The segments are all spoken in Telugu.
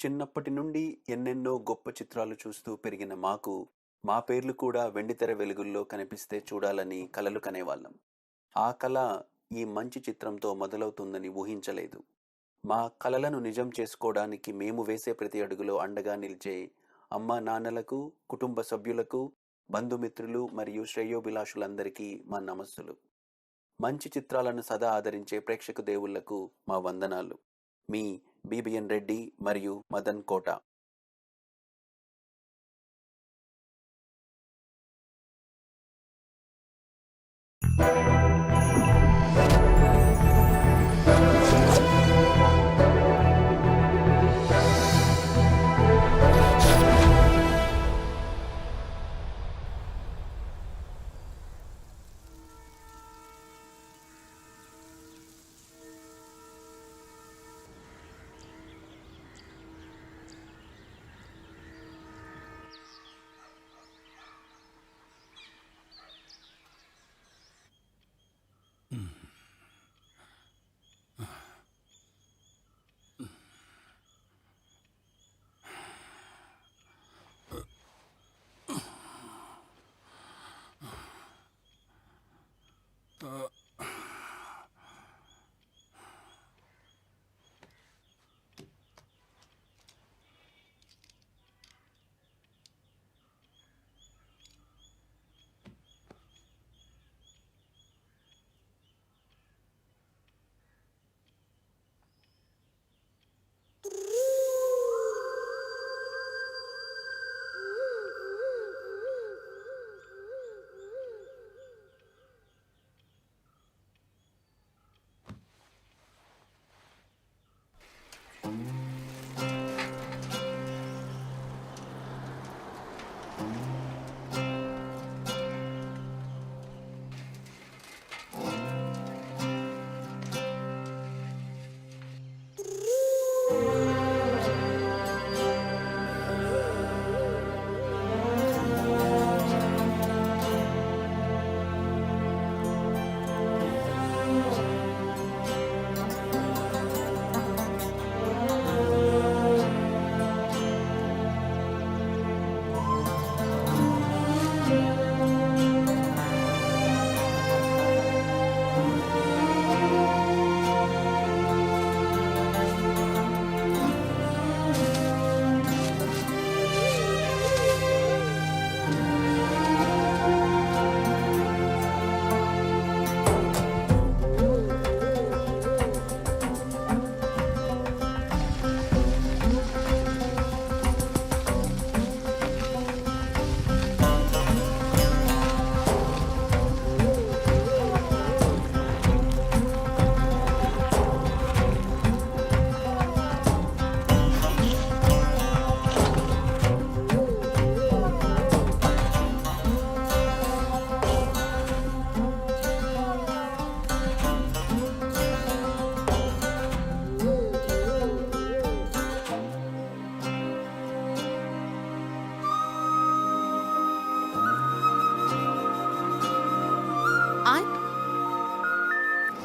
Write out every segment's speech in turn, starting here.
చిన్నప్పటి నుండి ఎన్నెన్నో గొప్ప చిత్రాలు చూస్తూ పెరిగిన మాకు, మా పేర్లు కూడా వెండితెర వెలుగుల్లో కనిపిస్తే చూడాలని కలలు కనేవాళ్ళం. ఆ కల ఈ మంచి చిత్రంతో మొదలవుతుందని ఊహించలేదు. మా కలలను నిజం చేసుకోవడానికి మేము వేసే ప్రతి అడుగులో అండగా నిలిచే అమ్మా నాన్నలకు, కుటుంబ సభ్యులకు, బంధుమిత్రులు మరియు శ్రేయోభిలాషులందరికీ మా నమస్సులు. మంచి చిత్రాలను సదా ఆదరించే ప్రేక్షక దేవుళ్లకు మా వందనాలు. మీ బీబీఎన్ రెడ్డి మరియు మదన్ కోట.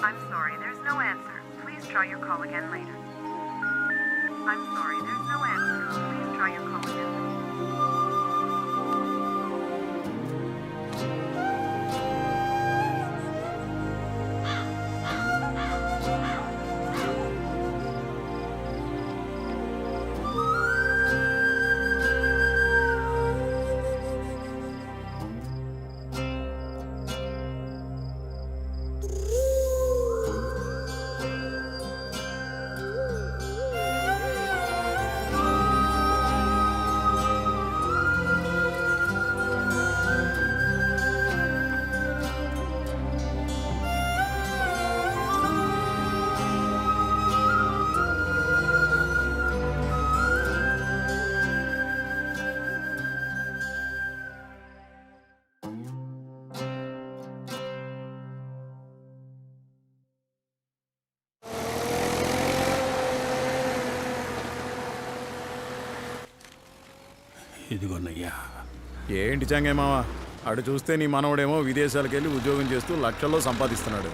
I'm sorry, there's no answer. Please try your call again later. I'm sorry, there's no answer. Please try your call again later. ఇదిగోనయ్యా. ఏంటి చంగేమావా, అటు చూస్తే నీ మనవడేమో విదేశాలకు వెళ్ళి ఉద్యోగం చేస్తూ లక్షల్లో సంపాదిస్తున్నాడు.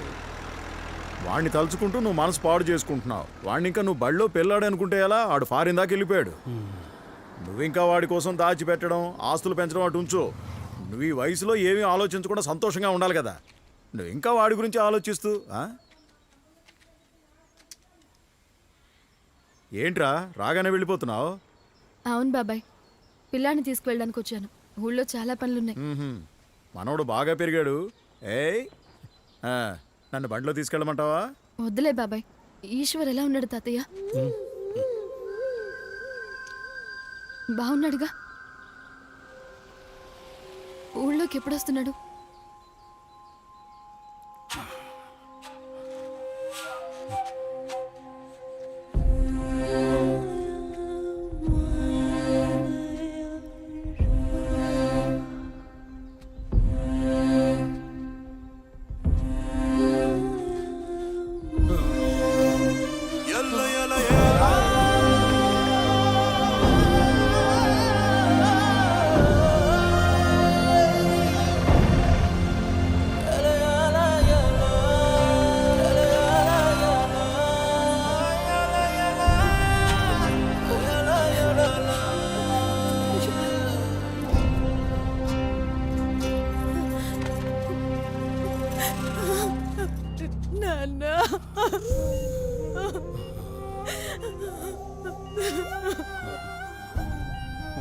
వాడిని తలుచుకుంటూ నువ్వు మనసు పాడు చేసుకుంటున్నావు. వాడిని ఇంకా నువ్వు బడిలో పెళ్ళాడు అనుకుంటే ఎలా? ఆడు ఫారిన్ దాకా వెళ్ళిపోయాడు. నువ్వు ఇంకా వాడి కోసం దాచిపెట్టడం, ఆస్తులు పెంచడం అటు ఉంచు. నువ్వు ఈ వయసులో ఏమీ ఆలోచించకుండా సంతోషంగా ఉండాలి కదా. నువ్వు ఇంకా వాడి గురించి ఆలోచిస్తూ ఏంట్రా రాగానే వెళ్ళిపోతున్నావు? అవును బాబాయ్, పిల్లాన్ని తీసుకువెళ్ళడానికి వచ్చాను. ఊళ్ళో చాలా పనులున్నాయి. మనోడు బాగా పెరిగాడు. ఏయ్ నన్ను బండిలో తీసుకెళ్ళమంటావా? వద్దులే బాబాయ్. ఈశ్వర్ ఎలా ఉన్నాడు తాతయ్య? బాగున్నాడుగా. ఊళ్ళోకి ఎప్పుడొస్తున్నాడు?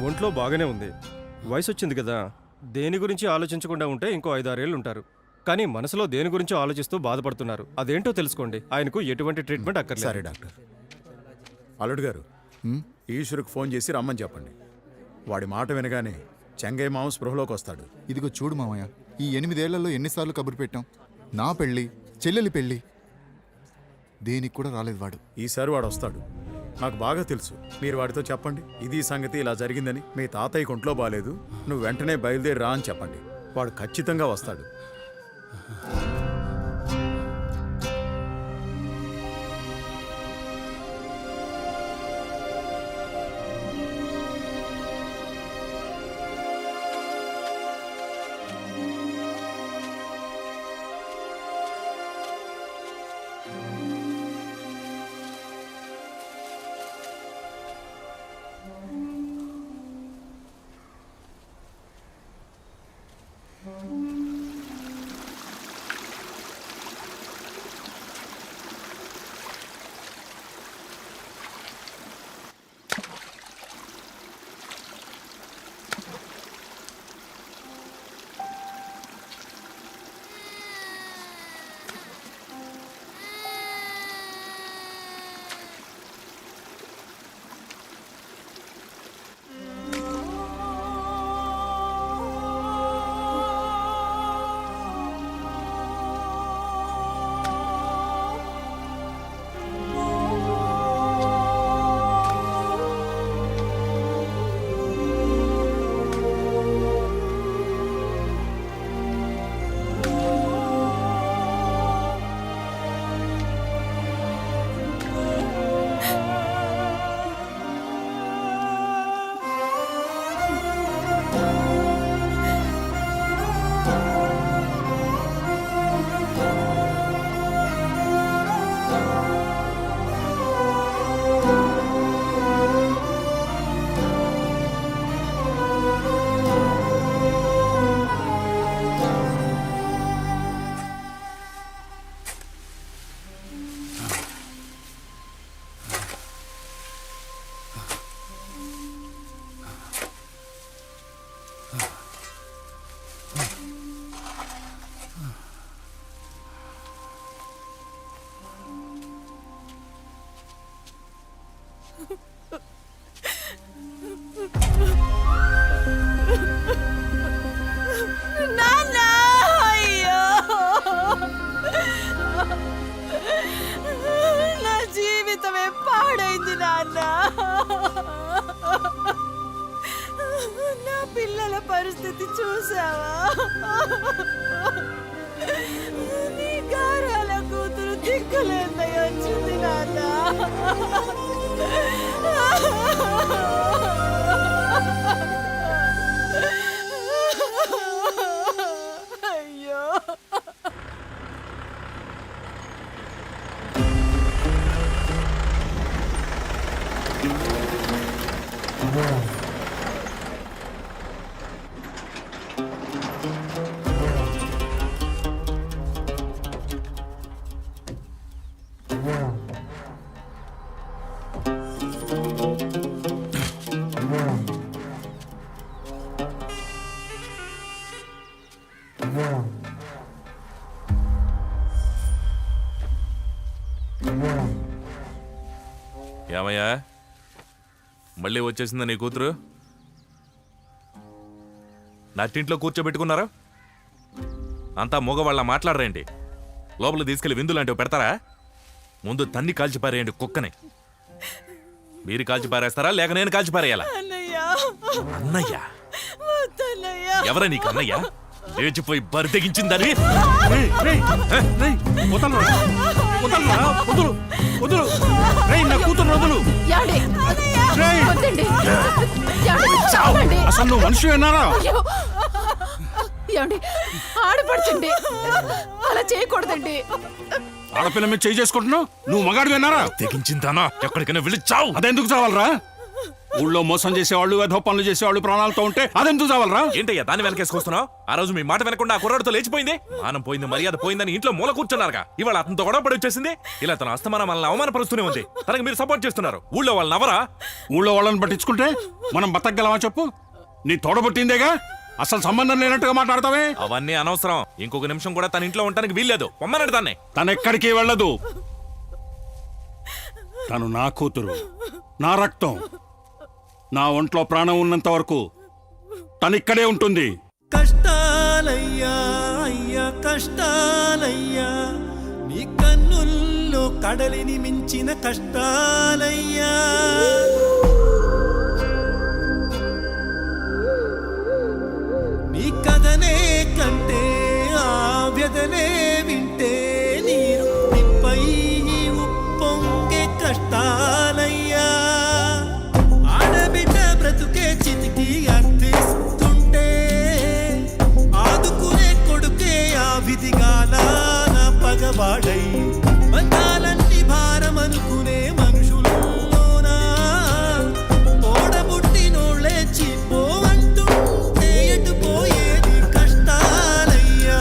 ఒంట్లో బాగానే ఉంది. వయసు వచ్చింది కదా, దేని గురించి ఆలోచించకుండా ఉంటే ఇంకో 5-6 ఏళ్ళు ఉంటారు. కానీ మనసులో దేని గురించో ఆలోచిస్తూ బాధపడుతున్నారు. అదేంటో తెలుసుకోండి. ఆయనకు ఎటువంటి ట్రీట్మెంట్ అక్కర్లేదు. సరే డాక్టర్. అల్లుడు గారు, ఈశ్వరుకు ఫోన్ చేసి రమ్మని చెప్పండి. వాడి మాట వినగానే చెంగయ్య మామ స్పృహలోకి వస్తాడు. ఇదిగో చూడు మామయ్య, ఈ 8 ఏళ్లలో ఎన్నిసార్లు కబురు పెట్టాం. నా పెళ్ళి, చెల్లెలి పెళ్ళి, దేనికి కూడా రాలేదు వాడు. ఈసారి వాడు వస్తాడు. నాకు బాగా తెలుసు. మీరు వాడితో చెప్పండి, ఇది సంగతి ఇలా జరిగిందని. మీ తాతయ్య ఒంట్లో బాలేదు, నువ్వు వెంటనే బయలుదేరి రా అని చెప్పండి. వాడు ఖచ్చితంగా వస్తాడు. పరిస్థితి చూసావా? నీ గారాల కూతురు దిక్కులేందయ్య వచ్చింది నాన్న. అయ్యో ఏమయ్యా మళ్ళీ వచ్చేసిందా నీ కూతురు? నట్టింట్లో కూర్చోబెట్టుకున్నారా? అంతా మగవాళ్ళ మాట్లాడరేంటి? లోపల తీసుకెళ్లి విందు లాంటివి పెడతారా? ముందు తన్ని కాల్చిపారేయండి కుక్కని. మీరు కాల్చిపారేస్తారా లేక నేను కాల్చిపారేయాలా? అన్నయ్య అన్నయ్య వద్దన్నయ్య. ఎవరా నీకు అన్నయ్య? లేచిపోయి బరి తెగించిందని ఏమండి? వద్దండి. ఏమండి? చావండి. అసలు నువ్వు మనిషి విన్నారా? అయ్యో! ఏమండి? ఆడపడుచండి, అలా చేయకూడదండి. ఆడపిల్ల మీద చేయి చేసుకుంటున్నావు, నువ్వు మగాడు విన్నారా? తెగించిందానా? ఎక్కడికైనా వెళ్ళి చావు. అదెందుకు చావాలరా? ఊళ్ళో మోసం చేసేవాళ్ళు, ఏదో పనులు చేసేవాళ్ళు ప్రాణాలతో ఉంటే అదెందుకు చావాలరా? ఏంటయ్యా దాన్ని వెనకేసుకొస్తున్నావు? ఆ రోజు మీ మాట వినకుండా ఆ కుర్రాడితో లేచిపోయింది. మానం పోయింది, మర్యాద పోయిందని ఇంట్లో మూల కూర్చున్నారుగా. ఇవాళ అతనితో గొడవ పడి వచ్చేసింది. ఇలా తన అస్తమానం మనల్ని అవమానపరుస్తూనే ఉంది. తనకి మీరు సపోర్ట్ చేస్తున్నారు. ఊళ్ళో వాళ్ళని ఎవరా? ఊళ్ళో వాళ్ళని పట్టించుకుంటే మనం బతకగలమా చెప్పు? నీ తోడబుట్టిందేగా, అసలు సంబంధం లేనట్టుగా మాట్లాడతావే. అవన్నీ అనవసరం. ఇంకొక నిమిషం కూడా తన ఇంట్లో ఉండడానికి వీల్లేదు. పొమ్మనండి దాన్ని. తను ఎక్కడికి వెళ్ళదు. తను నా కూతురు, నా రక్తం. నా ఒంట్లో ప్రాణం ఉన్నంత వరకు తనిక్కడే ఉంటుంది. కష్టాలయ్యా అయ్యా కష్టాలయ్యా, నీ కన్నుల్లో కడలిని మించిన కష్టాలయ్యా. నీ కథనే కంటే ఆ వ్యధనే వింటే నీరు నిప్పై ఉప్పొంగే కష్టాలయ్యా. ఆడబిడ్డ బ్రతుకే చితికి అర్థిస్తుంటే ఆదుకునే కొడుకే ఆ విధిగాలాన పగవాడై బంధాలన్నీ భారమనుకునే మనుషుల్లోనా ఓడబుట్టినోళ్ళే చిపోవంటుంటే ఎటు పోయేది కష్టాలయ్యా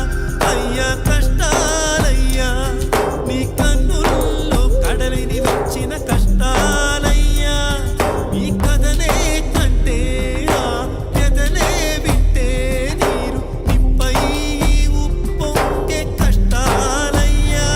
అయ్యా కష్టాలయ్యా. నీ కన్నుల్లో కడలిని వచ్చిన కష్టాలయ్యా. ఈ కథనే కంటే ఆ కథనే వింటే నీరు నిప్పై ఉప్పొంగే కష్టాలయ్యా.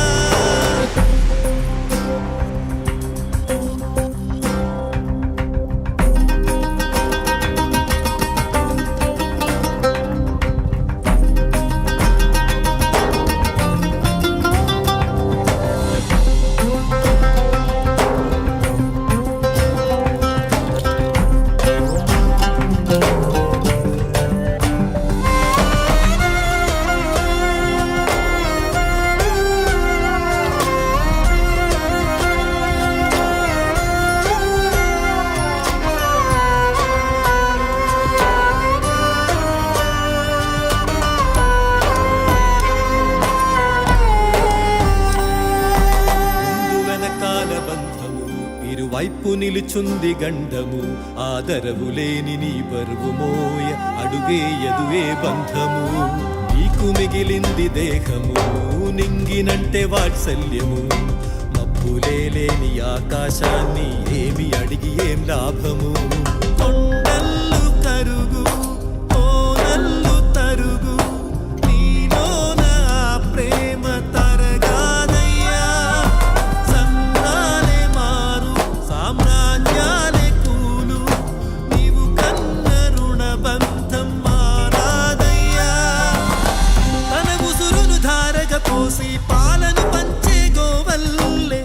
ముందు వెనకాల బంధము ఇరువైపు నిలుచుంది గండము. ఆదరవు లేని నీ బరువు మోయ అడుగేయదువే బంధము. నీకు మిగిలింది దేహము, నింగినంటే వాత్సల్యము. మబ్బులే లేని ఆకాశాన్ని ఏమి అడిగి ఏం లాభము. కొండల్లు కరుగు కోనల్లు తరుగు, నీలోన ఆ ప్రేమ తరగాదయ్యా. సంద్రాలే మారు సామ్రాజ్యాలే కూలు, నీవు కన్న రుణబంధం మారాదయ్యా. తన ఉసురును ధారగా పోసి పాలను పంచే గోవల్లే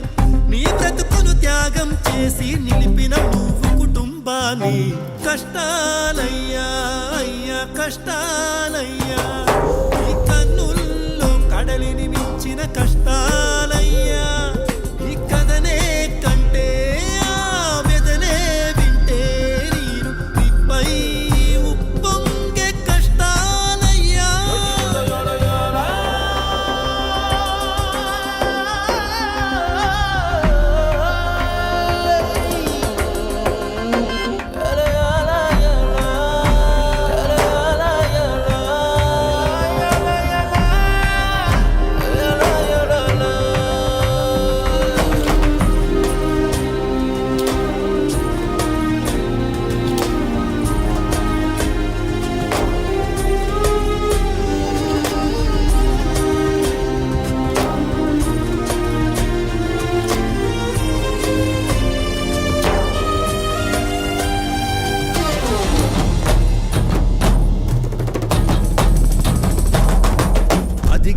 నీ బ్రతుకును త్యాగం చేసి నిలిపిన నువ్వు కుటుంబాన్ని. కష్టాలయ్యా అయ్యా కష్టాలయ్యా, ఈ కన్నుల్లో కడలిని మించిన కష్టాలయ్యా. ఈ కథనే కంటే ఆ వ్యధనే వింటే నీరు నిప్పై ఉప్పొంగే కష్టాలయ్యా.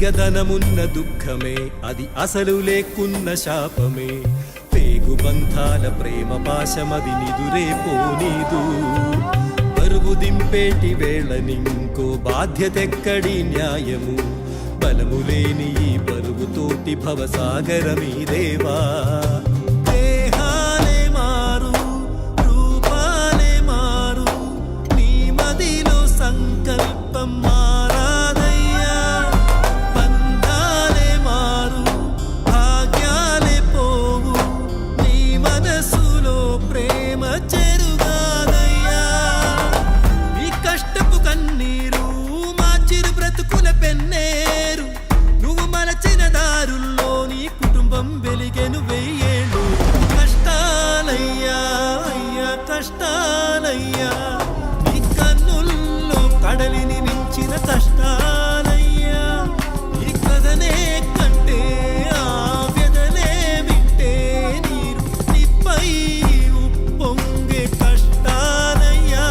అధిగధనమున్న దుఃఖమే, అది అసలు లేకున్న శాపమే. పేగు బంధాల ప్రేమ పాశమది నిదురే పోనీదు. బరువు దింపేటి వేళనింకో బాధ్యతెక్కడి న్యాయము. బలము లేని ఈ బరువుతోటి భవసాగరమీదేవా. దేహాలే మారు, రూపాలే మారు, నీ మదిలో సంకల్పం మారాదయ్యా. బంధాలే మారు, భాగ్యాలే పోవు, నీ మనసులో ప్రేమ చెరుగాదయ్యా. నీ కష్టపు కన్నీరు మా చిరు బ్రతుకుల పెన్నేరు. నువ్వు మలచిన దారుల్లో నీ కుటుంబం వెలిగెను వెయ్యేళ్ళు. కష్టాలయ్యా అయ్యా కష్టాలయ్యా, నీ కన్నుల్లో కడలిని మించిన కష్టాలయ్యా. నీ కథనే కంటే ఆ వ్యధలే వింటే నీరు నీపై ఉప్పొంగే కష్టాలయ్యా.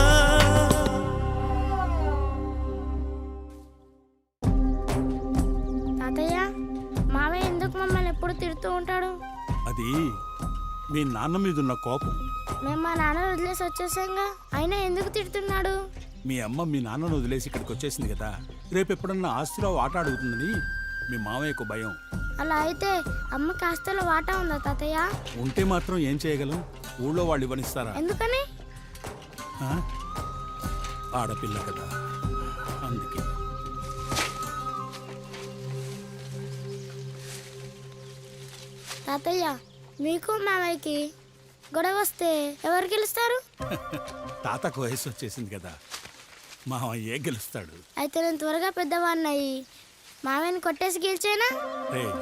తాతయ్య, మావయ్య ఎందుకు మమ్మల్ని ఎప్పుడు తిడుతూ ఉంటాడు? అది మీ నాన్న మీద ఉన్న కోపం. మేము మా నాన్న వదిలేసి వచ్చేసాంగా, అయినా ఎందుకు తిడుతున్నాడు? మీ అమ్మ మీ నాన్నను వదిలేసి ఇక్కడికి వచ్చేసింది కదా, రేపు ఎప్పుడన్నా ఆస్తిలో ఆట అడుగుతుందని మీ మామయ్యకు భయం. అలా అయితే అమ్మకి ఆస్తిలో వాటా ఉందా తాతయ్య? ఉంటే మాత్రం ఏం చేయగలం? ఊళ్ళో వాళ్ళు ఇవ్వనిస్తారా? ఎందుకని? ఆ? ఆడపిల్ల కదా, అందుకే. తాతయ్య, మీకు మావయ్యకి గొడవ వస్తే ఎవరు గెలుస్తారు? తాతకు వయసు వచ్చేసింది కదా, మామయ్యే గెలుస్తాడు. అయితే నేను త్వరగా పెద్దవాడినయ్యి మావయ్యని కొట్టేసి గెలిచేనా? రేయ్,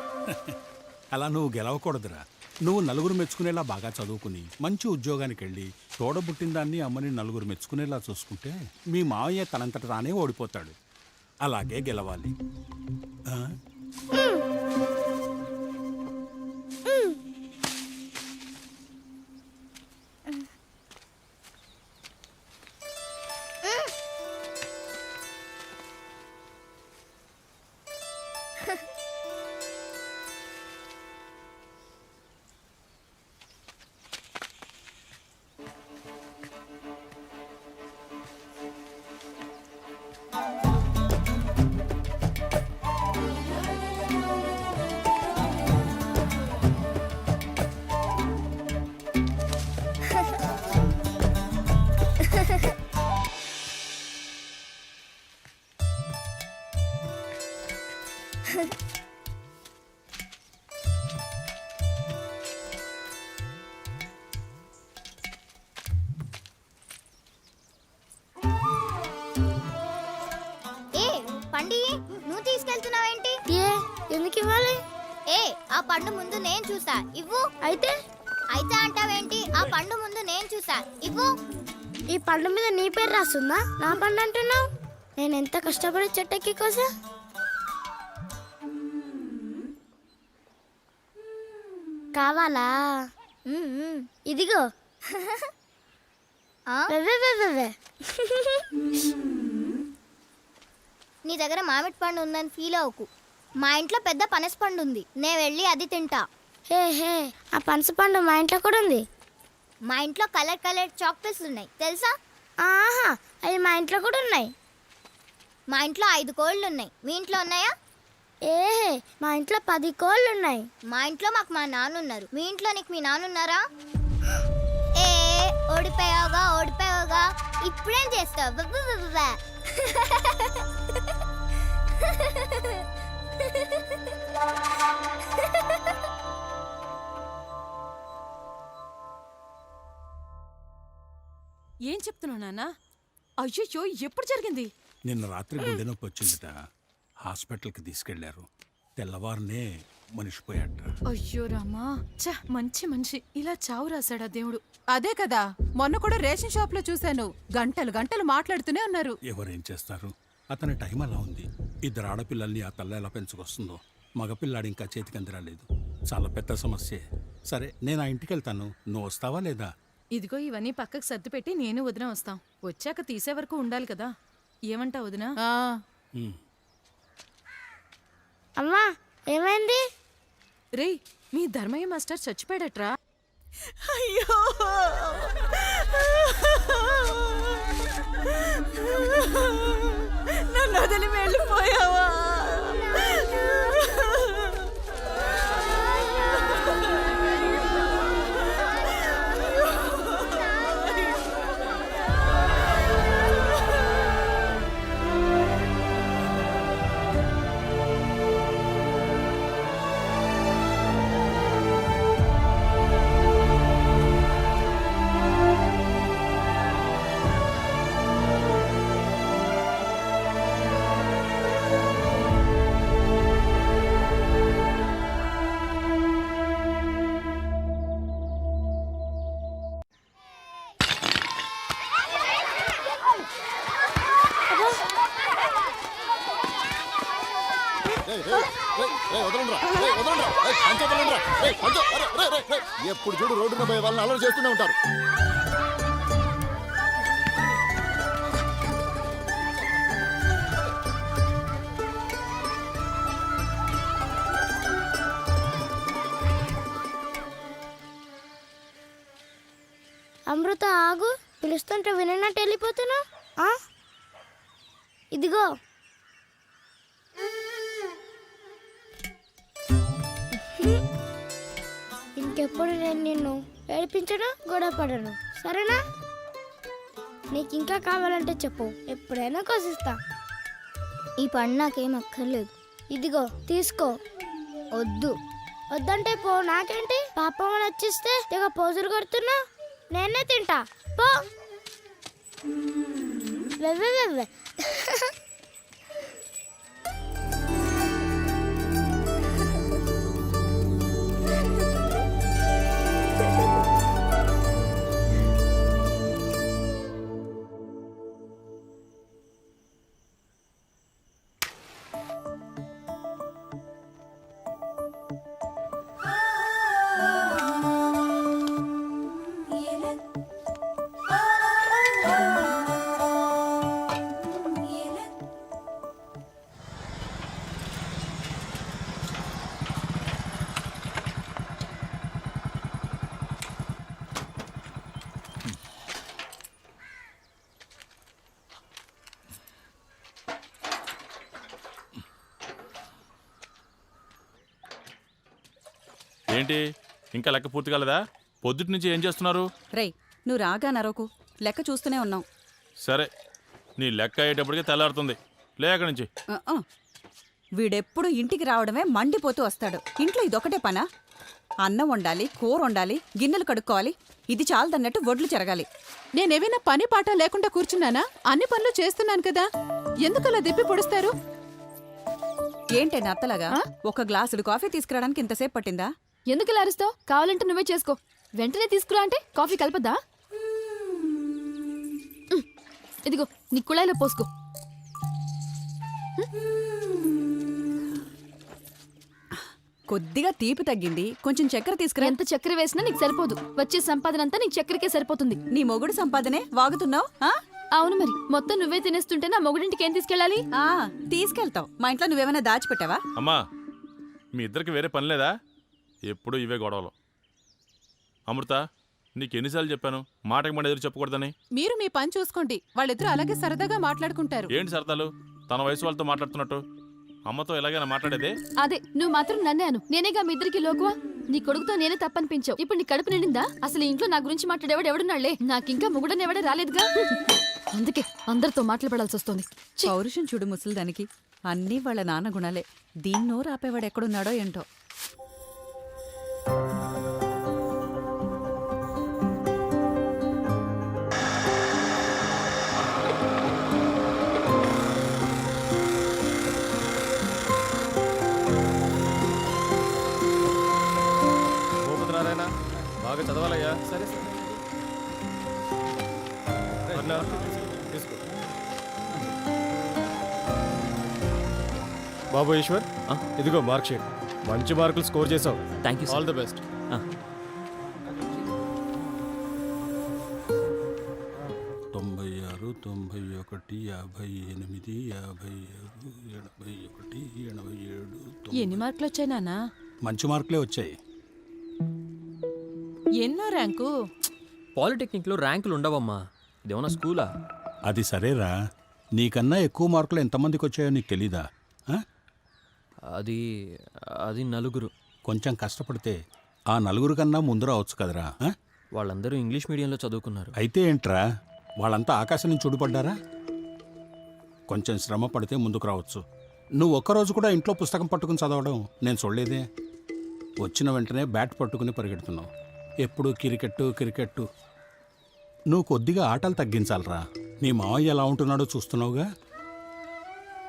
అలా నువ్వు గెలవకూడదురా. నువ్వు నలుగురు మెచ్చుకునేలా బాగా చదువుకుని మంచి ఉద్యోగానికి వెళ్ళి తోడబుట్టిన దాన్ని అమ్మని నలుగురు మెచ్చుకునేలా చూసుకుంటే మీ మావయ్య తనంతట తానే ఓడిపోతాడు. అలాగే గెలవాలి. ఆ? నువ్వు తీసుకెళ్తున్నావేంటి? ఏ ఎందుకు ఇవ్వాలి? ఆ పండు ముందు నేను చూసా, ఇవ్వు. అయితే అయితే అంటావేంటి? ఆ పండు ముందు నేను చూసా, ఇవ్వు. ఈ పండు మీద నీ పేరు రాస్తుందా? నా పండు అంటున్నావు? నేను ఎంత కష్టపడి చెట్టెక్కి కోసా. కావాలా? ఇదిగో. నీ దగ్గర మామిడి పండు ఉందని ఫీల్ అవ్వకు. మా ఇంట్లో పెద్ద పనస పండు ఉంది, నేను వెళ్ళి అది తింటా. హే హే, ఆ పనస పండు మా ఇంట్లో కూడా ఉంది. మా ఇంట్లో కలర్ కలర్ చాక్లెట్స్ ఉన్నాయి తెలుసా? ఆహా, అవి మా ఇంట్లో కూడా ఉన్నాయి. మా ఇంట్లో 5 కోళ్ళు ఉన్నాయి, మీ ఇంట్లో ఉన్నాయా? ఏహే, మా ఇంట్లో 10 కోళ్ళు ఉన్నాయి. మా ఇంట్లో మాకు మా నాన్న ఉన్నారు, మీ ఇంట్లో నీకు మీ నాన్న ఉన్నారా? ఓడిపోయావుగా ఓడిపోయావుగా, ఇప్పుడేం చేస్తావు? ఏం చెప్తున్నావు నాన్న? అయ్యో, ఎప్పుడు జరిగింది? నిన్న రాత్రి గుండె నొప్పి వచ్చిందట, హాస్పిటల్కి తీసుకెళ్లారు. తెల్లవారునే మనిషి పోయాట. అయ్యో రామా, మంచి మనిషి ఇలా చావు రాశాడా దేవుడు. అదే కదా, మొన్న కూడా రేషన్ షాప్ లో చూశాను, గంటలు గంటలు మాట్లాడుతూనే ఉన్నారు. ఎవరేం చేస్తారు, అతని టైం అలా ఉంది. 2 ఆడపిల్లల్ని ఆ తల్ల ఎలా పెంచుకొస్తుందో. మగపిల్లాడు ఇంకా చేతికి అందిరాలేదు. చాలా పెద్ద సమస్యే. సరే, నేను ఆ ఇంటికి వెళ్తాను, నువ్వు వస్తావా లేదా? ఇదిగో ఇవన్నీ పక్కకు సర్ది పెట్టి నేను వదిన వస్తాం. వచ్చాక తీసే వరకు ఉండాలి కదా. ఏమంటా వదినా? అమ్మా ఏమైంది? రేయ్ మీ ధర్మయ్య మాస్టర్ చచ్చిపోయాడట్రా. అయ్యో నన్ను వదిలి వెళ్ళిపోయావా? ఎప్పుడు చూడు రోడ్డున పోయే వాళ్ళని అలవాటు చేస్తూనే ఉంటారు. అమృత ఆగు, పిలుస్తుంటే వినట్టు వెళ్ళిపోతున్నావు. ఇదిగో ఇంకెప్పుడు నేను నిన్ను ఏడిపించను, గొడవ పడను, సరేనా? నీకు ఇంకా కావాలంటే చెప్పు, ఎప్పుడైనా కోసిస్తా. ఈ పండు నాకేం అక్కర్లేదు. ఇదిగో తీసుకో. వద్దు. వద్దంటే పో, నాకేంటి? పాపం నచ్చిస్తే ఇక పోజులు కొడుతున్నా, నేనే తింటా. పో. వెవ్వే వెవ్వే. ఏంటి ఇంకా లెక్క పూర్తి కాలేదా? పొద్దుటి నుంచి ఏం చేస్తున్నారు? రేయ్ నువ్వు రాగా నరోకు లెక్క చూస్తూనే ఉన్నావు. సరే, నీ లెక్క అయ్యేటప్పటికి తెల్లారుతుంది. లేక నుంచి వీడెప్పుడు ఇంటికి రావడమే మండిపోతూ వస్తాడు. ఇంట్లో ఇదొకటే పనా? అన్నం వండాలి, కూర వండాలి, గిన్నెలు కడుక్కోవాలి. ఇది చాలదన్నట్టు వడ్లు చెరగాలి. నేనేమైనా పని పాట లేకుండా కూర్చున్నానా? అన్ని పనులు చేస్తున్నాను కదా, ఎందుకలా దిప్పి పొడుస్తారు? ఏంటే నత్తలాగా ఒక గ్లాసుడు కాఫీ తీసుకురావడానికి ఇంతసేపు పట్టిందా? ఎందుకు ఇలా అరుస్తావు? కావాలంటే నువ్వే చేసుకో. వెంటనే తీసుకురా అంటే కాఫీ కలపద్దా? ఇదిగో నీ కుళాయిలో పోసుకో. కొద్దిగా తీపి తగ్గింది, కొంచెం చక్కెర తీసుకురా. ఎంత చక్కెర వేసినా నీకు సరిపోదు. వచ్చే సంపాదన అంతా నీకు చక్కెరకే సరిపోతుంది. నీ మొగుడు సంపాదనే వాగుతున్నావు. అవును మరి, మొత్తం నువ్వే తినేస్తుంటే నా మొగుడింటికి ఏం తీసుకెళ్ళాలి? తీసుకెళ్తావు. మా ఇంట్లో నువ్వేమైనా దాచిపెట్టావా? అమ్మా, మీ ఇద్దరికి వేరే పని లేదా? ఎప్పుడు ఇవే గొడవలు. అమృత, నీకు ఎన్నిసార్లు చెప్పాను మాటకి మాట ఎదురు చెప్పకూడదని? మీరు మీ పని చూసుకోండి, వాళ్ళిద్దరూ అలాగే సరదాగా మాట్లాడుకుంటారు. ఏంటి సరదాలు? తన వయసు వాళ్ళతో మాట్లాడుతున్నట్టు. అమ్మతో ఎలాగైనా మాట్లాడేదే? అదే, నువ్వు మాత్రం నన్నే అను. నేనేగా మీ ఇద్దరికి లోకువా. నీ కొడుకుతో నేనే తప్పనిపించావు. ఇప్పుడు నీ కడుపు నిండిందా? అసలు ఇంట్లో నా గురించి మాట్లాడేవాడు ఎవడున్నాళ్లే? నాకింకా మొగుడని ఎవడే రాలేదుగా. అందుకే అందరితో మాట్లాడాల్సి వస్తుంది. పౌరుషం చూడు ముసలిదానికి. అన్నీ వాళ్ళ నాన్న గుణాలే. దీన్నో రాపేవాడు ఎక్కడున్నాడో ఏంటో. బాగా చదవాలయ్యా. సరే సార్. తీసుకో బాబు. ఈశ్వర్, ఇదిగో మార్క్ షీట్. మంచి మార్కులు స్కోర్ చేసావు. Thank you. All the best. 96, 91, 58, 57, 81, 87, ఎన్ని మార్కులు వచ్చాయి నాన్న? మంచి మార్కులే వచ్చాయి. ఎన్నో ర్యాంకు? పాలిటెక్నిక్లో ర్యాంకులు ఉండవమ్మా, ఇదేమన్నా స్కూలా? అది సరేరా, నీకన్నా ఎక్కువ మార్కులు ఎంతమందికి వచ్చాయో నీకు తెలీదా? ఆ? అది అది నలుగురు. కొంచెం కష్టపడితే ఆ నలుగురు కన్నా ముందు రావచ్చు కదరా. ఆ? వాళ్ళందరూ ఇంగ్లీష్ మీడియంలో చదువుకున్నారు. అయితే ఏంట్రా, వాళ్ళంతా ఆకాశం నుంచి చుడిపడ్డారా? కొంచెం శ్రమ పడితే ముందుకు రావచ్చు. నువ్వు ఒక్కరోజు కూడా ఇంట్లో పుస్తకం పట్టుకుని చదవడం నేను చూడలేదే. వచ్చిన వెంటనే బ్యాట్ పట్టుకుని పరిగెడుతున్నావు. ఎప్పుడు క్రికెట్టు. నువ్వు కొద్దిగా ఆటలు తగ్గించాలరా. నీ మావయ్య ఎలా ఉంటున్నాడో చూస్తున్నావుగా.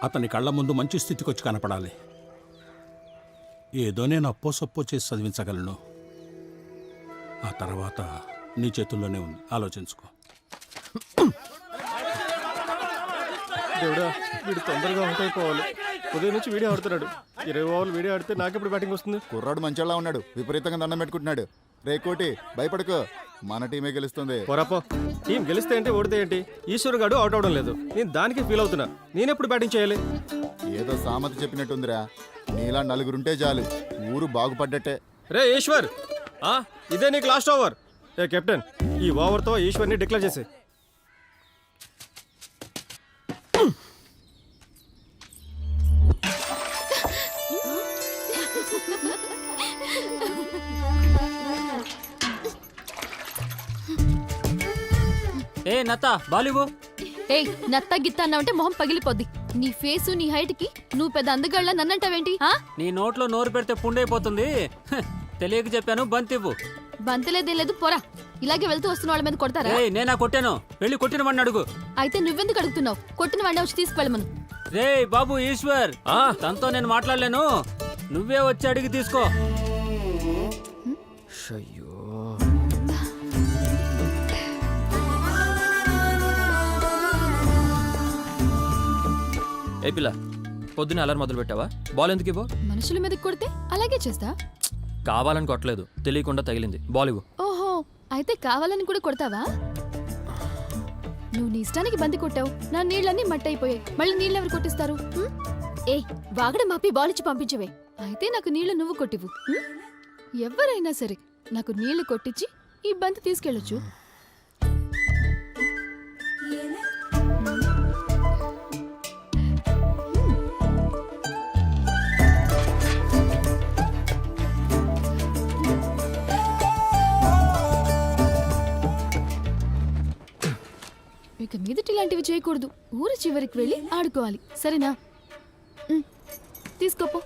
అతని కళ్ళ ముందు మంచి స్థితికి వచ్చి కనపడాలి. ఏదో నేను అప్పో సప్పో చేసి చదివించగలను. ఆ తర్వాత నీ చేతుల్లోనే ఉంది, ఆలోచించుకో. దేవుడా, వీడు తొందరగా అవుట్ అయిపోవాలి. ఉదయం నుంచి వీడియో ఆడుతున్నాడు. 20 ఓవర్లు వీడియో ఆడితే నాకెప్పుడు బ్యాటింగ్ వస్తుంది? కుర్రాడు మంచిలా ఉన్నాడు, విపరీతంగా దండం పెట్టుకుంటున్నాడు. రే కోటి, భయపడకు, మన టీమే గెలుస్తుంది. పోరాపో, టీం గెలిస్తే ఏంటి ఓడితే ఏంటి? ఈశ్వర్ గాడు అవుట్ అవడం లేదు, నేను దానికి ఫీల్ అవుతున్నా. నేనెప్పుడు బ్యాటింగ్ చేయాలి? ఏదో సామెత చెప్పినట్టుందిరా, నీలా నలుగురుంటే చాలు, ఊరు బాగుపడ్డట్టే. రే ఈశ్వర్, ఇదే నీకు లాస్ట్ ఓవర్. ఏ కెప్టెన్, ఈ ఓవర్తో ఈశ్వర్ని డిక్లేర్ చేసి. ఏ నత్త బాలివు. ఏయ్, నత్త గిత్త అన్నావంటే మొహం పగిలిపోద్ది. నీ ఫేసు నీ హైట్ కి నువ్వు పెద్ద అందగాళ్ళ నన్నంటావేంటి? నీ నోట్లో నోరు పెడితే పుండైపోతుంది. తెలియక చెప్పాను, బంతివ్వు. బంతలేదే లేదు, పోరా. ఇలాగే వెళ్తూ వస్తున్న వాళ్ళ మీద కొడతారా? నేనా కొట్టాను, వెళ్ళి కొట్టిన వాడిని అడుగు. అయితే నువ్వెందుకు అడుగుతున్నావు? కొట్టిన వాడిని వచ్చి తీసుకెళ్ళమను. రే బాబు ఈశ్వర్, తనతో నేను మాట్లాడలేను, నువ్వే వచ్చి అడిగి తీసుకో. అయ్యో, ఏ పిల్ల, పొద్దున్న అలర్ మొదలు పెట్టావా? బాల్ ఎందుకు ఇవ్వు? మనుషుల మీద కొడితే అలాగే చేస్తా. కావాలని కొట్టలేదు, తెలియకుండా తగిలింది. బాల్ ఇవ్వు. ఓహో, అయితే కావాలని కూడా కొడతావా? నువ్వు నీ ఇష్టానికి బంతి కొట్టావు, నా నీళ్ళన్నీ మట్టయిపోయాయి. మళ్ళీ నీళ్ళు ఎవరు కొట్టిస్తారు? ఏయ్, వాగడం మాపి బాల్ ఇచ్చి పంపించవే. అయితే నాకు నీళ్లు నువ్వు కొట్టివు. ఎవరైనా సరే నాకు నీళ్లు కొట్టించి ఈ బంతి తీసుకెళ్ళొచ్చు. ఇక మీదట ఇలాంటివి చేయకూడదు. ఊరి చివరికి వెళ్ళి ఆడుకోవాలి, సరేనా? తీసుకోపో.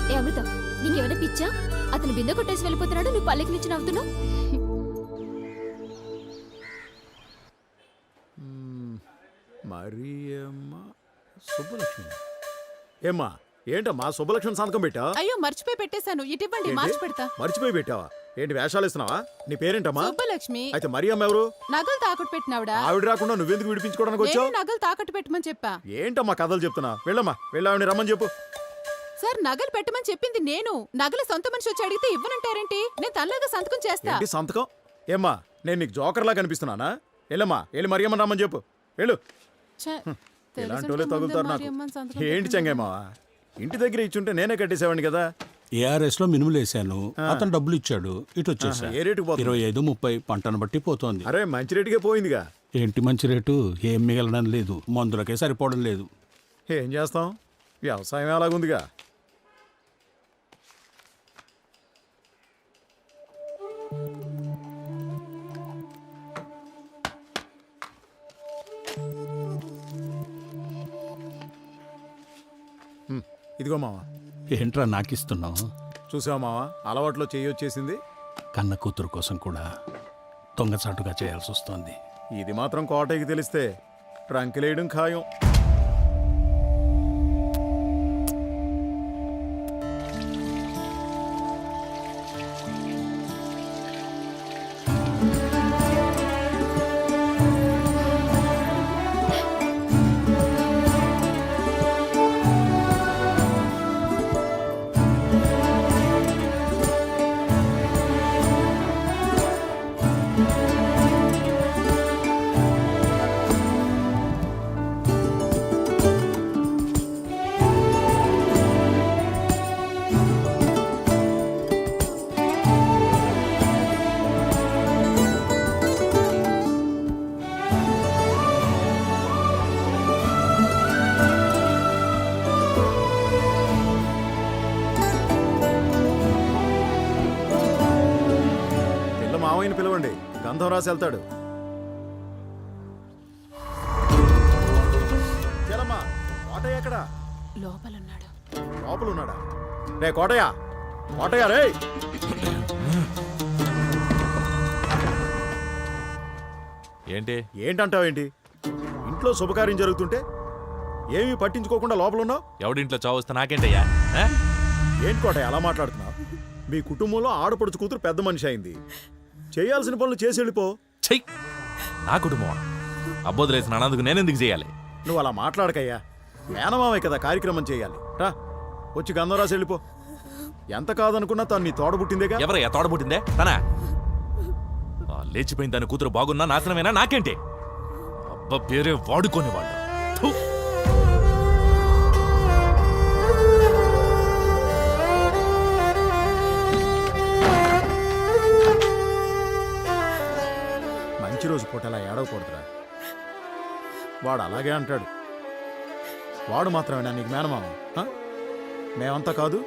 ఏ అమృత, నీకేమైనా పిచ్చా? అతను బిందె కొట్టేసి వెళ్ళిపోతున్నాడు, నువ్వు పల్లెకి నుంచి నవ్వుతున్నావు. మరియమ్మ సుబ్బలక్ష్మి. ఏమ్మా, ఏంటమ్మా సుబ్బలక్ష్మి సంతకం పెట్టా? అయ్యో, మర్చిపోయి పెట్టేశాను. ఇటివ్వండి, మార్చి పెడతా. మర్చిపోయి పెట్టావా? ఏంటి వేషాలు ఇస్తున్నావా? నీ పేరేంటమ్మా? సుబ్బలక్ష్మి. అయితే మరియమ్మ ఎవరు? నగలు తాకట్టు పెట్టినావిడా? ఆవిడ రాకుండా నువ్వెందుకు విడిపించుకోవడానికి వచ్చావు? నగలు తాకట్టు పెట్టమని చెప్పా. ఏంటమ్మా కథలు చెప్తున్నా? వెళ్ళమ్మా, వెళ్ళావిని రమ్మని చెప్పు. సార్, నగలు పెట్టమని చెప్పింది నేను. నగలు సొంత మనిషి వచ్చి అడిగితే ఇవ్వనంటారేంటి? నేను తనలాగా సంతకం చేస్తా. ఏంటి సంతకం? ఏమ్మా, నేను నీకు జోకర్లా కనిపిస్తున్నానా? వెళ్ళమ్మా, వెళ్ళి మరియమ్మని రమ్మని చెప్పు. వెళ్ళు. ఇలాంటి వాళ్ళే తగులుతారు నాకు. ఏంటి చెంగేమావా, ఇంటి దగ్గర ఇచ్చుంటే నేనే కట్టేసేవాడిని కదా. ఏఆర్ఎస్ లో మినుములు వేసాను, అతను డబ్బులు ఇచ్చాడు, ఇటు వచ్చేసా. ఏ రేటుకి పోతుంది? 25, 30 పంటను బట్టి పోతోంది. అరే, మంచి రేటుకే పోయిందిగా. ఏంటి మంచి రేటు? ఏం మిగలడం లేదు, మందులకే సరిపోవడం లేదు. ఏం చేస్తాం, వ్యవసాయం అలాగుందిగా. ఇదిగో మావా. ఏంట్రా నాకిస్తున్నావు? చూసావా మావా, అలవాట్లో చేయొచ్చేసింది. కన్న కూతురు కోసం కూడా దొంగచాటుగా చేయాల్సి వస్తోంది. ఇది మాత్రం కోటకి తెలిస్తే రంకెలేయడం ఖాయం. గంధం రాసి వెళ్తాడు. చలమ్మా, కోటయ్య ఎక్కడా? లోపలున్నాడు. లోపల ఉన్నాడా? రే కోటయ్య, కోటయ్య రే! ఏంటి ఏంటంటావేంటి? ఇంట్లో శుభకార్యం జరుగుతుంటే ఏమీ పట్టించుకోకుండా లోపల ఉన్నావు. ఎవడింట్లో చావు వస్తే నాకేంటయ్యా? ఏంటి కోటయ్య అలా మాట్లాడుతున్నావు? మీ కుటుంబంలో ఆడపడుచు కూతురు పెద్ద మనిషి అయింది. చేయాల్సిన పనులు చేసి వెళ్ళిపో. చెయ్యి. నా కుటుంబం అబ్బోదులేసిన అన్నందుకు నేనెందుకు చేయాలి? నువ్వు అలా మాట్లాడకయ్యా. మేనమావే కదా కార్యక్రమం చేయాలి. రా, వచ్చి గంధం రాసి వెళ్ళిపో. ఎంత కాదనుకున్నా తను నీ తోడబుట్టిందేగా. ఎవరయ్యా తోడబుట్టిందే? తనా? లేచిపోయిన దాని కూతురు బాగున్నా నాశనమైనా నాకేంటి? అబ్బ పేరే వాడుకోనివాడు. థు. మంచి రోజు పూట అలా ఏడవకూడదురా. వాడు అలాగే అంటాడు. వాడు మాత్రమేనా నీకు మేనమామ? మేమంతా కాదు.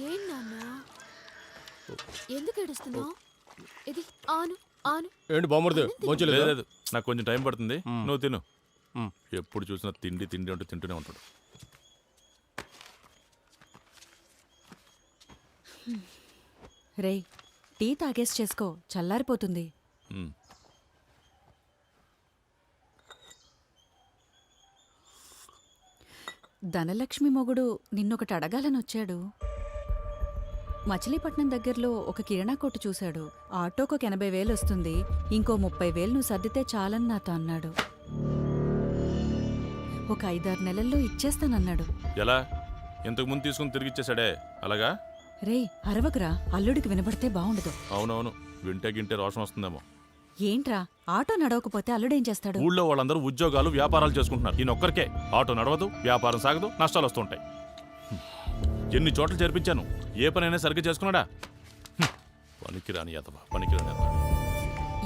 ఏం నాన్న, ఎందుకు ఏడుస్తున్నావు? ఇది ఆను ఆను. ఏంటి బామ్మర్ది భోంచలేదు? లేదు నాకు కొంచెం టైం పడుతుంది. నువ్వు తిను. ఎప్పుడు చూసినా తిండి తిండి అంటూ తింటూనే ఉంటాడు. రే, టీ తాగేసి చేసుకో, చల్లారిపోతుంది. ధనలక్ష్మి మొగుడు నిన్నొకటి అడగాలని వచ్చాడు. మచిలీపట్నం దగ్గరలో ఒక కిరాణా కొట్టు చూశాడు. ఆటోకు 80,000 వస్తుంది, ఇంకో 30,000 నువ్వు సర్దితే చాలని నాతో అన్నాడు. ఒక 5-6 నెలల్లో ఇచ్చేస్తానన్నాడు. ఎలా? ఇంతకు ముందు తీసుకుని తిరిగి ఇచ్చేసాడే అలాగా? రే, అరవకురా, అల్లుడికి వినబడితే బాగుండదు. అవునవును, వింటే గింటే రోషం వస్తుందేమో. ఏంట్రా, ఆటో నడవకపోతే అల్లుడేం చేస్తాడు? ఊళ్ళో వాళ్ళందరూ ఉద్యోగాలు వ్యాపారాలు చేసుకుంటున్నారు. ఈయనొక్కరికే ఆటో నడవదు, వ్యాపారం సాగదు, నష్టాలు వస్తుంటాయి. ఎన్ని చోట్ల చేర్పించాను, ఏ పనైనా సరిగ్గా చేసుకున్నాడా? పనికిరాని అతవా, పనికిరాని అతవా.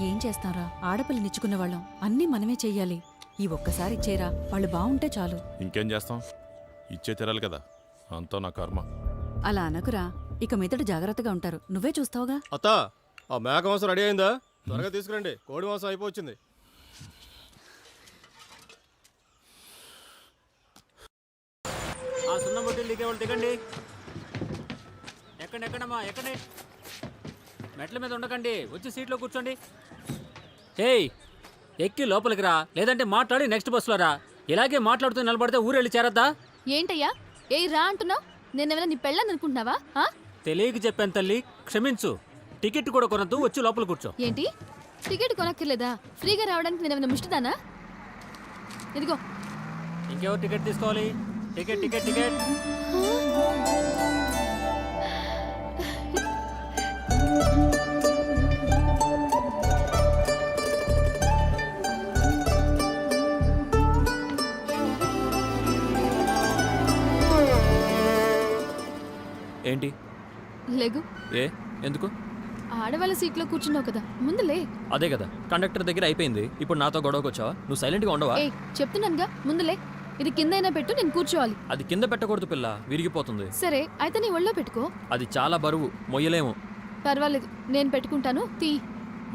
ఏం చేస్తారా, ఆడపిల్లనిచ్చుకున్న వాళ్ళం, అన్నీ మనమే చెయ్యాలి. ఈ ఒక్కసారి ఇచ్చేరా, వాళ్ళు బాగుంటే చాలు. ఇంకేం చేస్తాం, ఇచ్చే తీరాలి కదా, అంతా నా కర్మ. అలా అనకురా, ఇక మీదట జాగ్రత్తగా ఉంటారు. నువ్వే చూస్తావుగా. అత్త, ఆ మేక మాంసం రెడీ అయిందా? త్వరగా తీసుకురండి, కోడి మాంసం అయిపోయింది. ఆ సున్నం బొట్టిలు దిగే వాళ్ళు దిగండి. ఎక్కండి ఎక్కడమ్మా, ఎక్కండి. మెట్ల మీద ఉండకండి, వచ్చి సీట్లో కూర్చోండి. ఏయ్, ఎక్కి లోపలికి రా, లేదంటే మాట్లాడి నెక్స్ట్ బస్సులో రా. ఇలాగే మాట్లాడుతూ నిలబడితే ఊరెళ్ళి చేరద్దా? ఏంటయ్యా ఏ రా అంటున్నావు? నేనేమైనా నీ పెళ్ళని అనుకుంటున్నావా? తెలియక చెప్పాను తల్లి, క్షమించు. టికెట్ కూడా కొనద్దు, వచ్చి లోపల కూర్చో. ఏంటి టికెట్ కొనక్కర్లేదా? ఫ్రీగా రావడానికి నేనేమైనా ముష్టిదానా? ఇదిగో. ఇంకెవరు టికెట్ తీసుకోవాలి? Ticket ticket ticket. ఏంటి? లేగు. ఏ ఎందుకు? ఆడవాళ్ళ సీట్లో కూర్చున్నావు కదా, ముందులే. అదే కదా, కండక్టర్ దగ్గర అయిపోయింది. ఇప్పుడు నాతో గొడవకు వచ్చావా? నువ్వు సైలెంట్గా ఉండవా? ఏ చెప్తున్నానుగా, ముందులే. ఇది కిందైనా పెట్టు, నేను కూర్చోవాలి. అది కింద పెట్టకూడదు పిల్ల, విరిగిపోతుంది. సరే అయితే నీ ఒళ్ళో పెట్టుకో. అది చాలా బరువు, మొయ్యలేము. పర్వాలేదు, నేను పెట్టుకుంటాను. తీ.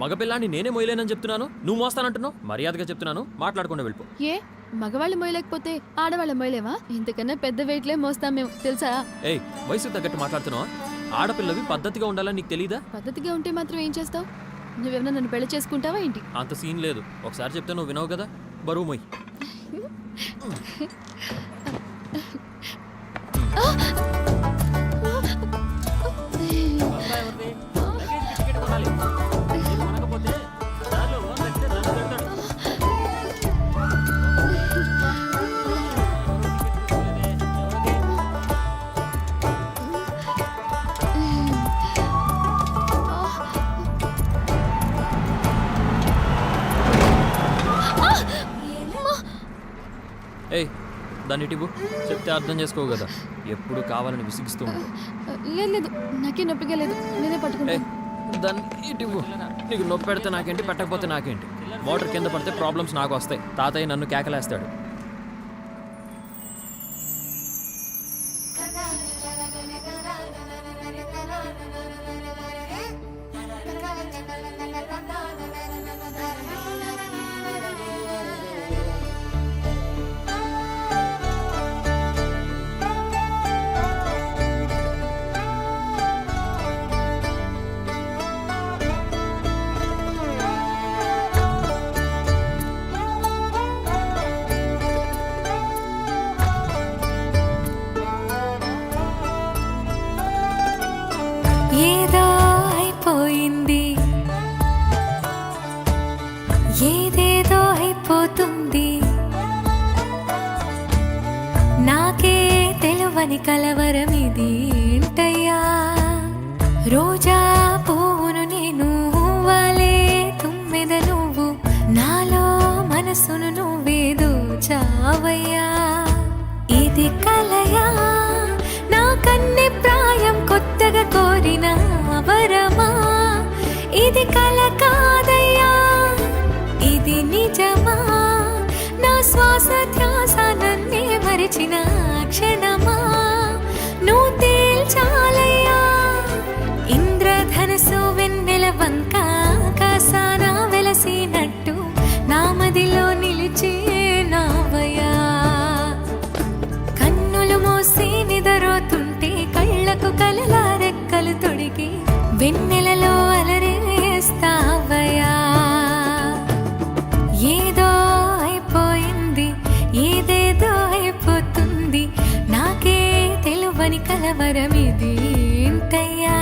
మగపిల్లాన్ని నేనే మొయ్యలేనని చెప్తున్నాను, నువ్వు మోస్తానంటున్నావు. మర్యాదగా చెప్తున్నాను, మాట్లాడకుండా వెళ్ళిపో. ఏ మగవాళ్ళు మోయలేకపోతే ఆడవాళ్ళ మోయలేవా? ఇంతకన్నా పెద్ద వెయిట్లే మోస్తాం మేము, తెలుసా? ఏయ్, వయసుకు తగ్గట్టు మాట్లాడుతున్నావా? ఆడపిల్లవి పద్ధతిగా ఉండాలని నీకు తెలీదా? పద్ధతిగా ఉంటే మాత్రం ఏం చేస్తావు? నువ్వేమన్నా నన్ను పెళ్లి చేసుకుంటావా ఏంటి? అంత సీన్ లేదు. ఒకసారి చెప్తే నువ్వు వినవు కదా, బరువు మొయ్యి. టికెట్ కొనాలి. కొనకపోతే దారిలో ఓన్ పెడితే నన్ను పెడతాడు. ఏయ్, దాన్ని ఇటు చెప్తే అర్థం చేసుకోవు కదా. ఎప్పుడు కావాలని విసిగిస్తూ ఉంటావు. లేదు లేదు, నాకే నొప్పిగా లేదు, నేనే పట్టుకుంటా. దాన్ని ఇటు ఇవ్వు. నీకు నొప్పి పెడితే నాకేంటి, పెట్టకపోతే నాకేంటి? వాటర్ కింద పడితే ప్రాబ్లమ్స్ నాకు వస్తాయి. తాతయ్య నన్ను కేకలేస్తాడు. ఏదో అయిపోయింది, ఏదేదో అయిపోతుంది, నాకే తెలువని కలవరం ఇది ఏంటయ్యా. రోజా పువ్వును నేను, వాలే తుమ్మెద నువ్వు, నాలో మనసును నువ్వేదో చావయ్యా. ఇది కలయా, నా కన్నె ప్రాయం కొత్తగా కోరిన వరమా? ఇది కల కాదయ్యా, ఇది నిజమా? నా శ్వాస ధ్యాస నన్నే మరిచిన క్షణమా? నువ్వు తేల్చాలయ్యా. ఇంద్రధనసు వెన్నెల వంక కాసాన వెలసినట్టు నా మదిలో నిలిచే నావయ్యా. కన్నులు మోసి నిదరోతుంటే కళ్ళకు కలల రెక్కలు తొడిగి వెన్నెలలో అలరేస్తావయ్యా. ఏదో అయిపోయింది, ఏదేదో అయిపోతుంది, నాకే తెలువని కలవరం ఇది ఏంటయ్యా.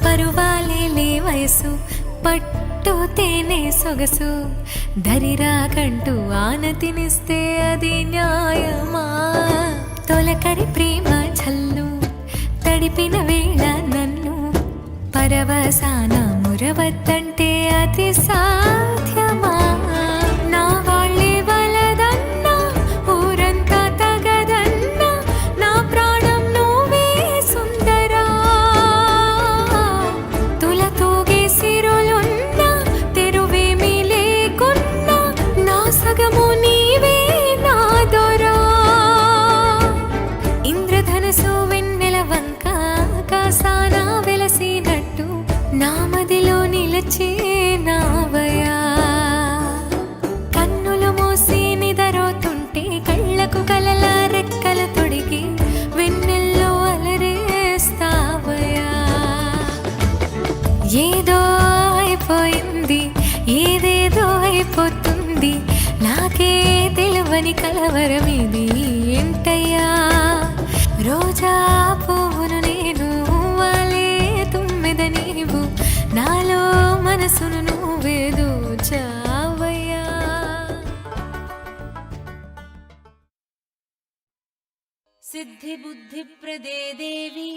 పరువాలే వయసు, పట్టు తేనె సొగసు, దరిరాకంటూ ఆనతినిస్తే అది న్యాయమా? తొలకరి ప్రేమ ఛల్లు తడిపిన వేళ నన్ను పరవసాన మురవద్దంటే అది సాధ్యమా? నా వాళ్ళే వలదన్నా, ఊరంతా తగదన్నా, నా ప్రాణం నువ్వే సుందరా. తులతూగే సిరులున్నా, తెరువేమీ లేకున్నా, నా సగము నీవే నా దొరా. ఇంద్రధనసు వెన్నెల వంక కాసాన వెలసినట్టు నా మదిలో నిలచే నావయా. కన్నులు మూసి నిదరోతుంటే కళ్ళకు కలల రెక్కలు తొడిగి వెన్నెల్లో అలరేస్తావయా. ఏదో అయిపోయింది, ఏదేదో అయిపోతుంది, నాకే తెలువని కలవరం ఇది ఏంటయ్యా. రోజా పువ్వును నేను, వాలే తుమ్మెద నీవు, నాలో మనసును నువ్వేదో చావయ్యా. సిద్ధి బుద్ధి ప్రదే దేవి,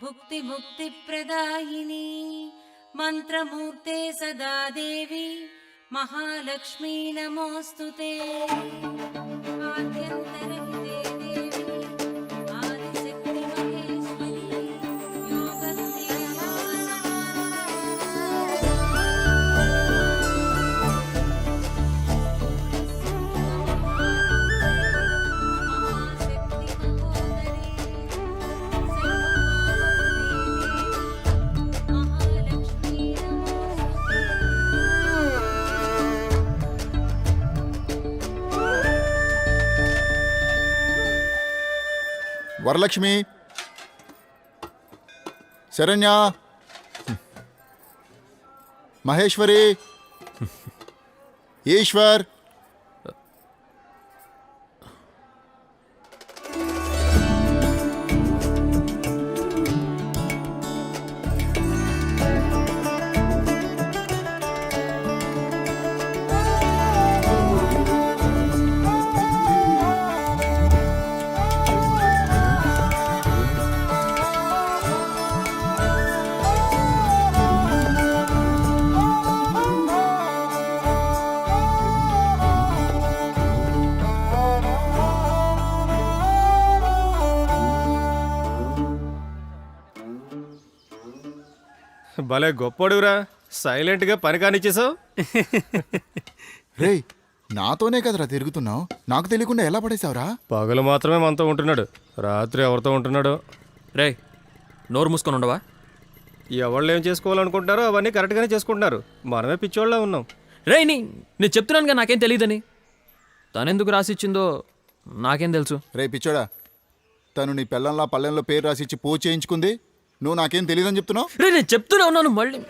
భుక్తి ముక్తి ప్రదాయిని, మంత్రమూర్తే సదా దేవి, మహాలక్ష్మీ నమోస్తుతే. ఆద్యంతరహితే దేవి, ఆదిశక్తి మహేశ్వరి, యోగస్య వరలక్ష్మి, శరణ్య, మహేశ్వరి, ఈశ్వర్, భలే గొప్పడురా, సైలెంట్గా పని కానిచ్చేసావు. రేయ్, నాతోనే కదరా తిరుగుతున్నావు, నాకు తెలియకుండా ఎలా పడేశావురా? పగలు మాత్రమే మనతో ఉంటున్నాడు, రాత్రి ఎవరితో ఉంటున్నాడు? రే నోరు మూసుకొని ఉండవా? ఎవళ్ళు ఏం చేసుకోవాలనుకుంటున్నారో అవన్నీ కరెక్ట్గానే చేసుకుంటున్నారు, మనమే పిచ్చోళ్ళ ఉన్నాం. రే నేను చెప్తున్నానుగా నాకేం తెలియదని. తనెందుకు రాసిచ్చిందో నాకేం తెలుసు. రే పిచ్చోడా, తను నీ పెళ్ళంలా పల్లెంలో పేరు రాసిచ్చి పో చేయించుకుంది, నువ్వు నాకేం తెలియదని చెప్తున్నావు? రే నేను చెప్తూనే ఉన్నాను మళ్ళీ.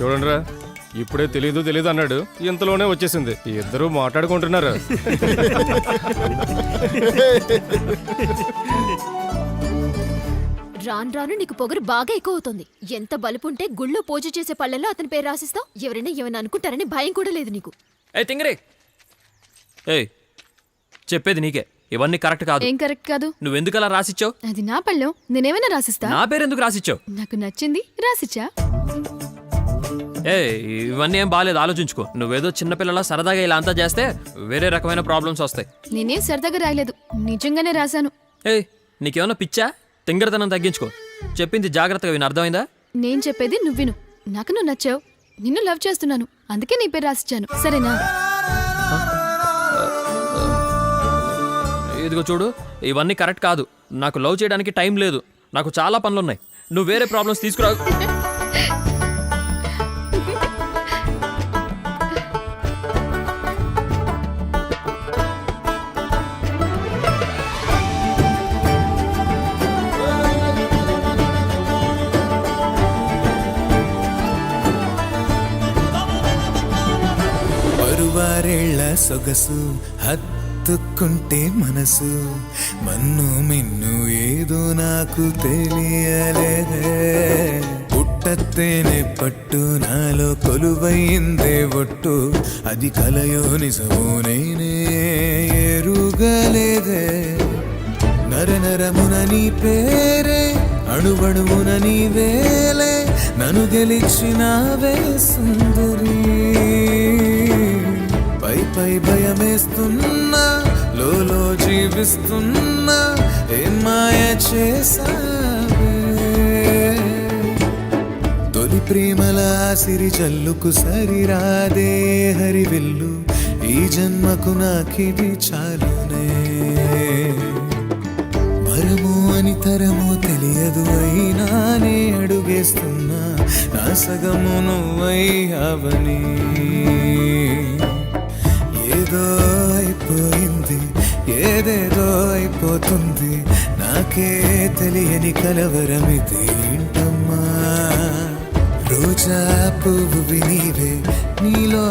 చూడండిరా, ఇప్పుడే తెలీదు అన్నాడు, ఇంతలోనే వచ్చేసింది. ఇద్దరు మాట్లాడుకుంటున్నారు. రాను రాను నీకు పొగరు బాగా ఎక్కువ అవుతుంది. ఎంత బలుపుంటే గుళ్ళో పూజ చేసే పళ్ళల్లో అతని పేరు రాసిస్తావు? ఎవరైనా ఏమైనా అనుకుంటారని భయం కూడా లేదు నీకు. ఏ తింగరే, ఏ చెప్పేది నీకే, ఇవన్నీ కరెక్ట్ కాదు. ఏం కరెక్ట్ కాదు? నువ్వెందుకు అలా రాసిచ్చావు? అది నా పళ్ళెం, నేనేమైనా రాసిస్తా? నా పేరు ఎందుకు రాసిచ్చావు? నాకు నచ్చింది రాసిచ్చా. ఏ ఇవన్నీ ఏం బాగాలేదు, ఆలోచించుకో. నువ్వేదో చిన్నపిల్లలా సరదాగా ఇలా అంతా చేస్తే వేరే రకమైన ప్రాబ్లమ్స్ వస్తాయి. నేనేం సరదాగా రాయలేదు, నిజంగానే రాశాను. ఏ నీకేమన్నా పిచ్చా? తింగరతనం తగ్గించుకో. చెప్పింది జాగ్రత్తగా విని, అర్థమైందా? నేను చెప్పేది నువ్వు విను. నాకు నువ్వు నచ్చావు, నిన్ను లవ్ చేస్తున్నాను, అందుకే నీ పేరు రాసిచ్చాను, సరేనా? ఇదిగో చూడు, ఇవన్నీ కరెక్ట్ కాదు. నాకు లవ్ చేయడానికి టైం లేదు, నాకు చాలా పనులున్నాయి. నువ్వు వేరే ప్రాబ్లమ్స్ తీసుకురా. బరువారేళ్ల సొగసు హత్తుకుంటే మనసు, మన్ను మిన్ను ఏదో నాకు తెలియలేదే. పుట్టత్తేనే పట్టు నాలో కొలువైందే ఒట్టు, అది కలయో నిజమో నేనే ఎరుగలేదే. నరనరమున నీ పేరే, అణువణువున నీ వేలే, నన్ను గెలిచినావే సుందరి. పై పై భయమేస్తున్నా, లోలో జీవిస్తున్నా, ఏం మాయ చేసావే. తొలి ప్రేమల సిరి జల్లుకు సరిరాదే హరివిల్లు, ఈ జన్మకు నాకిది చాలునే. వరము అని తరము తెలియదు, అయినానే అడుగేస్తున్నా, నా సగము నువ్వయ్యావని. ఏదో అయిపోయింది, ఏదేదో అయిపోతుంది, నాకే తెలియని కలవరమిది ఏంటమ్మా. రోజా పువ్వు నీవే, నీలో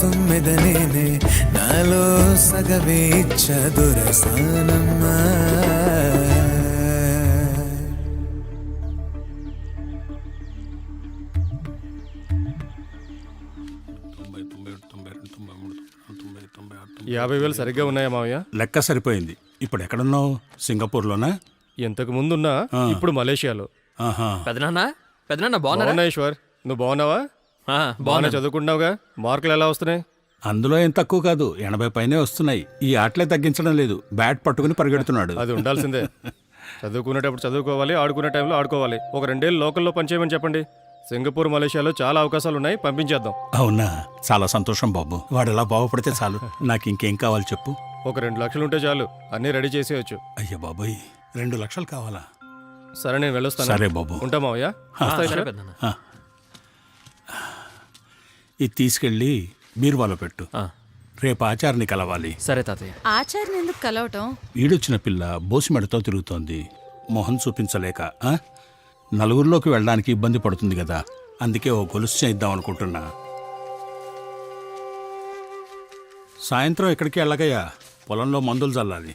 తొమ్మిదనేనే, నాలో సగవే ఇచ్చ దొరసానమ్మా. యాభై వేలు సరిగ్గా ఉన్నాయా మావయ్య? లెక్క సరిపోయింది. ఇప్పుడు ఎక్కడున్నావు? సింగపూర్లోనా? ఇంతకు ముందున్నా, ఇప్పుడు మలేషియాలో. పెదనాన్న బాగున్నా? ఈశ్వర్, నువ్వు బాగున్నావా? బాగా చదువుకుంటున్నావుగా, మార్కులు ఎలా వస్తున్నాయి? అందులో ఏం తక్కువ కాదు, 80 పైనే వస్తున్నాయి. ఈ ఆటలే తగ్గించడం లేదు, బ్యాట్ పట్టుకుని పరిగెడుతున్నాడు. అది ఉండాల్సిందే. చదువుకునేటప్పుడు చదువుకోవాలి, ఆడుకునే టైంలో ఆడుకోవాలి. ఒక 2 ఏళ్ళు లోకల్లో పనిచేయమని చెప్పండి. సింగపూర్, మలేషియాలో చాలా అవకాశాలు ఉన్నాయి, పంపించేద్దాం. అవునా? చాలా సంతోషం బాబు, వాడు ఎలా బాగుపడితే చాలు. నాకు ఇంకేం కావాలి చెప్పు. ఒక 2 లక్షలు ఉంటే చాలు, అన్నీ రెడీ చేసేయచ్చు. అయ్యా బాబాయ్, 2 లక్షలు కావాలా? సరే, నేను వెళ్ళొస్తాను. సరే బాబు, ఉంటా మావయ్య. ఇది తీసుకెళ్ళి బీరువాలో పెట్టు. రేపు ఆచార్ని కలవాలి. సరే తాతయ్య. ఆచార్ని ఎందుకు కలవటం? ఈడొచ్చిన పిల్ల బోసిమెడతో తిరుగుతోంది, మొహం చూపించలేక. నలుగురిలోకి వెళ్ళడానికి ఇబ్బంది పడుతుంది కదా, అందుకే ఓ గొలుసు చేద్దాం అనుకుంటున్నా. సాయంత్రం ఎక్కడికి వెళ్ళగయ్యా, పొలంలో మందులు చల్లాలి.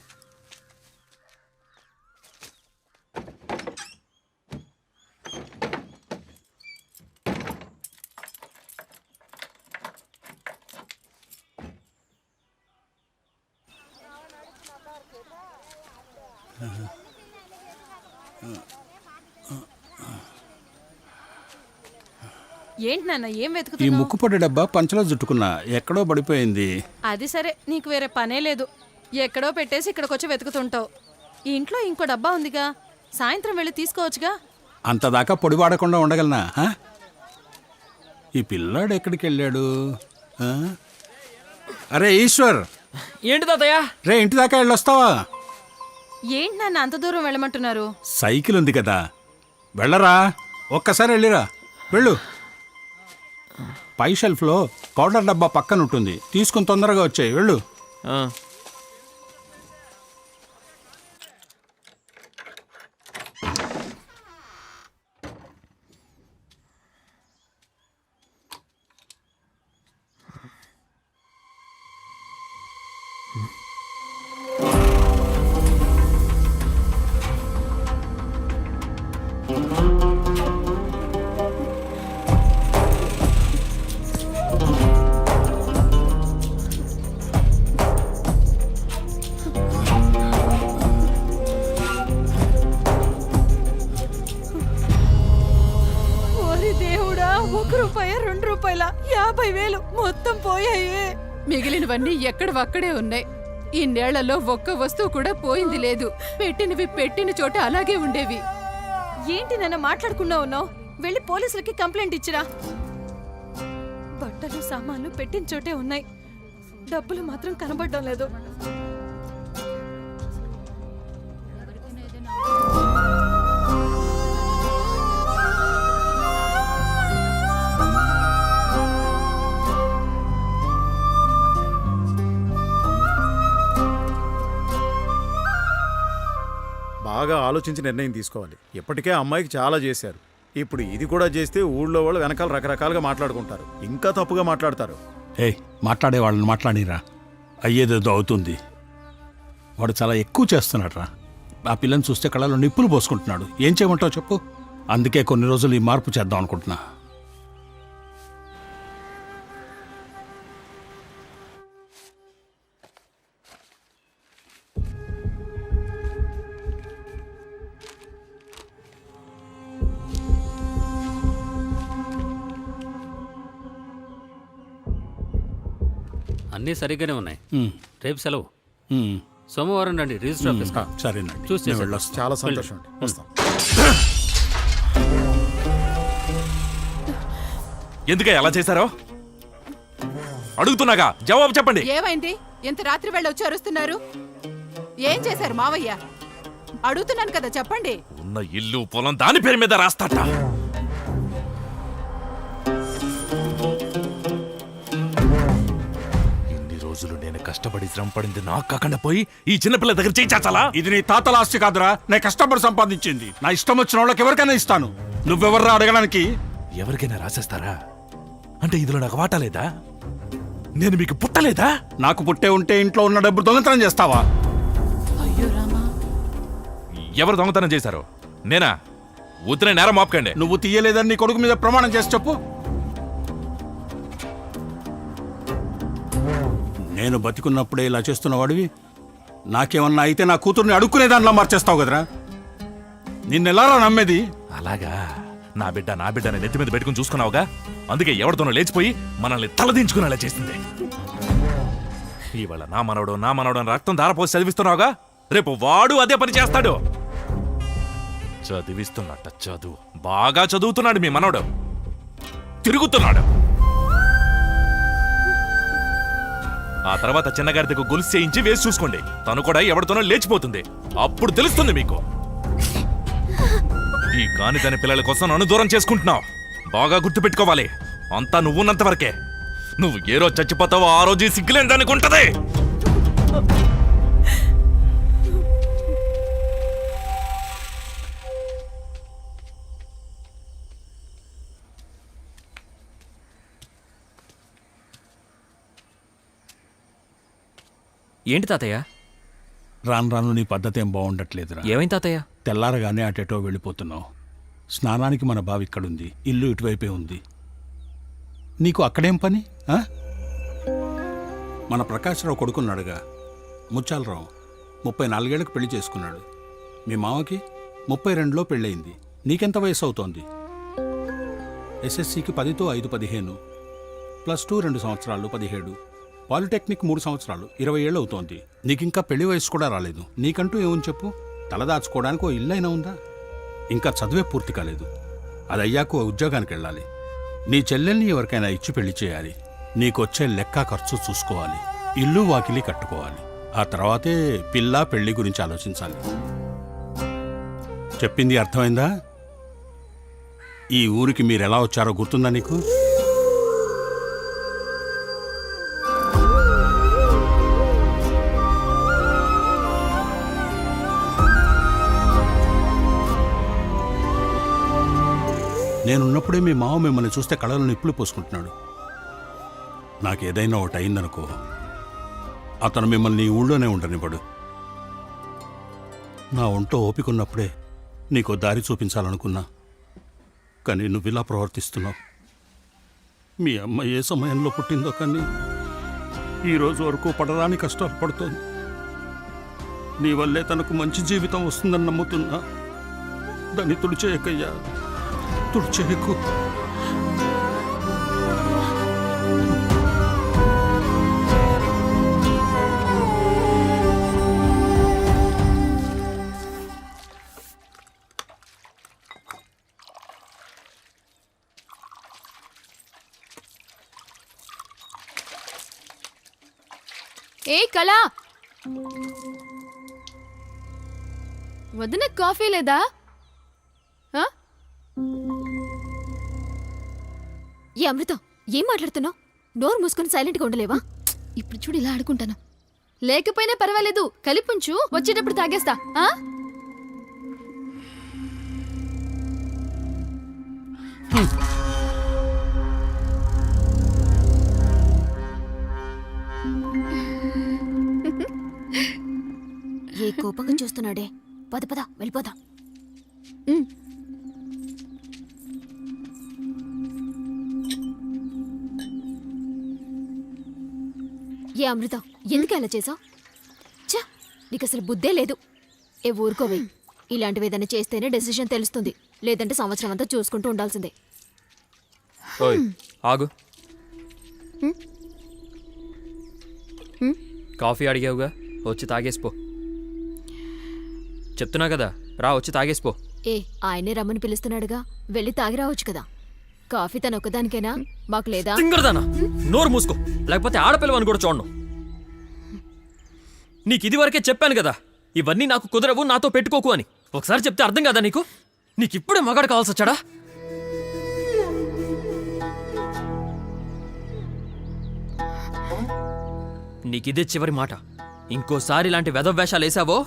ఏంటి నాన్న ఏం ఈ వెతుకుతున్నావు? ముక్కుపొడి డబ్బా పంచలో జుట్టుకున్నా ఎక్కడో పడిపోయింది. అది సరే, నీకు వేరే పనే లేదు. ఎక్కడో పెట్టేసి ఇక్కడికి వచ్చి వెతుకుతుంటావు. ఈ ఇంట్లో ఇంకో డబ్బా ఉందిగా, సాయంత్రం వెళ్ళి తీసుకోవచ్చుగా. అంతదాకా పొడి వాడకుండా ఉండగలనా? ఈ పిల్లాడు ఎక్కడికి వెళ్ళాడు? ఆ? అరే ఈశ్వర్, ఏంటి తాతయ్య? రే ఇంటి దాకా వెళ్ళొస్తావా? ఏంటి నాన్న అంత దూరం వెళ్ళమంటున్నారు? సైకిల్ ఉంది కదా, వెళ్ళరా. ఒక్కసారి వెళ్ళిరా, వెళ్ళు. పై షెల్ఫ్లో పౌడర్ డబ్బా పక్కన ఉంటుంది, తీసుకుని తొందరగా వచ్చాయి, వెళ్ళు. ఓరి దేవుడా, ₹1 ₹2 50,000 మొత్తం పోయాయి. మిగిలినవన్నీ ఎక్కడవక్కడే ఉన్నాయి. ఇన్నేళ్లలో ఒక్క వస్తువు కూడా పోయింది లేదు. పెట్టినవి పెట్టిన చోట అలాగే ఉండేవి. ఏంటి నన్ను మాట్లాడకుండా ఉన్నావు? వెళ్ళి పోలీసులకి కంప్లైంట్ ఇచ్చిరా. బట్టలు సామాన్లు పెట్టిన చోటే ఉన్నాయి, డబ్బులు మాత్రం కనబడడం లేదు. బాగా ఆలోచించి నిర్ణయం తీసుకోవాలి. ఇప్పటికే అమ్మాయికి చాలా చేశారు, ఇప్పుడు ఇది కూడా చేస్తే ఊళ్ళో వాళ్ళు వెనకాల రకరకాలుగా మాట్లాడుకుంటారు, ఇంకా తప్పుగా మాట్లాడతారు. ఏ మాట్లాడే వాళ్ళని మాట్లాడిరా, అయ్యేదేదో అవుతుంది. వాడు చాలా ఎక్కువ చేస్తున్నాడు రా. ఆ పిల్లని చూస్తే కళ్ళలో నిప్పులు పోసుకుంటున్నాడు. ఏం చేయమంటావు చెప్పు? అందుకే కొన్ని రోజులు ఈ మార్పు చేద్దాం అనుకుంటున్నా. అన్నీ సరిగ్గానే ఉన్నాయి. ఉమ్. రేపు సెలవు. ఉమ్. సోమవారం రండి రిజిస్టర్ ఆఫీస్. సరేనండి, చూసి నేను వెళ్ళొస్తా. చాలా సంతోషం అండి, వస్తాం. ఎందుకే అలా చేశారో అడుగుతున్నాగా, జవాబు చెప్పండి. ఏమైంది? ఎంత రాత్రి వెళ్ళి వచ్చి అరుస్తున్నారు? ఏం చేశారు మావయ్య? అడుగుతున్నాను కదా, చెప్పండి. ఉన్న ఇల్లు పొలం దాని పేరు మీద రాస్తాట. ఇన్ని రోజులు నేను కష్టపడి శ్రమ పడింది నాకు కాకుండా పోయి ఈ చిన్నపిల్ల దగ్గర చేయి చాచాలా? ఇది నీ తాతల ఆస్తి కాదురా, నేను కష్టపడి సంపాదించింది. నా ఇష్టం వచ్చిన వాళ్ళకి ఎవరికైనా ఇస్తాను. నువ్వెవర్రా అడగడానికి? ఎవరికైనా రాసేస్తారా? అంటే ఇందులో నాకు వాటా లేదా? నేను మీకు పుట్టలేదా? నాకు పుట్టే ఉంటే ఇంట్లో ఉన్న డబ్బు దొంగతనం చేస్తావా? ఎవరు దొంగతనం చేశారు? నేనా? ఉత్తరే నేరం మాపకండి. నువ్వు తీయలేదని నీ కొడుకు మీద ప్రమాణం చేసి చెప్పు. నేను బతికున్నప్పుడే ఇలా చేస్తున్న వాడివి నాకేమన్నా అయితే నా కూతుర్ని అడుక్కునే దానిలా మార్చేస్తావు కదరా. నిన్నెలారా నమ్మేది? అలాగా, నా బిడ్డ అని నెత్తి మీద పెట్టుకుని చూసుకున్నావుగా, అందుకే ఎవరితోనో లేచిపోయి మనల్ని తలదించుకునేలా చేసింది. ఇవాళ నా మనవడు అని రక్తం ధారపోసి చదివిస్తున్నావుగా, రేపు వాడు అదే పని చేస్తాడు. చదివిస్తున్నట్ట చదువు బాగా చదువుతున్నాడు మీ మనవడు, తిరుగుతున్నాడు. ఆ తర్వాత చిన్నగారితో గొలుసు చేయించి వేసి చూసుకోండి, తను కూడా ఎవరితోనో లేచిపోతుంది. అప్పుడు తెలుస్తుంది మీకు. ఈ కానిదాని పిల్లల కోసం నన్ను దూరం చేసుకుంటున్నావు. బాగా గుర్తుపెట్టుకోవాలి, అంతా నువ్వున్నంత వరకే. నువ్వు ఏ రోజు చచ్చిపోతావో ఆ రోజు సిగ్గులేని దానికి ఉంటది. ఏంటి తాతయ్య? రాను రాను నీ పద్ధతి ఏం బాగుండట్లేదురా. ఏమైంది తాతయ్య? తెల్లారగానే అటెటో వెళ్ళిపోతున్నావు. స్నానానికి మన బావి ఇక్కడుంది, ఇల్లు ఇటువైపే ఉంది. నీకు అక్కడేం పని? మన ప్రకాశ్రావు కొడుకున్నాడుగా, ముచ్చాలరావు, 34 ఏళ్లకు పెళ్లి చేసుకున్నాడు. మీ మామకి 32లో పెళ్ళయింది. నీకెంత వయసు అవుతోంది? ఎస్ఎస్సికి 10తో 5 15, +2 2 సంవత్సరాలు 17, పాలిటెక్నిక్ 3 సంవత్సరాలు 20 ఏళ్ళు అవుతోంది. నీకింకా పెళ్లి వయసు కూడా రాలేదు. నీకంటూ ఏమని చెప్పు? తలదాచుకోవడానికి ఓ ఇల్లైనా ఉందా? ఇంకా చదువే పూర్తి కాలేదు. అది అయ్యాక ఓ ఉద్యోగానికి వెళ్ళాలి. నీ చెల్లెల్ని ఎవరికైనా ఇచ్చి పెళ్లి చేయాలి. నీకొచ్చే లెక్క ఖర్చు చూసుకోవాలి. ఇల్లు వాకిలి కట్టుకోవాలి. ఆ తర్వాతే పిల్ల పెళ్లి గురించి ఆలోచించాలి. చెప్పింది అర్థమైందా? ఈ ఊరికి మీరెలా వచ్చారో గుర్తుందా నీకు? నేనున్నప్పుడే మీ మావ మిమ్మల్ని చూస్తే కళలో నిప్పులు పోసుకుంటున్నాడు. నాకేదైనా ఒకటి అయిందనుకో, అతను మిమ్మల్ని ఈ ఊళ్ళోనే ఉండనివ్వడు. నా ఒంటో ఓపికన్నప్పుడే నీకో దారి చూపించాలనుకున్నా, కానీ నువ్వు ఇలా ప్రవర్తిస్తున్నావు. మీ అమ్మ ఏ సమయంలో పుట్టిందో కానీ ఈరోజు వరకు పడరాని కష్టాలు పడుతోంది. నీ వల్లే తనకు మంచి జీవితం వస్తుందని నమ్ముతున్నా. దాన్ని తుడిచేయకయ్యా, తుడిచేయకు. ఏ కళ, వదిన కాఫీ లేదా? ఆ? ఏ అమృతం, ఏం మాట్లాడుతున్నావు? నోరు మూసుకొని సైలెంట్గా ఉండలేవా? ఇప్పుడు చూడు ఇలా ఆడుకుంటాను. లేకపోయినా పర్వాలేదు, కలిపుంచు, వచ్చేటప్పుడు తాగేస్తా. ఆ? ఏ కోపంగా చూస్తున్నాడే. పద పద వెళ్ళిపోదాం. ఏ అమృతం, ఎందుకు అలా చేసావు? చా, నీకు అసలు బుద్ధే లేదు. ఏ ఊరుకోవే. ఇలాంటివి ఏదైనా చేస్తేనే డెసిషన్ తెలుస్తుంది, లేదంటే సంవత్సరం అంతా చూసుకుంటూ ఉండాల్సిందే. ఓయ్ ఆగు. కాఫీ అడిగావుగా, వచ్చి తాగేసిపో. చెప్తున్నా కదా, రా వచ్చి తాగేసిపో. ఏ ఆయనే రమ్మని పిలుస్తున్నాడుగా, వెళ్ళి తాగి రావచ్చు కదా. కాఫీ తన ఒక్కదానికేనా, మాకు లేదా? తింగరదానా, నోరు మూసుకో, లేకపోతే ఆడపిల్లవని కూడా చూడను. నీకు ఇది వరకే చెప్పాను కదా, ఇవన్నీ నాకు కుదరవు, నాతో పెట్టుకోకు అని. ఒకసారి చెప్తే అర్థం కదా నీకు? నీకు ఇప్పుడే మగాడు కావాల్సి వచ్చాడా? నీకిదే చివరి మాట. ఇంకోసారి ఇలాంటి వెధవేషాలు వేసావో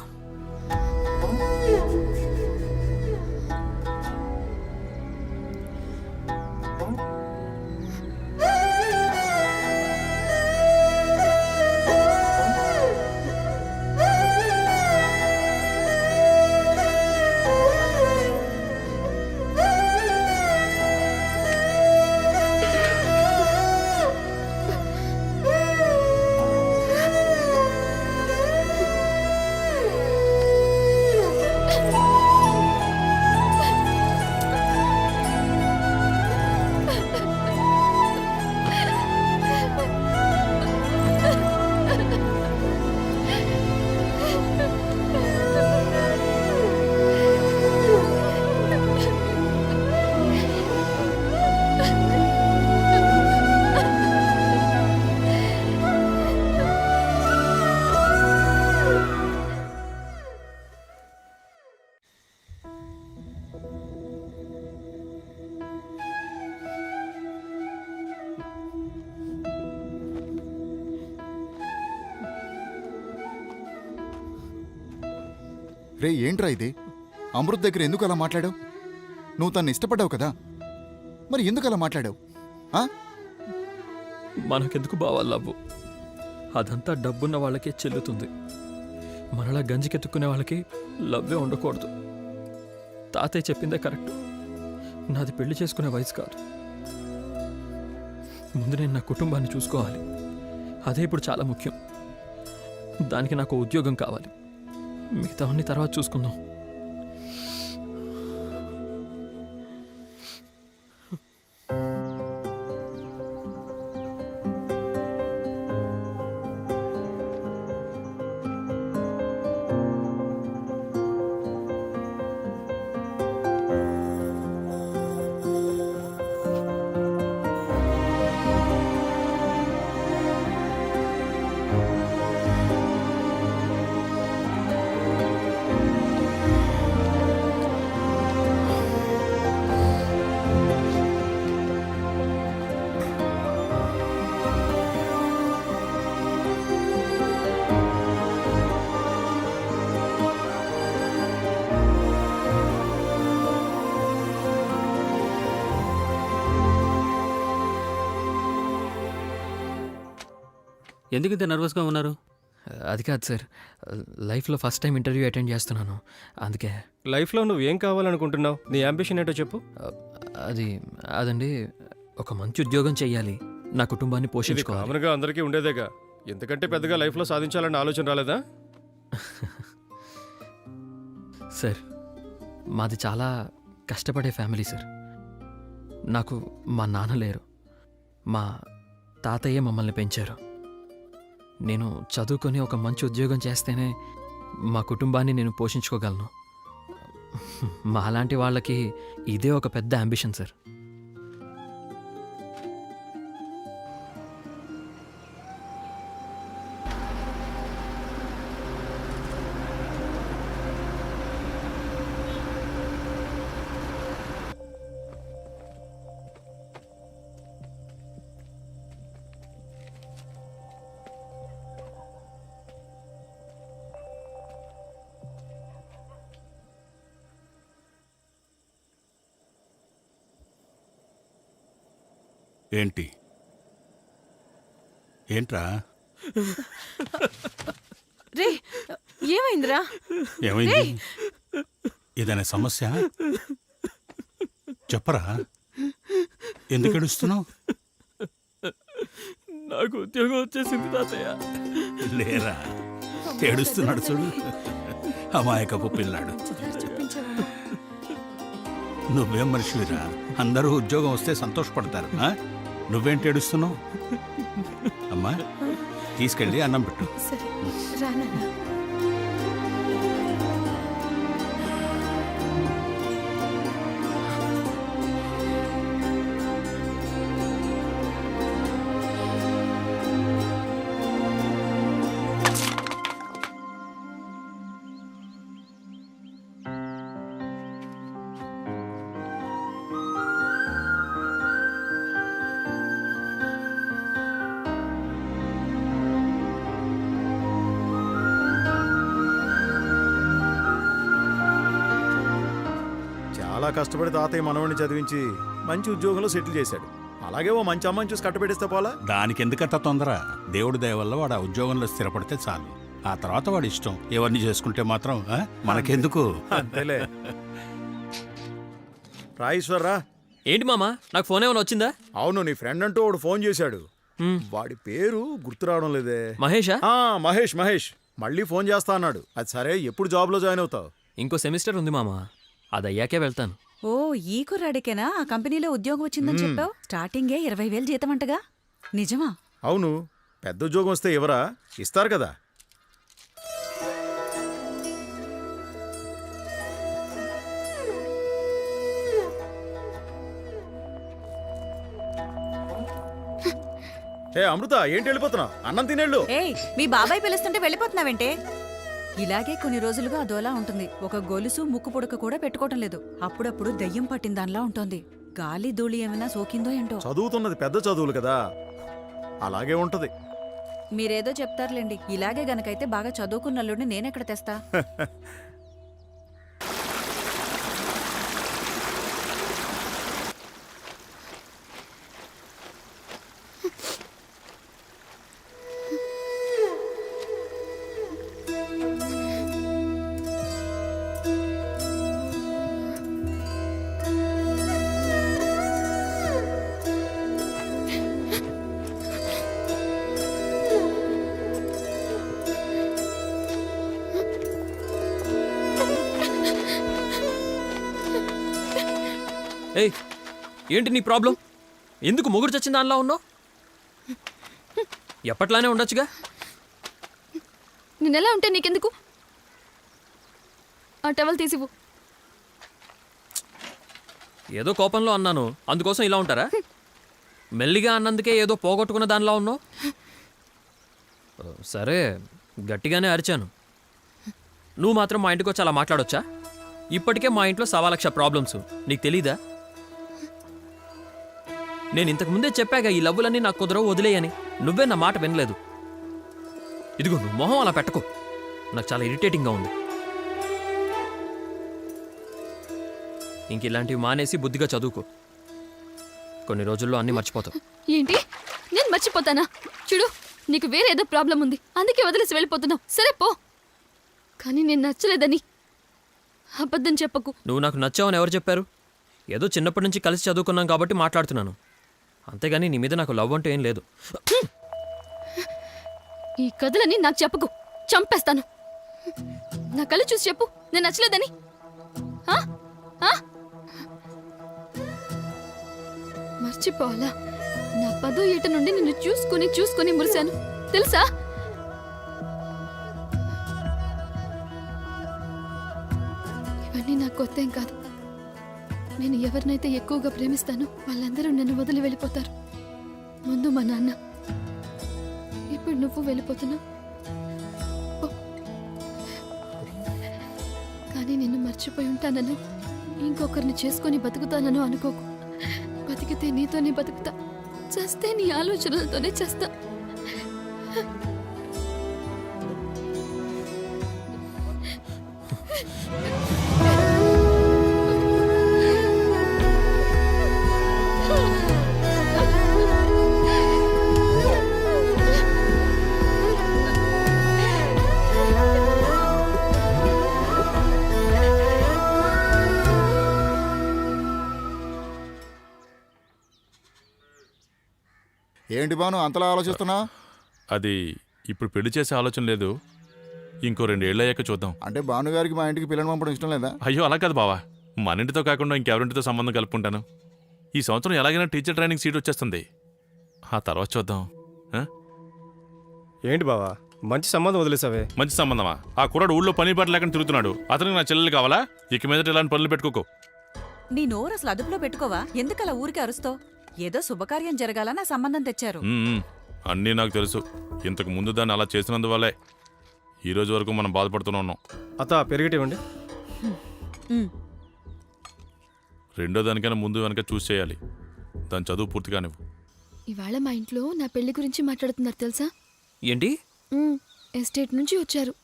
రే, ఏంట్రా ఇది? అమృత్ దగ్గర ఎందుకు అలా మాట్లాడావు? నువ్వు తను ఇష్టపడ్డావు కదా, మరి ఎందుకు అలా మాట్లాడావు? మనకెందుకు బావా లవ్వు? అదంతా డబ్బున్న వాళ్ళకే చెల్లుతుంది. మనలా గంజికెత్తుకునే వాళ్ళకి లవ్వే ఉండకూడదు. తాతయ్య చెప్పిందే కరెక్ట్. నాది పెళ్లి చేసుకునే వయసు కాదు. ముందు నేను నా కుటుంబాన్ని చూసుకోవాలి. అదే ఇప్పుడు చాలా ముఖ్యం. దానికి నాకు ఉద్యోగం కావాలి. మిగతావన్నీ తర్వాత చూసుకుందాం. ఎందుకు ఇంత నర్వస్గా ఉన్నారు? అది కాదు సార్, లైఫ్లో ఫస్ట్ టైం ఇంటర్వ్యూ అటెండ్ చేస్తున్నాను, అందుకే. లైఫ్లో నువ్వు ఏం కావాలనుకుంటున్నావు? నీ అంబిషన్ ఏంటో చెప్పు. అదండి, ఒక మంచి ఉద్యోగం చెయ్యాలి, నా కుటుంబాన్ని ఇది పోషించుకోవాలి. కామన్గా అందరికీ ఉండేదేగా. ఎందుకంటే పెద్దగా లైఫ్లో సాధించాలన్న ఆలోచన రాలేదా? సార్, మాది చాలా కష్టపడే ఫ్యామిలీ సార్. నాకు మా నాన్న లేరు, మా తాతయ్య మమ్మల్ని పెంచారు. నేను చదువుకొని ఒక మంచి ఉద్యోగం చేస్తేనే మా కుటుంబాన్ని నేను పోషించుకోగలను. మా అలాంటి వాళ్ళకి ఇదే ఒక పెద్ద అంబిషన్ సార్. ఏంటి? ఏంట్రా? రే, ఏమైందిరా? ఏమైంది? ఏదైనా సమస్య? చెప్పరా, ఎందుకు ఏడుస్తున్నావు? నాకు ఉద్యోగం వచ్చేసింది తాతయ్య. లేరా, ఏడుస్తున్నాడు చూడు, అమాయకపు పిల్లాడు. నువ్వేం మనిషివిరా, అందరూ ఉద్యోగం వస్తే సంతోషపడతారు, నువ్వేంటి ఏడుస్తున్నావు? అమ్మా, తీసుకెళ్ళి అన్నం పెట్టు. చాలా కష్టపడి తాతయ్య మనవడిని చదివించి మంచి ఉద్యోగంలో సెటిల్ చేశాడు. అలాగే ఓ మంచి అమ్మాయిని చూసి కట్టబెట్టేస్తే పోలా? దానికి ఎందుకంత తొందర? దేవుడి దయ వల్ల వాడు ఆ ఉద్యోగంలో స్థిరపడితే చాలు. ఆ తర్వాత వాడి ఇష్టం, ఎవరిని చేసుకుంటే మాత్రం మనకెందుకు? అంతేలే. రాయిశ్వర్రా. ఏంటి మామా, నాకు ఫోన్ ఏమైనా వచ్చిందా? అవును, నీ ఫ్రెండ్ అంటూ వాడు ఫోన్ చేశాడు. వాడి పేరు గుర్తు రావడం లేదే. మహేషా? మహేష్ మహేష్ మళ్ళీ ఫోన్ చేస్తా అన్నాడు. అది సరే, ఎప్పుడు జాబ్లో జాయిన్ అవుతావు? ఇంకో సెమిస్టర్ ఉంది మామా, అది అయ్యాకే వెళ్తాను. ఓ, ఈ కుర్రాడికేనా ఆ కంపెనీలో ఉద్యోగం వచ్చిందని చెప్పావు? స్టార్టింగే 20,000 జీతం అంటగా, నిజమా? అవును, పెద్ద ఉద్యోగం వస్తే ఎవరా ఇస్తారు కదా. ఏ అమృత, ఏంటి వెళ్ళిపోతున్నావు? అన్నం తినేళ్ళు. ఏయ్, మీ బాబాయ్ పిలుస్తుంటే వెళ్ళిపోతున్నావేంటే? ఇలాగే కొన్ని రోజులుగా అదోలా ఉంటుంది. ఒక గొలుసు ముక్కు పుడక కూడా పెట్టుకోవటం లేదు. అప్పుడప్పుడు దయ్యం పట్టిన దానిలా ఉంటుంది. గాలి ధూళి ఏమైనా సోకిందో ఏంటో. చదువుతున్నది పెద్ద చదువులు కదా, అలాగే ఉంటది. మీరేదో చెప్తారులేండి. ఇలాగే గనకైతే బాగా చదువుకున్నల్లుడిని నేనెక్కడ తెస్తా? ఏయ్, ఏంటి నీ ప్రాబ్లం? ఎందుకు మొగుడు చచ్చిన దానిలా ఉన్నావు? ఎప్పట్లానే ఉండొచ్చుగా. నేనెలా ఉంటే నీకెందుకు? ఆ టవల్ తీసివు. ఏదో కోపంలో అన్నాను, అందుకోసం ఇలా ఉంటారా? మెల్లిగా అన్నందుకే ఏదో పోగొట్టుకున్న దానిలా ఉన్నావు. సరే, గట్టిగానే అరిచాను. నువ్వు మాత్రం మా ఇంటికి వచ్చి అలా మాట్లాడొచ్చా? ఇప్పటికే మా ఇంట్లో 1,00,000 ప్రాబ్లమ్స్, నీకు తెలీదా? నేను ఇంతకు ముందే చెప్పాగా ఈ లవ్వులన్నీ నాకు కుదరవు, వదిలేయని. నువ్వే నా మాట వినలేదు. ఇదిగో, నువ్వు మొహం అలా పెట్టుకో, నాకు చాలా ఇరిటేటింగ్గా ఉంది. ఇంక ఇలాంటివి మానేసి బుద్ధిగా చదువుకో. కొన్ని రోజుల్లో అన్నీ మర్చిపోతావు. ఏంటి? నేను మర్చిపోతానా? చూడు, నీకు వేరే ఏదో ప్రాబ్లం ఉంది, అందుకే వదిలేసి వెళ్ళిపోతున్నావు. సరే పో, కానీ నేను నచ్చలేదని అబద్ధం చెప్పకు. నువ్వు నాకు నచ్చావని ఎవరు చెప్పారు? ఏదో చిన్నప్పటి నుంచి కలిసి చదువుకున్నాం కాబట్టి మాట్లాడుతున్నాను, అంతేగాని నీ మీద నాకు లవ్ అంటే ఏం లేదు. ఈ కథలని నాకు చెప్పకు, చంపేస్తాను. నా కళ్ళు చూసి చెప్పు నేను నచ్చలేదని. ఆ? ఆ? మర్చిపోవాలా? నా 10వ ఏట నుండి నిన్ను చూసుకుని మురిశాను తెలుసా? ఇవన్నీ నాకు కొత్తేం కాదు. నేను ఎవరినైతే ఎక్కువగా ప్రేమిస్తానో వాళ్ళందరూ నన్ను వదిలి వెళ్ళిపోతారు. ముందు మా నాన్న, ఇప్పుడు నువ్వు వెళ్ళిపోతున్నావు. కానీ నిన్ను మర్చిపోయి ఉంటానను, ఇంకొకరిని చేసుకొని బతుకుతానను అనుకోకు. బతికితే నీతోనే బతుకుతా, చస్తే నీ ఆలోచనలతోనే చేస్తా. ఏంటి బాను అంతలా ఆలోచిస్తున్నా? అది ఇప్పుడు పెళ్లి చేసే ఆలోచన లేదు, ఇంకో 2 ఏళ్ళు అయ్యాక చూద్దాం. అంటే భానుగారికి మా ఇంటికి పిల్లని పంపడం ఇష్టం లేదా? అయ్యో అలా కాదు బావా, మన ఇంటితో కాకుండా ఇంకెవరింటితో సంబంధం కలుపుకుంటాను. ఈ సంవత్సరం ఎలాగైనా టీచర్ ట్రైనింగ్ సీట్ వచ్చేస్తుంది, ఆ తర్వాత చూద్దాం. ఏంటి బావా మంచి సంబంధం వదిలేసావే? మంచి సంబంధమా? ఆ కుర్రాడు ఊళ్ళో పని పాట లేకుండా తిరుగుతున్నాడు, అతనికి నా చెల్లెలు కావాలా? ఇక మీదట ఇలాంటి పనులు పెట్టుకోకు. నీ నోరు అసలు అదుపులో పెట్టుకోవా? ఎందుకలా ఊరికి అరుస్తావు? ఏదో శుభకార్యం జరగాల నా సంబంధం తెచ్చారు. అన్నీ నాకు తెలుసు. ఇంతకు ముందు దాన్ని అలా చేసినందువల్లే ఈ రోజు వరకు మనం బాధపడుతూనే ఉన్నాం. అత్త పెరిగేటివ్వండి. రెండో దానికైనా ముందు వెనక చూసి చేయాలి, దాని చదువు పూర్తిగా నువ్వు. ఇవాళ మా ఇంట్లో నా పెళ్లి గురించి మాట్లాడుతున్నారు తెలుసా? ఏంటి? ఎస్టేట్ నుంచి వచ్చారు.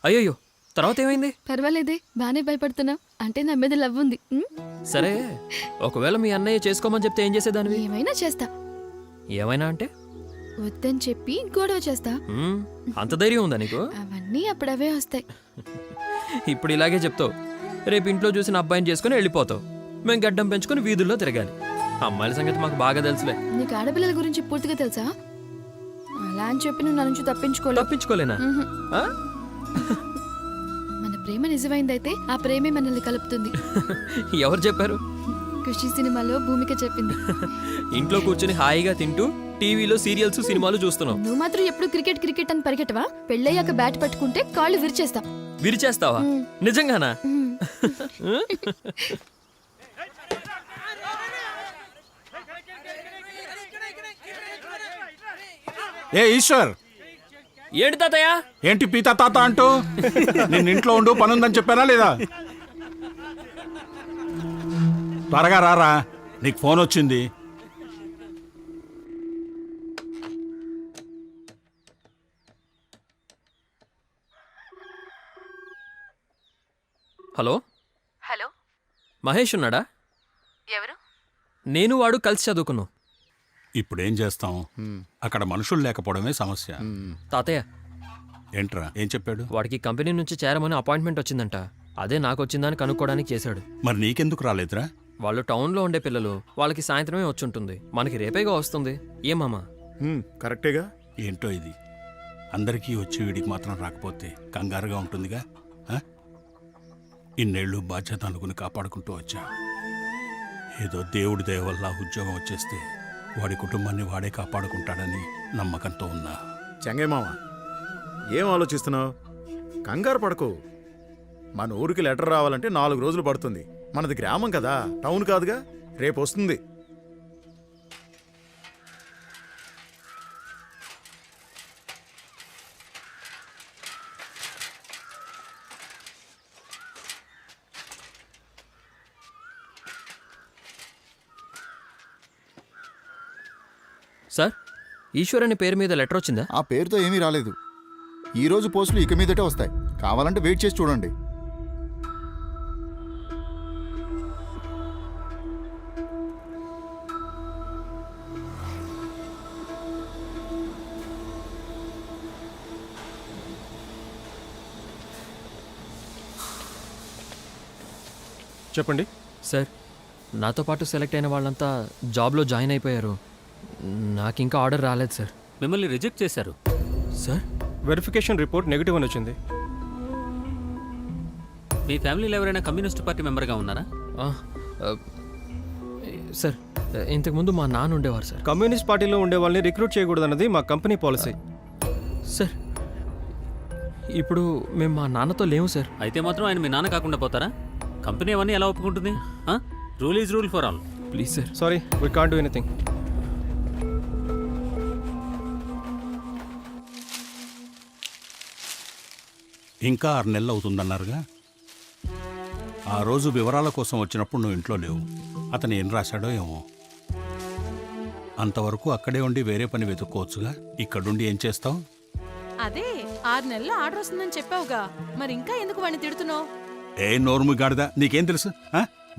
అయ్యయ్యో, తర్వాత ఏమైంది? పర్వాలేదే, బానే భయపడుతున్నావు. అంటే నా మీద లవ్ ఉంది. సరే, ఒకవేళ మీ అన్నయ్య చేసుకోమని చెప్తే ఏం చేసేదానివి? ఏమైనా చేస్తా. ఏమైనా అంటే? వద్దని చెప్పి గొడవ చేస్తా. అంత ధైర్యం ఉందా నీకు? అవన్నీ అప్పుడవే వస్తాయి. ఇప్పుడు ఇలాగే చెప్తావు, రేపు ఇంట్లో చూసిన అబ్బాయిని చేసుకుని వెళ్ళిపోతావు. మేము గడ్డం పెంచుకుని వీధుల్లో తిరగాలి. అమ్మాయిల సంగతి మాకు బాగా తెలుసులే. నీకు ఆడపిల్లల గురించి పూర్తిగా తెలుసా? అలా అని చెప్పి నువ్వు నా నుంచి తప్పించుకోలేనా? మన ప్రేమ నిజమైందైతే ఆ ప్రేమే మనల్ని కలుపుతుంది. ఎవరు చెప్పారు? ఖుషి సినిమాలో భూమిక చెప్పింది. ఇంట్లో కూర్చుని హాయిగా తింటూ టీవీలో సీరియల్స్ సినిమాలు చూస్తున్నావు. నువ్వు మాత్రం ఎప్పుడు క్రికెట్ అని పరిగెట్టవా? పెళ్ళయ్యాక బ్యాట్ పట్టుకుంటే కాళ్ళు విరిచేస్తా. విరిచేస్తావా? నిజంగానా? ఏ ఈశ్వర్, ఏంటి తాతయ్య? ఏంటి పీతా తాత అంటూ? నేను ఇంట్లో ఉండు, పనుందని చెప్పానా లేదా? త్వరగా రారా, నీకు ఫోన్ వచ్చింది. హలో హలో, మహేష్ ఉన్నాడా? ఎవరు? నేను వాడు కలిసి చదువుకున్నాం. ఇప్పుడేం చేస్తాం, అక్కడ మనుషులు లేకపోవడమే సమస్య. తాతయ్య, ఏంట్రా, ఏం చెప్పాడు? వాడికి కంపెనీ నుంచి చేరమని అపాయింట్మెంట్ వచ్చిందంట. అదే నాకు వచ్చిందని కనుక్కోవడానికి చేశాడు. మరి నీకెందుకు రాలేదురా? వాళ్ళు టౌన్లో ఉండే పిల్లలు, వాళ్ళకి సాయంత్రమే వచ్చుంటుంది. మనకి రేపేగా వస్తుంది. ఏమామా? కరెక్టేగా. ఏంటో ఇది, అందరికీ వచ్చి వీడికి మాత్రం రాకపోతే కంగారుగా ఉంటుందిగా. ఇన్నేళ్ళు బాధ్యత అనుకుని కాపాడుకుంటూ వచ్చా. ఏదో దేవుడి దయ వల్ల ఉద్యోగం వచ్చేస్తే వాడి కుటుంబాన్ని వాడే కాపాడుకుంటాడని నమ్మకంతో ఉన్నా. చెంగయ్య మామ, ఏం ఆలోచిస్తున్నావు? కంగారు పడకు. మన ఊరికి లెటర్ రావాలంటే 4 రోజులు పడుతుంది. మనది గ్రామం కదా, టౌన్ కాదుగా. రేపు వస్తుంది. సార్, ఈశ్వర్ అనే పేరు మీద లెటర్ వచ్చిందా? ఆ పేరుతో ఏమీ రాలేదు. ఈరోజు పోస్టులు ఇక మీదటే వస్తాయి. కావాలంటే వెయిట్ చేసి చూడండి. చెప్పండి. సార్, నాతో పాటు సెలెక్ట్ అయిన వాళ్ళంతా జాబ్లో జాయిన్ అయిపోయారు. నాకు ఇంకా ఆర్డర్ రాలేదు సార్. మిమ్మల్ని రిజెక్ట్ చేశారు సార్. వెరిఫికేషన్ రిపోర్ట్ నెగిటివ్ అని వచ్చింది. మీ ఫ్యామిలీలో ఎవరైనా కమ్యూనిస్ట్ పార్టీ మెంబర్గా ఉన్నారా? సార్, ఇంతకుముందు మా నాన్న ఉండేవారు సార్. కమ్యూనిస్ట్ పార్టీలో ఉండే వాళ్ళని రిక్రూట్ చేయకూడదన్నది మా కంపెనీ పాలసీ. సార్, ఇప్పుడు మేము మా నాన్నతో లేము సార్. అయితే మాత్రం ఆయన మీ నాన్న కాకుండా పోతారా? కంపెనీ అవన్నీ ఎలా ఒప్పుకుంటుంది? Rule is rule for all. Please sir. Sorry, we can't do anything. ఇంకా 6 నెలలు అవుతుందన్నారుగా. ఆ రోజు వివరాల కోసం వచ్చినప్పుడు నువ్వు ఇంట్లో లేవు. అతను ఏం రాశాడో ఏమో. అంతవరకు అక్కడే ఉండి వేరే పని వెతుక్కోవచ్చుగా. ఇక్కడుండి ఏం చేస్తావు? అదే 6 నెలలు ఆర్డర్ వస్తుందని చెప్పావుగా, మరి ఇంకా ఎందుకు వాడిని తిడుతున్నావు? ఏ నోర్ము గాడిదా, నీకేం తెలుసు?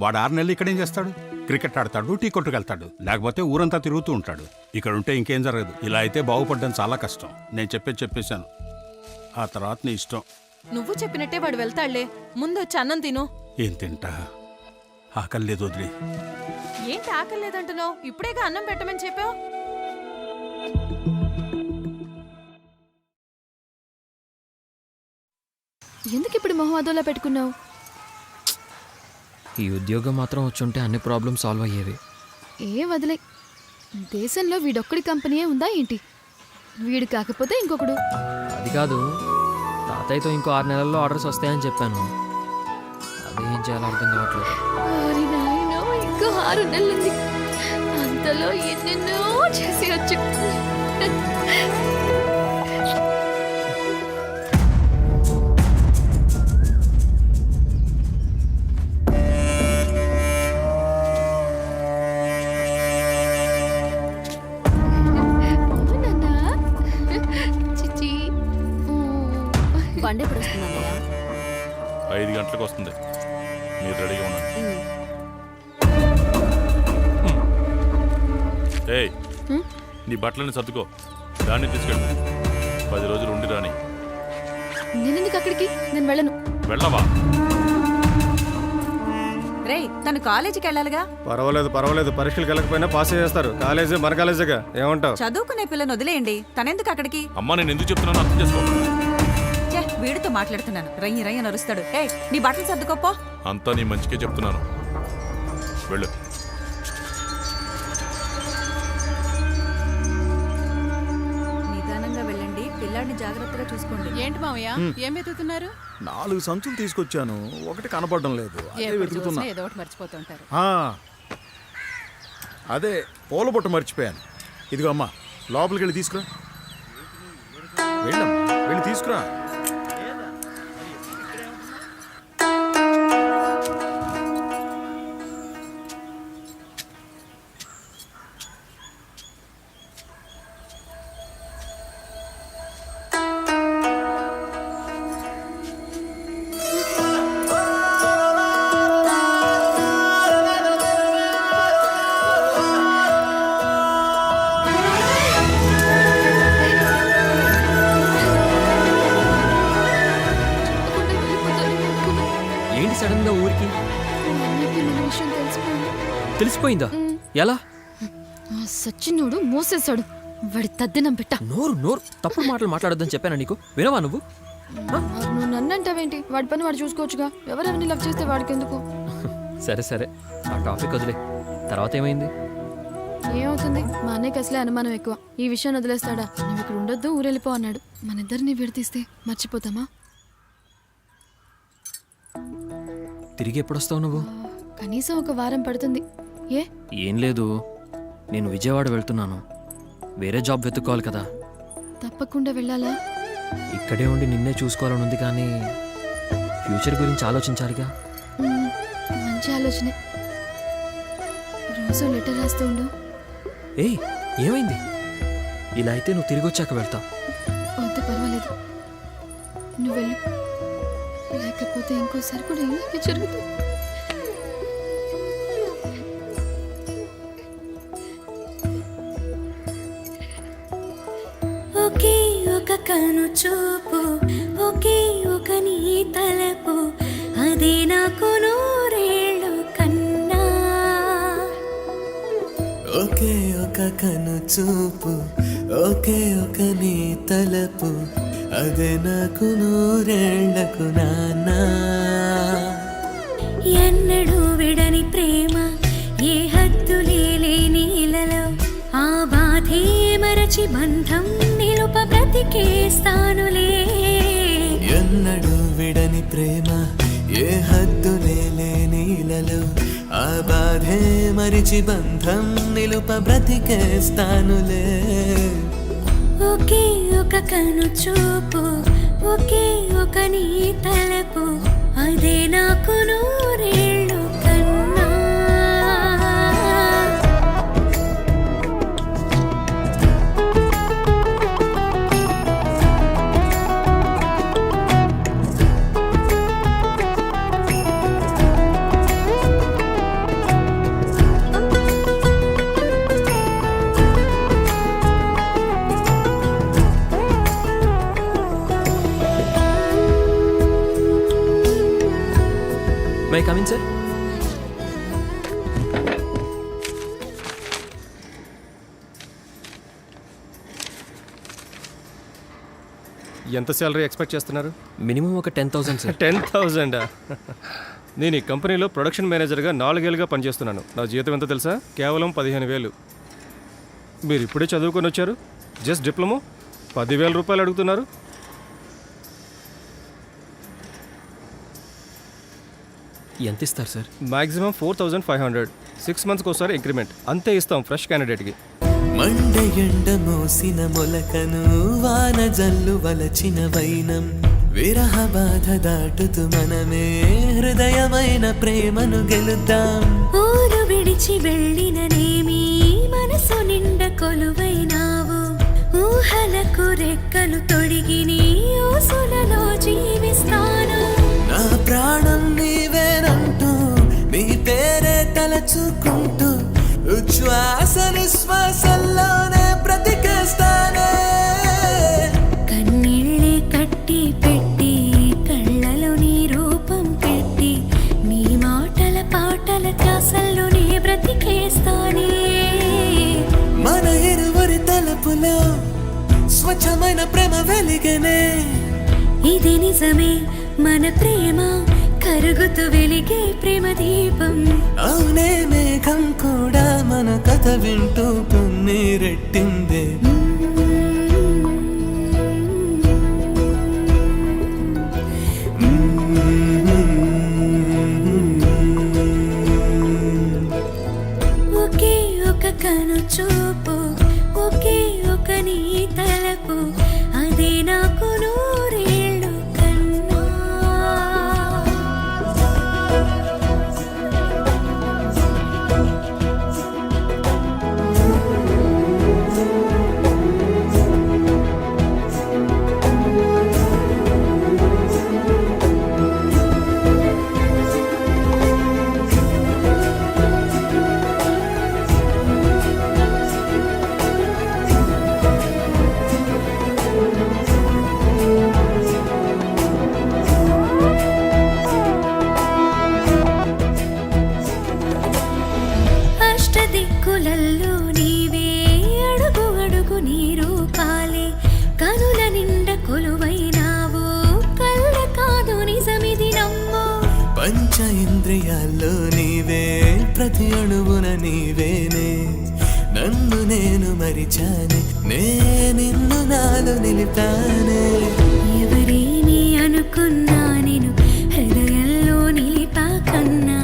వాడు 6 నెలలు ఇక్కడేం చేస్తాడు? క్రికెట్ ఆడతాడు, టీ కొట్టుకెళ్తాడు, లేకపోతే ఊరంతా తిరుగుతూ ఉంటాడు. ఇక్కడ ఉంటే ఇంకేం జరగదు. ఇలా అయితే బాగుపడడం చాలా కష్టం. నేను చెప్పేశాను. ఆ తర్వాత నీ ఇష్టం. నువ్వు చెప్పినట్టే వాడు వెళ్తాడులే. ముందు వచ్చి అన్నం తిను. ఏం తింటా? ఆకలి లేదు, వదిలే. ఏంటి ఆకలి లేదంటున్నావు? ఇప్పుడేగా అన్నం పెట్టమని చెప్పావు. ఎందుకు ఇప్పుడు మొహం అదోలా పెట్టుకున్నావు? ఈ ఉద్యోగం మాత్రం వచ్చుంటే అన్ని ప్రాబ్లమ్ సాల్వ్ అయ్యేవి. ఏ వదిలే. దేశంలో వీడొక్కడి కంపెనీయే ఉందా ఏంటి? వీడు కాకపోతే ఇంకొకడు. అది కాదు, తాతయ్యతో ఇంకో 6 నెలల్లో ఆర్డర్స్ వస్తాయని చెప్పాను. అదేం చేయాలో అర్థం కావట్లేదు. ఓరి నాయనో, ఇంకో 6 నెలలుంది. అంతలో ఎన్నెన్నో చేసేయచ్చు. బండి ఎప్పుడు వస్తుందన్నయ్య? 5 గంటలకు వస్తుంది. మీరు రెడీగా ఉండండి. ఏయ్, నీ బట్టలని సర్దుకో, దాన్ని తీసుకెళ్ళు. 10 రోజులు ఉండి రాని. నేనెందుకు అక్కడికి? నేను వెళ్ళను. వెళ్ళవా? రేయ్, తను కాలేజీకి వెళ్ళాలిగా. పర్వాలేదు. పరీక్షలకు వెళ్ళకపోయినా పాస్ చేస్తారు. కాలేజీ మన కాలేజీగా. ఏమంటావు? చదువుకునే పిల్లని వదిలేయండి. తనెందుకు అక్కడికి? అమ్మా, నేను ఎందుకు చెప్తున్నాను అర్థం చేసుకో. వీడితో మాట్లాడుతున్నాను. రయ్యి నరుస్తాడు. ఏ, నీ బట్టలు సర్దుకోపో. అంతా నీ మంచికే చెప్తున్నాను. వెళ్ళు. నిదానంగా వెళ్ళండి. పిల్లాడిని జాగ్రత్తగా చూసుకోండి. ఏంటి మావయ్య, ఏం వెతుకుతున్నారు? 4 సంచులు తీసుకొచ్చాను, ఒకటి కనపడడం లేదు. అదే వెతుకుతున్నా. ఏదో ఒకటి మర్చిపోతుంటారు. అదే పూల బుట్ట మర్చిపోయాను. ఇదిగో అమ్మా, లోపలికి వెళ్ళి తీసుకురా. వెళ్ళి తీసుకురా. సడన్ గా ఊరికి తెలిసిపోయిందా? ఎలా? సచ్చినోడు మోసేశాడు. వాడి తద్దినం పెట్ట. నోరు తప్పుడు మాటలు మాట్లాడొద్దని చెప్పానా నీకు? వినవా నువ్వు? నువ్వు నన్నంటావేంటి? వాడి పని వాడు చూసుకోవచ్చుగా. ఎవరెవరిని లవ్ చేస్తే వాడికి ఎందుకు? సరే ఆ టాపిక్ వదిలే. తర్వాత ఏమైంది? ఏమవుతుంది? మా అన్నయ్యకి అసలే అనుమానం ఎక్కువ. ఈ విషయం వదిలేస్తాడా? నువ్వు ఇక్కడ ఉండొద్దు, ఊరెళ్ళిపో అన్నాడు. మన ఇద్దరిని విడతీస్తే మర్చిపోతామా? తిరిగి ఎప్పుడొస్తావు నువ్వు? కనీసం 1 వారం పడుతుంది. ఏం లేదు, నేను విజయవాడ వెళ్తున్నాను. వేరే జాబ్ వెతుక్కోవాలి కదా. తప్పకుండా వెళ్ళాలా? ఇక్కడే ఉండి నిన్నే చూసుకోవాలని ఉంది, కానీ ఫ్యూచర్ గురించి ఆలోచించాలిగా. మంచి ఆలోచనే. రోజు లెటర్ రాస్తూ ఉండు. ఏయ్, ఏమైంది? ఇలా అయితే నువ్వు తిరిగి వచ్చాక వెళ్తావు. వద్దు, పర్వాలేదు, నువ్వు వెళ్ళు. లేకపోతే ఇంకోసారి కూడా ఇలాగే జరుగుతుంది. ఒకే ఒక కను చూపు, ఒకే ఒక నీ తలపు, అదే నాకు 100 ఏళ్ళు కను చూపు ఒకే ఒక నీ తలపు అదే నాకు నూరేళ్లకు నాన్నా ఎన్నడూ విడని ప్రేమ ఏ హద్దులే లేని ఇలలో ఆ బాధే మరచి బంధం నిలుప బ్రతికేస్తానులే ఎన్నడూ విడని ప్రేమ ఏ హద్దులే లేని ఇలలో ఆ బాధే మరిచి బంధం నిలుప బ్రతికేస్తానులే ఒకే ఒక కను చూపు ఒకే ఒక నీ తలపు అదే నాకు నూరేళ్ళు కన్నా మై కమిన్ సార్? ఎంత శాలరీ ఎక్స్పెక్ట్ చేస్తున్నారు? మినిమం ఒక 10,000 సార్. 10,000? నేను ఈ కంపెనీలో ప్రొడక్షన్ మేనేజర్గా 4 ఏళ్ళుగా పనిచేస్తున్నాను. నా జీతం ఎంత తెలుసా? కేవలం 15,000. మీరు ఇప్పుడే చదువుకొని వచ్చారు, జస్ట్ డిప్లొమా, 10,000 రూపాయలు అడుగుతున్నారు. ఎంత ఇస్తారు సార్? మాక్సిమం 4,500. 6 మంత్స్కి ఒకసారి ఇంక్రిమెంట్, అంతే ఇస్తాం ఫ్రెష్ క్యాండిడేట్కి. మండ ఎండ మోసిన మొలకను వాన జల్లు వలచిన వైనం విరహ బాధ దాటుతూ మనమే హృదయమైన ప్రేమను గెలుద్దాం. ఊరు విడిచి వెళ్ళిననేమి మనసు నిండ కొలువైనావు ఊహలకు రెక్కలు తొడిగి నీ ఊసులలో జీవిస్తాను. నా ప్రాణం నీవేనంటూ నీ పేరే తలచుకుంటూ ఉచ్ఛ్వాస నిశ్వాసల్లోనే బ్రతికేస్తానే. కన్నీళ్ళే కట్టి పెట్టి కళ్ళలో నీ రూపం పెట్టి నీ మాటల పాటల ధ్యాసల్లోనే బ్రతికేస్తానే. మన ఇరువురి తలుపులో స్వచ్ఛమైన ప్రేమ వెలిగనే. ఇది నిజమే మన ప్రేమ కరుగుతూ వెలిగే ప్రేమ దీపం. అవునే మేఘం కూడా మన కథ వింటూ కన్నీరెట్టిందే. ఒకే ఒక కను చూపు ఒకే ఒక నీ తలపు అదే నాకు నూరేళ్ళు కన్నా. అష్టదిక్కులల్లో నీవే అడుగు అడుగు నీ రూపాలే కనుల నిండ కొలువైనావు కళ్ళ కాదు నిజమిది నమ్మో. పంచ ఇంద్రియాల్లో నీవే ప్రతి అణువున నీవేనే. నన్ను నేను మరిచానే, నే నిన్ను నాలో నిలిపానే. ఎవరేమి అనుకున్నా నేను హృదయంలో నిలిపాకన్నా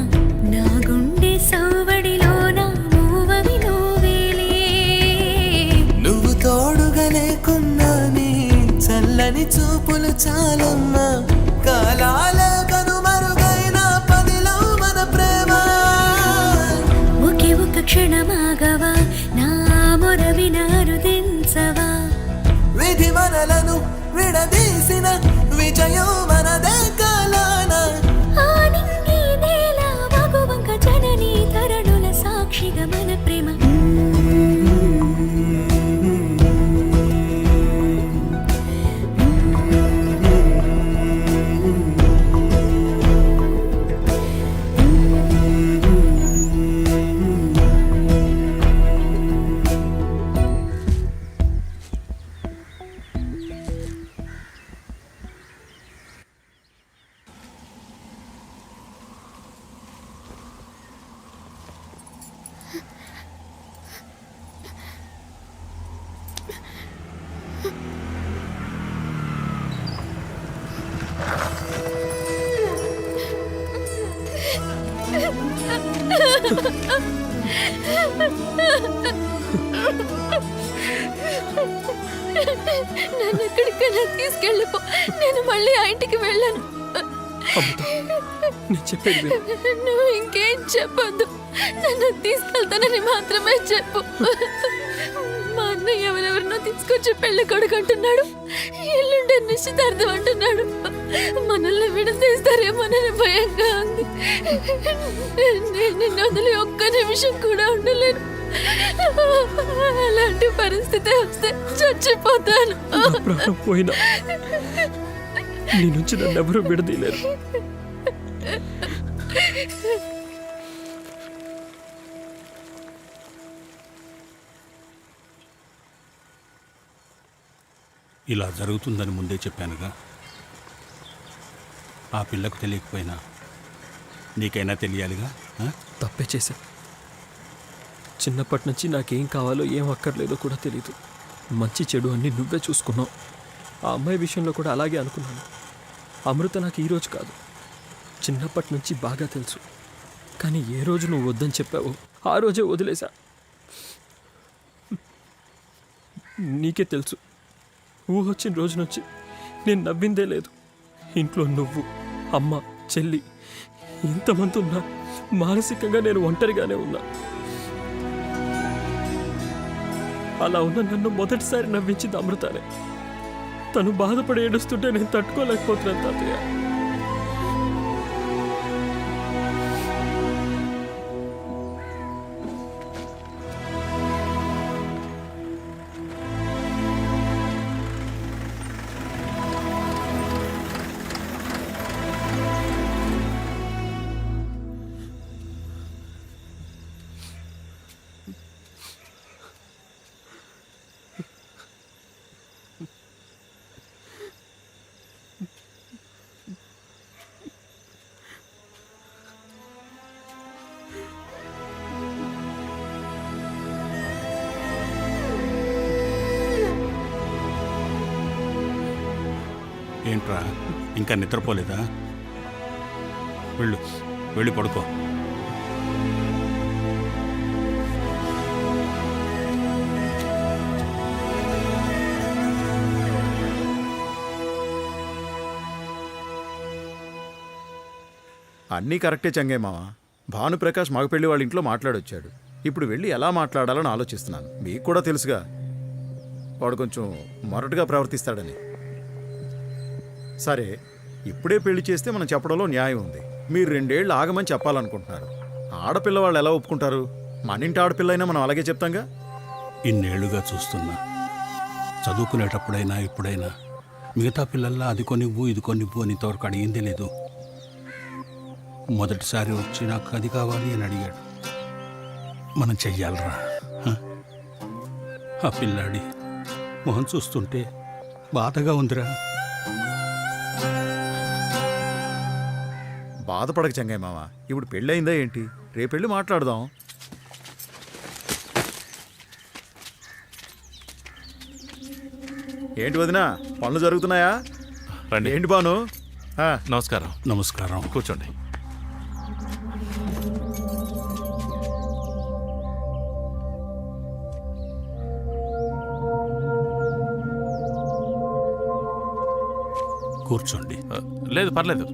నా గుండె సౌవడిలో నా మూవవి నువ్వేలే. నువ్వు తోడుగా లేకున్నా నీ చల్లని చూపులు చాలమ్మా. కాలాల కనుమరుగైన పదిలో మన ప్రేమ. ఒకే ఒక క్షణమాగవా నా మొర వినారుదించవా. విధి మనలను విడదీసిన విజయం మనదే కాలాన. ఆ నింగి నేల మగువంక జననీ తరణుల సాక్షిగా మన ప్రేమ. నన్ను ఎక్కడికైనా తీసుకెళ్ళిపో, నేను మళ్ళీ ఆ ఇంటికి వెళ్ళను. అమృత, నేను చెప్పేది విను. నువ్వు ఇంకేం చెప్పొద్దు, నన్ను తీసుకెళ్తానని మాత్రమే చెప్పు. మా అన్నయ్య ఎవరెవరినో తీసుకొచ్చి పెళ్లి కొడుకు అంటున్నాడు, ఎల్లుండే నిశ్చితార్థం అంటున్నాడు. మనల్ని విడదీస్తారేమోనని భయంగా ఉంది. నేను నిన్ను వదిలి ఒక్క నిమిషం కూడా ఉండలేను. అలాంటి పరిస్థితి వస్తే చచ్చిపోతాను. నా ప్రాణం పోయినా నీ నుంచి నన్ను ఎవరూ విడదీయలేరు. ఇలా జరుగుతుందని ముందే చెప్పానుగా. ఆ పిల్లకు తెలియకపోయినా నీకైనా తెలియాలిగా. తప్పే చేశా. చిన్నప్పటి నుంచి నాకేం కావాలో ఏం అక్కర్లేదో కూడా తెలీదు. మంచి చెడు అన్నీ నువ్వే చూసుకున్నావు. ఆ అమ్మాయి విషయంలో కూడా అలాగే అనుకున్నాను. అమృత నాకు ఈరోజు కాదు, చిన్నప్పటి నుంచి బాగా తెలుసు. కానీ ఏ రోజు నువ్వు వద్దని చెప్పావో ఆ రోజే వదిలేశా. నీకే తెలుసు, ఊహొచ్చిన రోజు నుంచి నేను నవ్విందే లేదు. ఇంట్లో నువ్వు, అమ్మ, చెల్లి ఇంతమంది ఉన్నా మానసికంగా నేను ఒంటరిగానే ఉన్నా. అలా ఉన్న నన్ను మొదటిసారి నవ్వించింది అమృతానే. తను బాధపడి ఏడుస్తుంటే నేను తట్టుకోలేకపోతున్నాను తాతయ్య. ఏంట్రా, ఇంకా నిద్రపోలేదా? వెళ్ళి పడుకో. అన్నీ కరెక్టే చంగే మామ. భానుప్రకాష్ మగపెళ్లి వాళ్ళ ఇంట్లో మాట్లాడొచ్చాడు. ఇప్పుడు వెళ్ళి ఎలా మాట్లాడాలని ఆలోచిస్తున్నాను. మీకు కూడా తెలుసుగా, వాడు కొంచెం మొరటుగా ప్రవర్తిస్తాడని. సరే, ఇప్పుడే పెళ్లి చేస్తే మనం చెప్పడంలో న్యాయం ఉంది. మీరు 2 ఏళ్ళు ఆగమని చెప్పాలనుకుంటున్నారు. ఆడపిల్ల వాళ్ళు ఎలా ఒప్పుకుంటారు? మన ఇంటి ఆడపిల్ల అయినా మనం అలాగే చెప్తాంగా. ఇన్నేళ్లుగా చూస్తున్నా, చదువుకునేటప్పుడైనా ఇప్పుడైనా మిగతా పిల్లల్లా అది కొనివ్వు ఇది కొనివ్వు అని ఇంతవరకు అడిగిందే లేదు. మొదటిసారి వచ్చి నాకు అది కావాలి అని అడిగాడు. మనం చెయ్యాలరా. ఆ పిల్లాడి మొహం చూస్తుంటే బాధగా ఉందిరా. బాధపడక చంగయ్య మామ, ఇప్పుడు పెళ్ళయిందా ఏంటి? రేపెళ్ళి మాట్లాడదాం. ఏంటి వదినా, పనులు జరుగుతున్నాయా? రండి. ఏంటి బాను? నమస్కారం. నమస్కారం. కూర్చోండి. కూర్చోండి. లేదు, పర్లేదు.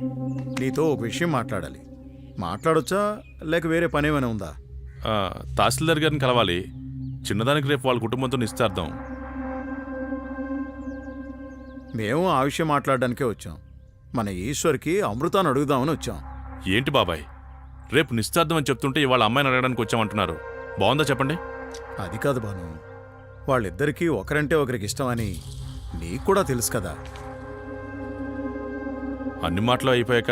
నీతో ఒక విషయం మాట్లాడాలి. మాట్లాడొచ్చా లేక వేరే పని ఏమైనా ఉందా? తహసీల్దార్ గారిని కలవాలి. చిన్నదానికి రేపు వాళ్ళ కుటుంబంతో నిశ్చితార్థం. మేము ఆ విషయం మాట్లాడడానికే వచ్చాం. మన ఈశ్వర్కి అమృతాన్ని అడుగుదామని వచ్చాం. ఏంటి బాబాయ్, రేపు నిశ్చితార్థం అని చెప్తుంటే ఇవాళ అమ్మాయిని అడగడానికి వచ్చామంటున్నారు. బాగుందా చెప్పండి? అది కాదు బాను, వాళ్ళిద్దరికీ ఒకరంటే ఒకరికి ఇష్టమని నీకు కూడా తెలుసు కదా. అన్ని మాటలు అయిపోయాక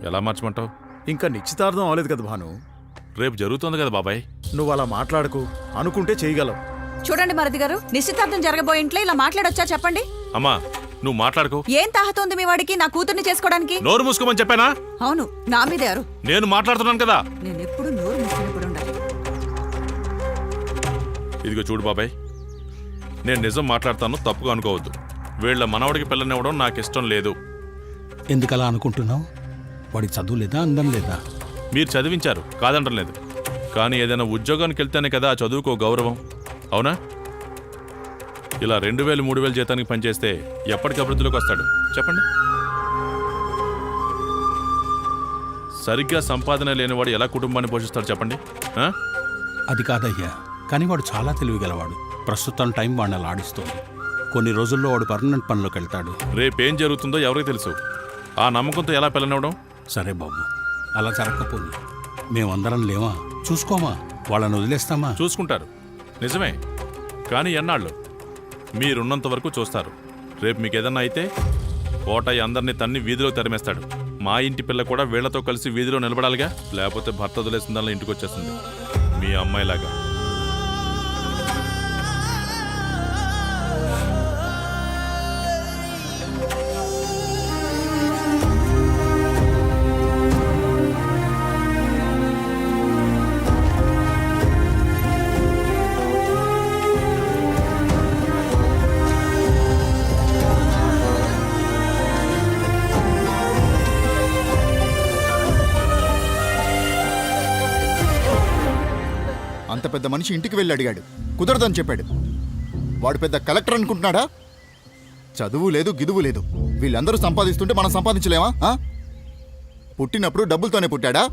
ఎలా మార్చమంటావు? ఇంకా నిశ్చితార్థం అవలేదు కదా భాను. రేపు జరుగుతుంది కదా బాబాయ్. నువ్వు అలా మాట్లాడకు, అనుకుంటే చేయగలవు. చూడండి మరిది గారు, నిశ్చితార్థం జరగబోయే ఇంట్లో ఇలా మాట్లాడొచ్చా చెప్పండి? అమ్మా, నువ్వు మాట్లాడుకో. ఏం తాహతోంది మీ వాడికి నా కూతుర్ని చేసుకోవడానికి? నోరు మూసుకోమని చెప్పానా? అవును, నా మీదే అరు. నేను మాట్లాడుతున్నాను కదా. నేను ఎప్పుడు నోరు మూసుకుని ఉండాలి. ఇదిగో చూడు బాబాయ్, నేను నిజం మాట్లాడతాను, తప్పుగా అనుకోవద్దు. వీళ్ళ మనవడికి పిల్లనివ్వడం నాకు ఇష్టం లేదు. ఎందుకలా అనుకుంటున్నావు? వాడికి చదువు లేదా, అందం లేదా? మీరు చదివించారు కాదంటలేదు, కానీ ఏదైనా ఉద్యోగానికి వెళ్తేనే కదా ఆ చదువుకో గౌరవం, అవునా? ఇలా 2000 3000 జీతానికి పనిచేస్తే ఎప్పటికి అభివృద్ధిలోకి వస్తాడు చెప్పండి? సరిగ్గా సంపాదన లేనివాడు ఎలా కుటుంబాన్ని పోషిస్తాడు చెప్పండి? ఆ? అది కాదయ్యా, కానీ వాడు చాలా తెలివిగలవాడు. ప్రస్తుతం టైం వాడిని అలా ఆడిస్తోంది. కొన్ని రోజుల్లో వాడు పర్మనెంట్ పనిలోకి వెళ్తాడు. రేపేం జరుగుతుందో ఎవరికి తెలుసు? ఆ నమ్మకంతో ఎలా పిల్లనివ్వడం? సరే బాబు, అలా జరగకపోయి మేమందరం లేవా? చూసుకోమా? వాళ్ళని వదిలేస్తామా? చూసుకుంటారు, నిజమే. కానీ ఎన్నాళ్ళు? మీరున్నంత వరకు చూస్తారు. రేపు మీకు ఏదన్నా అయితే కోటయ్య అందరినీ తన్ని వీధిలో తరిమేస్తాడు. మా ఇంటి పిల్ల కూడా వీళ్లతో కలిసి వీధిలో నిలబడాలిగా, లేకపోతే భర్త వదిలేసిన దానిలో ఇంటికి వచ్చేస్తుంది మీ అమ్మాయిలాగా. అంత పెద్ద మనిషి ఇంటికి వెళ్ళి అడిగాడు, కుదరదని చెప్పాడు. వాడు పెద్ద కలెక్టర్ అనుకుంటున్నాడా? చదువు లేదు, గిదువు లేదు. వీళ్ళందరూ సంపాదిస్తుంటే మనం సంపాదించలేమా? పుట్టినప్పుడు డబ్బులతోనే పుట్టాడా?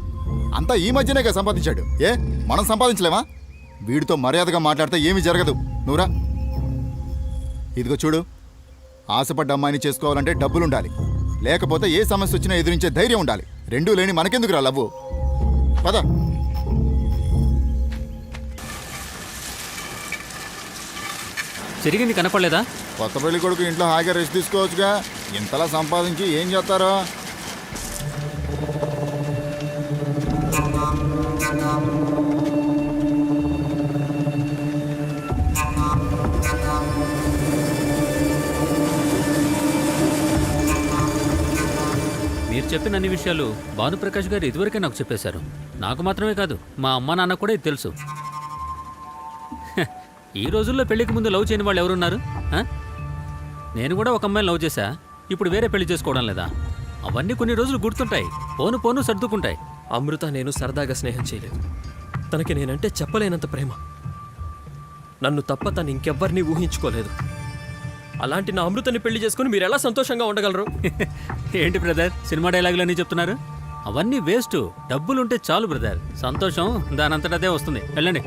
అంతా ఈ మధ్యనేగా సంపాదించాడు. మనం సంపాదించలేమా? వీడితో మర్యాదగా మాట్లాడితే ఏమీ జరగదు. నువ్వురా. ఇదిగో చూడు, ఆశపడ్డ అమ్మాయిని చేసుకోవాలంటే డబ్బులుండాలి, లేకపోతే ఏ సమస్య వచ్చినా ఎదిరించే ధైర్యం ఉండాలి. రెండూ లేని మనకెందుకు రా లవ్వు? పద. జరిగింది కనపడలేదా? కొత్త పెళ్లి కొడుకు ఇంట్లో హాయిగా రెస్ట్ తీసుకోవచ్చుగా. ఇంతలా సంపాదించి ఏం చేస్తారో? మీరు చెప్పిన అన్ని విషయాలు భానుప్రకాష్ గారు ఇదివరకే నాకు చెప్పేశారు. నాకు మాత్రమే కాదు, మా అమ్మ నాన్న కూడా ఇది తెలుసు. ఈ రోజుల్లో పెళ్లికి ముందు లవ్ చేయని వాళ్ళు ఎవరున్నారు? నేను కూడా ఒక అమ్మాయిని లవ్ చేశా, ఇప్పుడు వేరే పెళ్లి చేసుకోవడం లేదా? అవన్నీ కొన్ని రోజులు గుర్తుంటాయి, పోను పోను సర్దుకుంటాయి. అమృత నేను సరదాగా స్నేహం చేయలేదు. తనకి నేనంటే చెప్పలేనంత ప్రేమ. నన్ను తప్ప తను ఇంకెవ్వరినీ ఊహించుకోలేదు. అలాంటి నా అమృతని పెళ్లి చేసుకుని మీరు ఎలా సంతోషంగా ఉండగలరు? ఏంటి బ్రదర్, సినిమా డైలాగులన్నీ చెప్తున్నారు? అవన్నీ వేస్ట్. డబ్బులుంటే చాలు బ్రదర్, సంతోషం దానంతటదే వస్తుంది. వెళ్ళండి.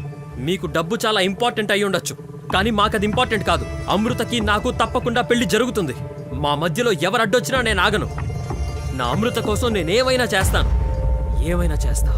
మీకు డబ్బు చాలా ఇంపార్టెంట్ అయి ఉండొచ్చు, కానీ మాకది ఇంపార్టెంట్ కాదు. అమృతకి నాకు తప్పకుండా పెళ్లి జరుగుతుంది. మా మధ్యలో ఎవరు అడ్డొచ్చినా నేను ఆగను. నా అమృత కోసం నేనేమైనా చేస్తాను, ఏమైనా చేస్తా.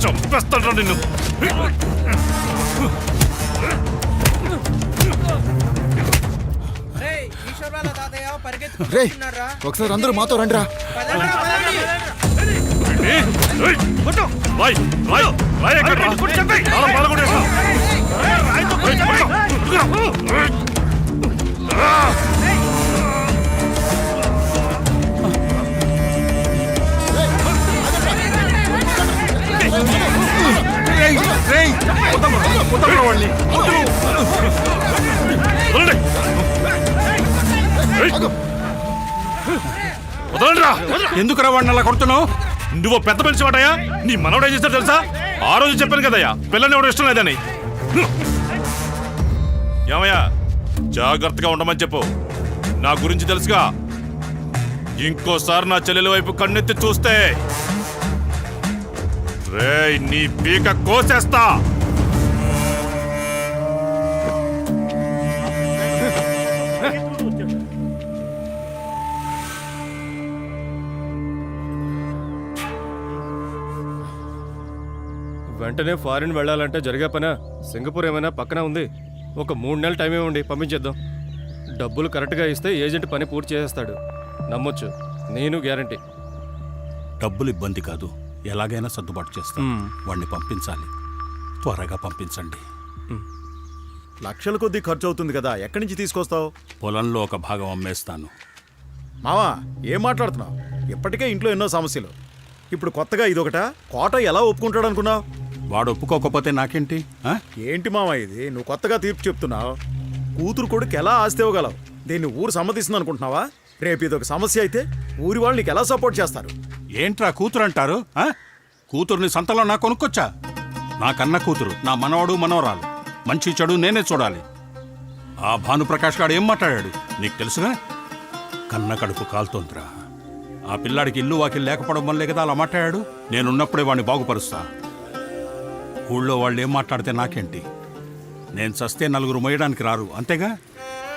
చంపేస్తాడ్రా నిన్ను. రే, ఒకసారి అందరూ మాతో రండిరా. ఎందుకురా వాడిని అలా కొడుతున్నావు? నువ్వు పెద్ద మనిషి వాటయ్యా. నీ మనవడు ఏం చేస్తాడు తెలుసా? ఆ రోజు చెప్పాను కదయ్యా, పిల్లని ఎవడు ఇష్టం లేదని. ఏమయ్యా, జాగ్రత్తగా ఉండమని చెప్పు. నా గురించి తెలుసుగా. ఇంకోసారి నా చెల్లెల వైపు కన్నెత్తి చూస్తే రేయ్ నీ పీక కోసేస్తా. వెంటనే ఫారిన్ వెళ్ళాలంటే జరిగే పనా? సింగపూర్ ఏమైనా పక్కన ఉంది? ఒక 3 నెలలు టైం ఇవ్వండి, పంపించేద్దాం. డబ్బులు కరెక్ట్గా ఇస్తే ఏజెంట్ పని పూర్తి చేసేస్తాడు. నమ్మొచ్చు, నేను గ్యారంటీ. డబ్బులు ఇబ్బంది కాదు, ఎలాగైనా సర్దుబాటు చేస్తాం. వాడిని పంపించాలి, త్వరగా పంపించండి. లక్షల కొద్దీ ఖర్చు అవుతుంది కదా, ఎక్కడి నుంచి తీసుకొస్తావు? పొలంలో ఒక భాగం అమ్మేస్తాను. మావా, ఏం మాట్లాడుతున్నావు? ఇప్పటికే ఇంట్లో ఎన్నో సమస్యలు, ఇప్పుడు కొత్తగా ఇదొకట. కోట ఎలా ఒప్పుకుంటాడు అనుకున్నావు? వాడు ఒప్పుకోకపోతే నాకేంటి? ఏంటి మావా ఇది, నువ్వు కొత్తగా తీర్పు చెప్తున్నావు? కూతురు కొడుకు ఎలా ఆస్తి ఇవ్వగలవు? దీన్ని ఊరు సమ్మతిస్తుంది అనుకుంటున్నావా? రేపు ఇదొక సమస్య అయితే ఊరి వాళ్ళు నీకు ఎలా సపోర్ట్ చేస్తారు? ఏంట్రా కూతురు అంటారు? కూతురుని సంతలో నా కొనుక్కొచ్చా? నా కన్న కూతురు, నా మనవడు మనవరాలు, మంచి చెడు నేనే చూడాలి. ఆ భానుప్రకాష్ గారు ఏం మాట్లాడాడు నీకు తెలుసుగా? కన్న కడుపు కాలుతోందిరా. ఆ పిల్లాడికి ఇల్లు వాకిలు లేకపోవడం వల్లే కదా అలా మాట్లాడాడు. నేనున్నప్పుడే వాడిని బాగుపరుస్తా. ఊళ్ళో వాళ్ళు ఏం మాట్లాడితే నాకేంటి? నేను చస్తే నలుగురు మోయడానికి రారు, అంతేగా?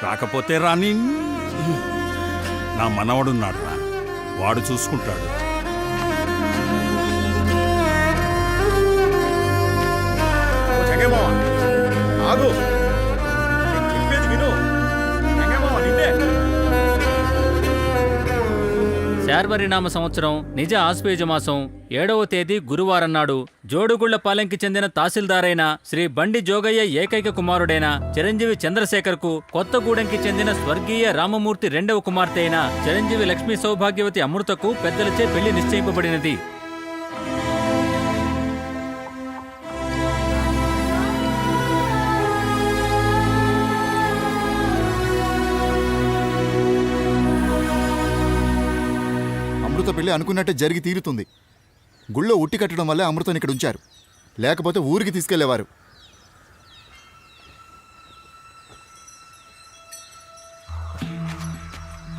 రాకపోతే రాని. నా మనవడున్నాడు రా, వాడు చూసుకుంటాడు. ఆగు, నేను చెప్పేది విను. నిన్నే శార్వరినామ సంవత్సరం నిజ ఆశ్వేజ మాసం 7వ తేదీ గురువారం నాడు జోడుగుళ్లపాలెంకి చెందిన తహసీల్దారైన శ్రీ బండి జోగయ్య ఏకైక కుమారుడైన చిరంజీవి చంద్రశేఖర్కు కొత్తగూడెంకి చెందిన స్వర్గీయ రామమూర్తి 2వ కుమార్తె అయిన చిరంజీవి లక్ష్మీ సౌభాగ్యవతి అమృతకు పెద్దలచే పెళ్లి నిశ్చయింపబడినది. అమృత పెళ్లి అనుకున్నట్టే జరిగి తీరుతుంది. గుళ్ళో ఉట్టి కట్టడం వల్లే అమృతని ఇక్కడ ఉంచారు, లేకపోతే ఊరికి తీసుకెళ్లేవారు.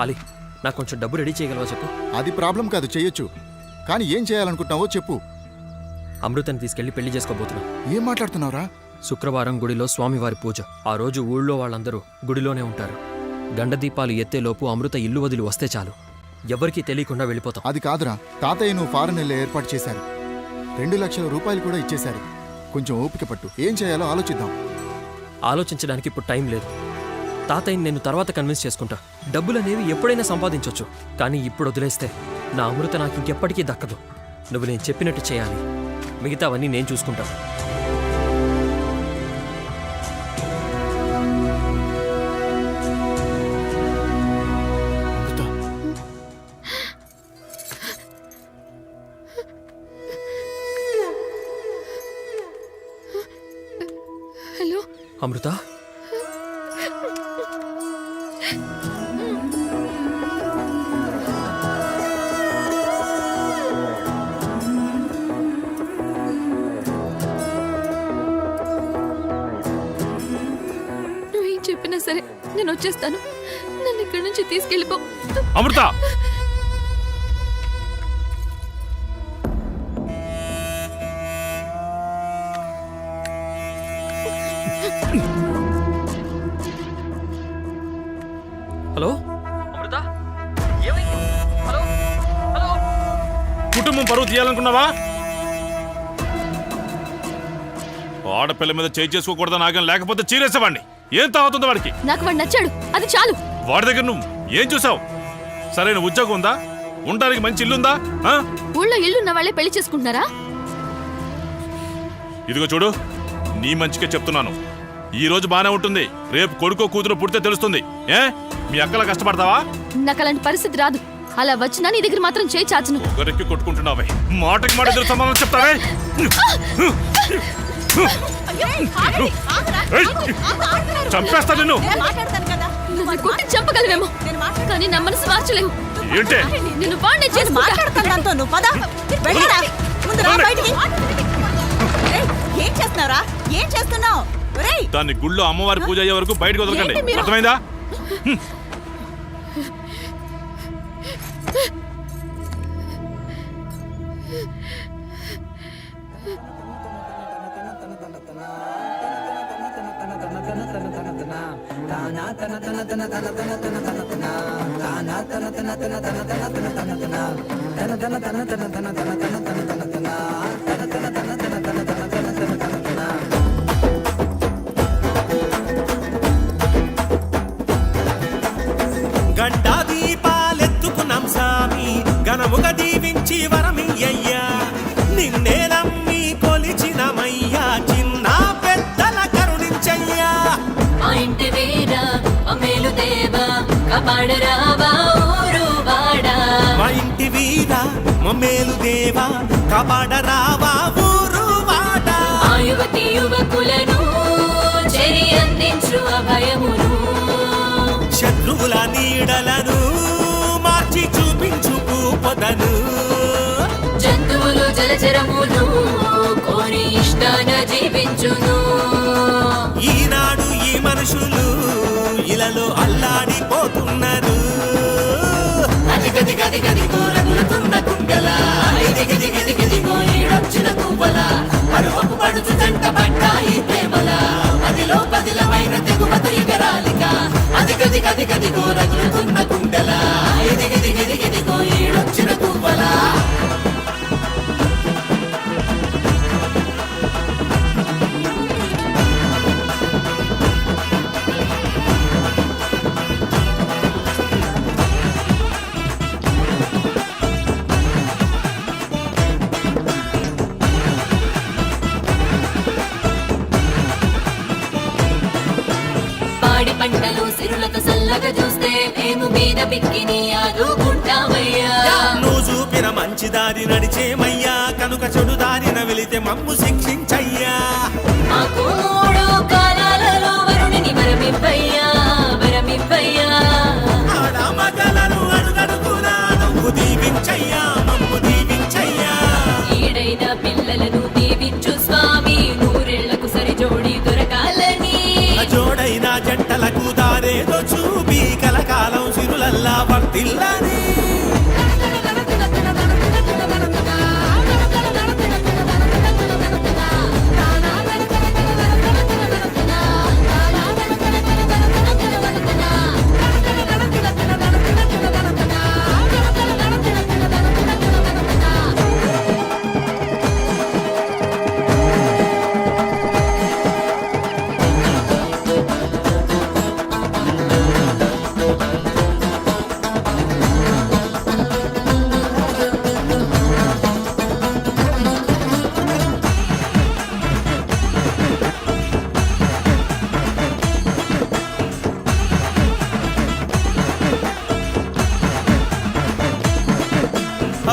అలీ, నాకు కొంచెం డబ్బు రెడీ చేయగలవా చెప్పు? అది ప్రాబ్లం కాదు, చెయ్యొచ్చు. కానీ ఏం చేయాలనుకుంటున్నావో చెప్పు. అమృతని తీసుకెళ్లి పెళ్లి చేసుకోబోతున్నా. ఏం మాట్లాడుతున్నావురా? శుక్రవారం గుడిలో స్వామివారి పూజ. ఆ రోజు ఊళ్ళో వాళ్ళందరూ గుడిలోనే ఉంటారు. గండదీపాలు ఎత్తేలోపు అమృత ఇల్లు వదిలి వస్తే చాలు, ఎవరికీ తెలియకుండా వెళ్ళిపోతాం. అది కాదురా, తాతయ్య నువ్వు ఫారెన్ వెళ్ళే ఏర్పాటు చేశారు. 2 లక్షల రూపాయలు కూడా ఇచ్చేశారు. కొంచెం ఓపిక పట్టు, ఏం చేయాలో ఆలోచిద్దాం. ఆలోచించడానికి ఇప్పుడు టైం లేదు. తాతయ్యని నేను తర్వాత కన్విన్స్ చేసుకుంటా. డబ్బులనేవి ఎప్పుడైనా సంపాదించవచ్చు, కానీ ఇప్పుడు వదిలేస్తే నా అమృత నాకు ఇంకెప్పటికీ దక్కదు. నువ్వు నేను చెప్పినట్టు చేయాలి, మిగతావన్నీ నేను చూసుకుంటాను. హలో అమృత, నువ్వేం చెప్పినా సరే నేను వచ్చేస్తాను. నన్ను ఇక్కడి నుంచి తీసుకెళ్ళిపో. అమృత, హలో అమృత, ఏమైంది? Hello hello. కుటుంబం పరువు తీయాలనుకున్నావా? ఆడపిల్ల మీద చేయి చేసుకోకూడదని ఆగం, లేకపోతే చీరేసేవాడిని. ఏం తాగుతుంది వాడికి? నాకు వాడు నచ్చాడు, అది చాలు. వాడి దగ్గర నువ్వు ఏం చూసావు? సరైన ఉద్యోగం ఉందా? ఉండడానికి మంచి ఇల్లుందా? ఊళ్ళో ఇల్లున్న వాళ్ళే పెళ్లి చేసుకుంటున్నారా? ఇదిగో చూడు, నీ మంచికే చెప్తున్నాను. ఈ రోజు బానే ఉంటుంది, రేపు కొడుకో కూతురు పుడితే తెలుస్తుంది. మీ అక్కలా కష్టపడతావా? నాకు అలాంటి పరిస్థితి రాదు. అలా వచ్చినా నీ దగ్గర మాత్రం చేయి చాచును. ఒకరికి కొట్టుకుంటున్నావే, మాటకి మాట ఎదురు సమాధానం చెప్తావే. చంపేస్తా నిన్ను. నన్ను కొట్టి చంపగలవేమో, కానీ నా మనసు మార్చలేవు. ఏంటే? నేను వాడిని ఏం చేస్తున్నారా? ఏం చేస్తున్నావు? దాన్ని గుళ్ళో అమ్మవారి పూజ అయ్యే వరకు బయటకు వదలకండి, అర్థమైందా? తన కరుణించి వరమియ్యయ్యా నిన్నే నమ్మి కొలిచినమయ్యా చిన్న పెద్దల కరుణించయ్యా మా ఇంటి వీర అమ్మేలు దేవా కాపాడరావా ఊరు వాడా మా ఇంటి వీర మమ్మేలు దేవా కాపాడరావా ఊరు వాడా ఆ యువతి యువకులను చెరి అందించు అభయమును శత్రువుల నీడలను మార్చి చూపించు పూపదను జంతువులు జలచరములు కోరి ఇష్టాన జీవించును ఈనాడు ఈ మనుషులు ఇలలో అల్లాడిపోతున్నారు అదిగదిగదిగదిగో రగులుతున్న కుండల ఇదిగిదిగిదిగిదిగో ఈడొచ్చిన పువ్వల పరువపు పడుచు జంట పట్టాయి ప్రేమల అదిలో పదిలమైన తెగుమత ఎగరాలిక అదిగదిగదిగదిగో రగులుతున్న కుండల ఇదిగిదిగిదిగిదిగో ఈడొచ్చిన పువ్వల పాడి పంటలు సిరులతో సల్లగా చూస్తే మేము మీద పిక్కిని ఆదుకుంటామయ్యా నువ్వు చూపిన మంచి దారి నడిచేమయ్యా కనుక చెడు దారిన వెళితే మమ్ము శిక్షించయ్యా మాకు మూడు కాలాలలో వరుణిని వరమివ్వయ్యా వరమివ్వయ్యా మగలను అడుగడుగునా నువ్వు దీవించయ్యా మమ్ము దీవించయ్యా ఈడైన పిల్లలను దీవించు స్వామి నూరేళ్లకు సరిజోడి దొరకాలని జోడైన జంటలకు దారేదో చూపి కలకాలం సిరులల్లా వర్తిల్లని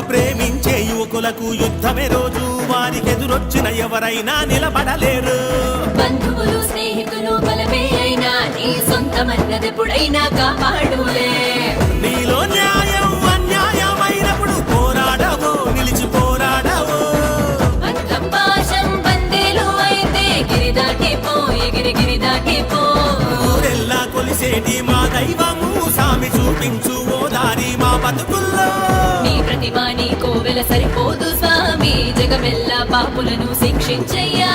ప్రేమించే యువకులకు యుద్ధమే రోజు వారికి ఎదురొచ్చిన ఎవరైనా నిలబడలేరు బంధువులు స్నేహితులు బలమే అయినా నీ సొంతమన్నదెప్పుడైనా కాపాడులే నీలో న్యాయం అన్యాయమైనప్పుడు పోరాడవో నిలిచి పోరాడవో బంధం పాశం బందీలు అయితే గిరి దాటిపో ఎగిరి దాటిపో ఊరెల్లా కొలిసేటి మా దైవము సామి చూపించు ఓ దారి మా బతుకుల్లో నీ ప్రతిమ నీ కోవెల సరిపోదు స్వామి జగమెల్లా పాపులను శిక్షించయ్యా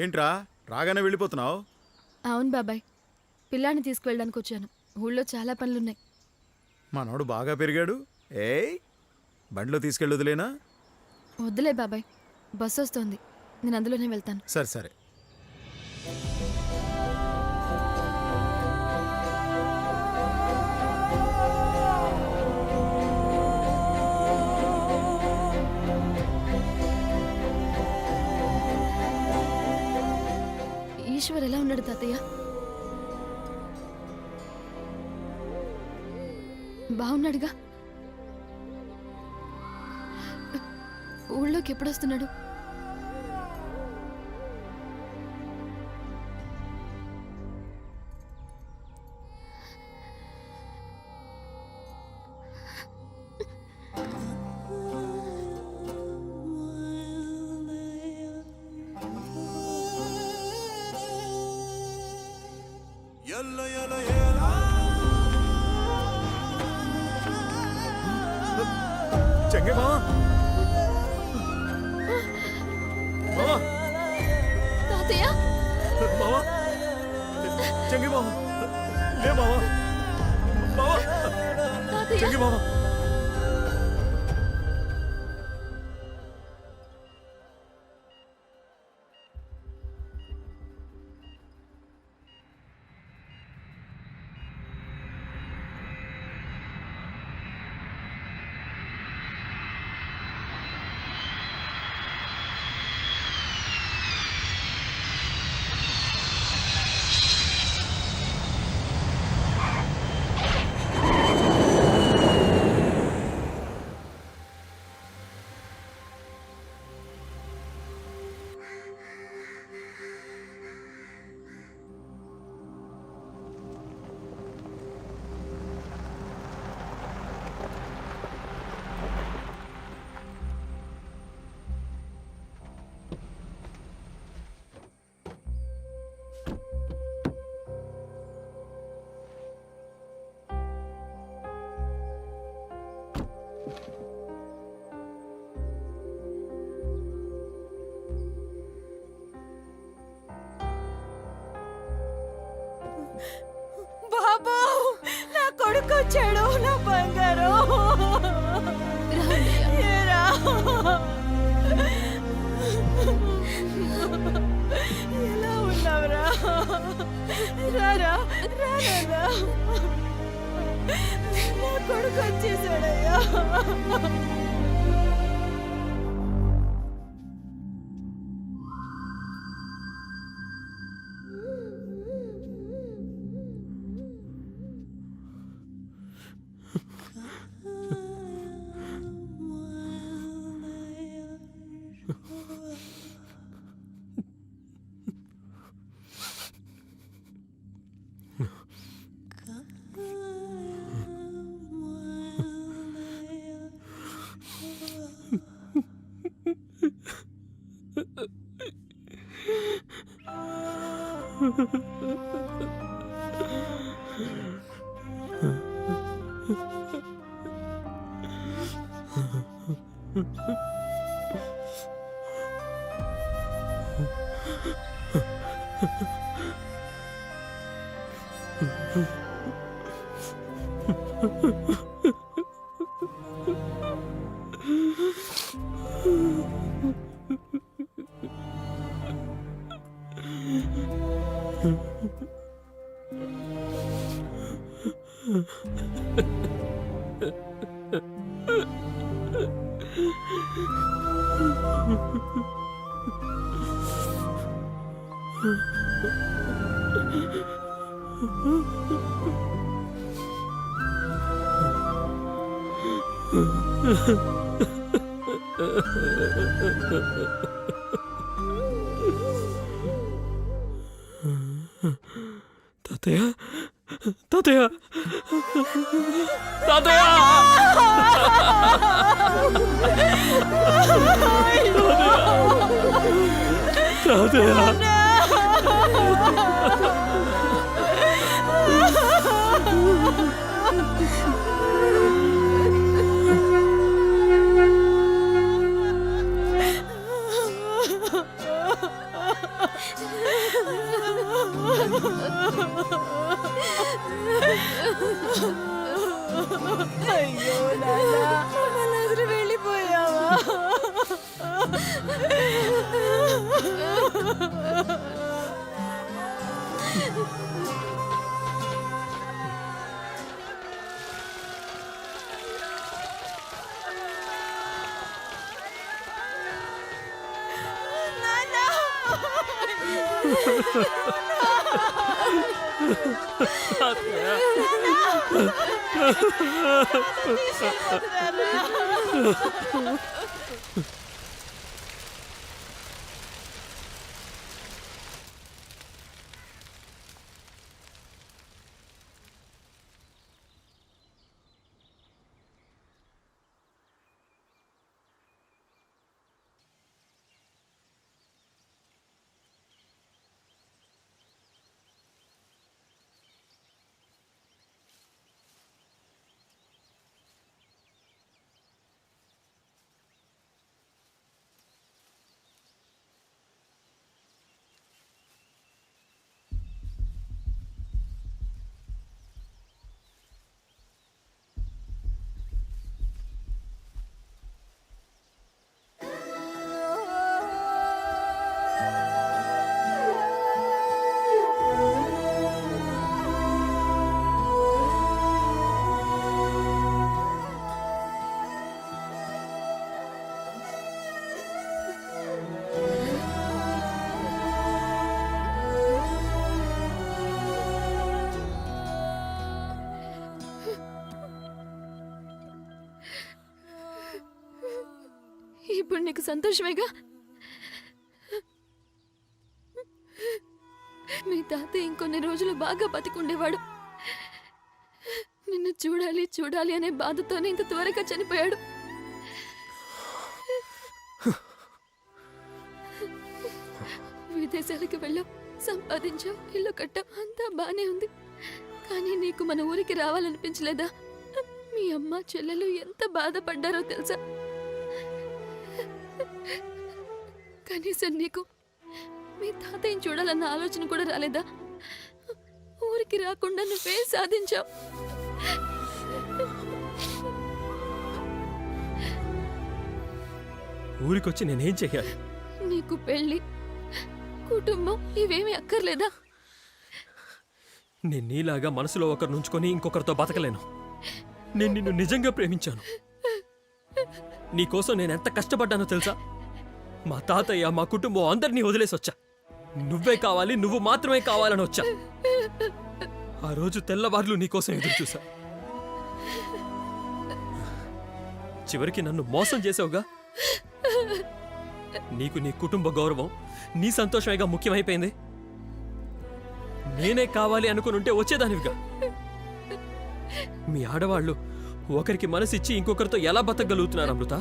ఏంట్రా రాగానే వెళ్ళిపోతున్నావు? అవును బాబాయ్, పిల్లాన్ని తీసుకువెళ్ళడానికి వచ్చాను. ఊళ్ళో చాలా పనులున్నాయి. మనోడు బాగా పెరిగాడు. ఏయ్ బండిలో తీసుకెళ్ళొద్దులేనా? వద్దులే బాబాయ్, బస్సు వస్తోంది, నేను అందులోనే వెళ్తాను. సరే సరే. ఈశ్వర్ ఎలా ఉన్నాడు తాతయ్య? బాగున్నాడుగా? ఊళ్ళోకి ఎప్పుడు వస్తున్నాడు? చెంగే మావా, మావా, తాతయ్య, మావా, చెంగే మావా, లే మావా, మావా, చెంగే మావా. తాతయ్య తాతయ్య తాతయ్య తాతయ్య అయ్యో నాన్న మళ్ళీ వెళ్ళిపోయావా? ఇప్పుడు నీకు సంతోషమేగా? మీ తాతయ్య ఇంకొన్ని రోజులు బాగా బతికుండేవాడు. నిన్ను చూడాలి చూడాలి అనే బాధతోనే ఇంత త్వరగా చనిపోయాడు. విదేశాలకు వెళ్ళాం, సంపాదించాం, ఇల్లు కట్టాం, అంతా బానే ఉంది. కానీ నీకు మన ఊరికి రావాలనిపించలేదా? మీ అమ్మ చెల్లెలు ఎంత బాధపడ్డారో తెలుసా? కనీసం నీకు మీ తాతయ్యని చూడాలన్న ఆలోచన కూడా రాలేదా? ఊరికి రాకుండా నువ్వేం సాధించావు? ఊరికొచ్చి నేనేం చెయ్యాలి? నీకు పెళ్లి, కుటుంబం ఇవేమీ అక్కర్లేదా? నేను నీలాగా మనసులో ఒకరు నుంచుకొని ఇంకొకరితో బతకలేను. నేను నిన్ను నిజంగా ప్రేమించాను. నీకోసం నేను ఎంత కష్టపడ్డానో తెలుసా? మా తాతయ్య, మా కుటుంబం అందరినీ వదిలేసి వచ్చా. నువ్వే కావాలి, నువ్వు మాత్రమే కావాలని వచ్చా. ఆ రోజు తెల్లవార్లు నీకోసం ఎదురు చూసా. చివరికి నన్ను మోసం చేసావుగా. నీకు నీ కుటుంబ గౌరవం, నీ సంతోషమేగా ముఖ్యమైపోయింది. నేనే కావాలి అనుకుని ఉంటే వచ్చేదానివిగా. మీ ఆడవాళ్ళు ఒకరికి మనసిచ్చి ఇంకొకరితో ఎలా బతకగలుగుతున్నారు అమృత?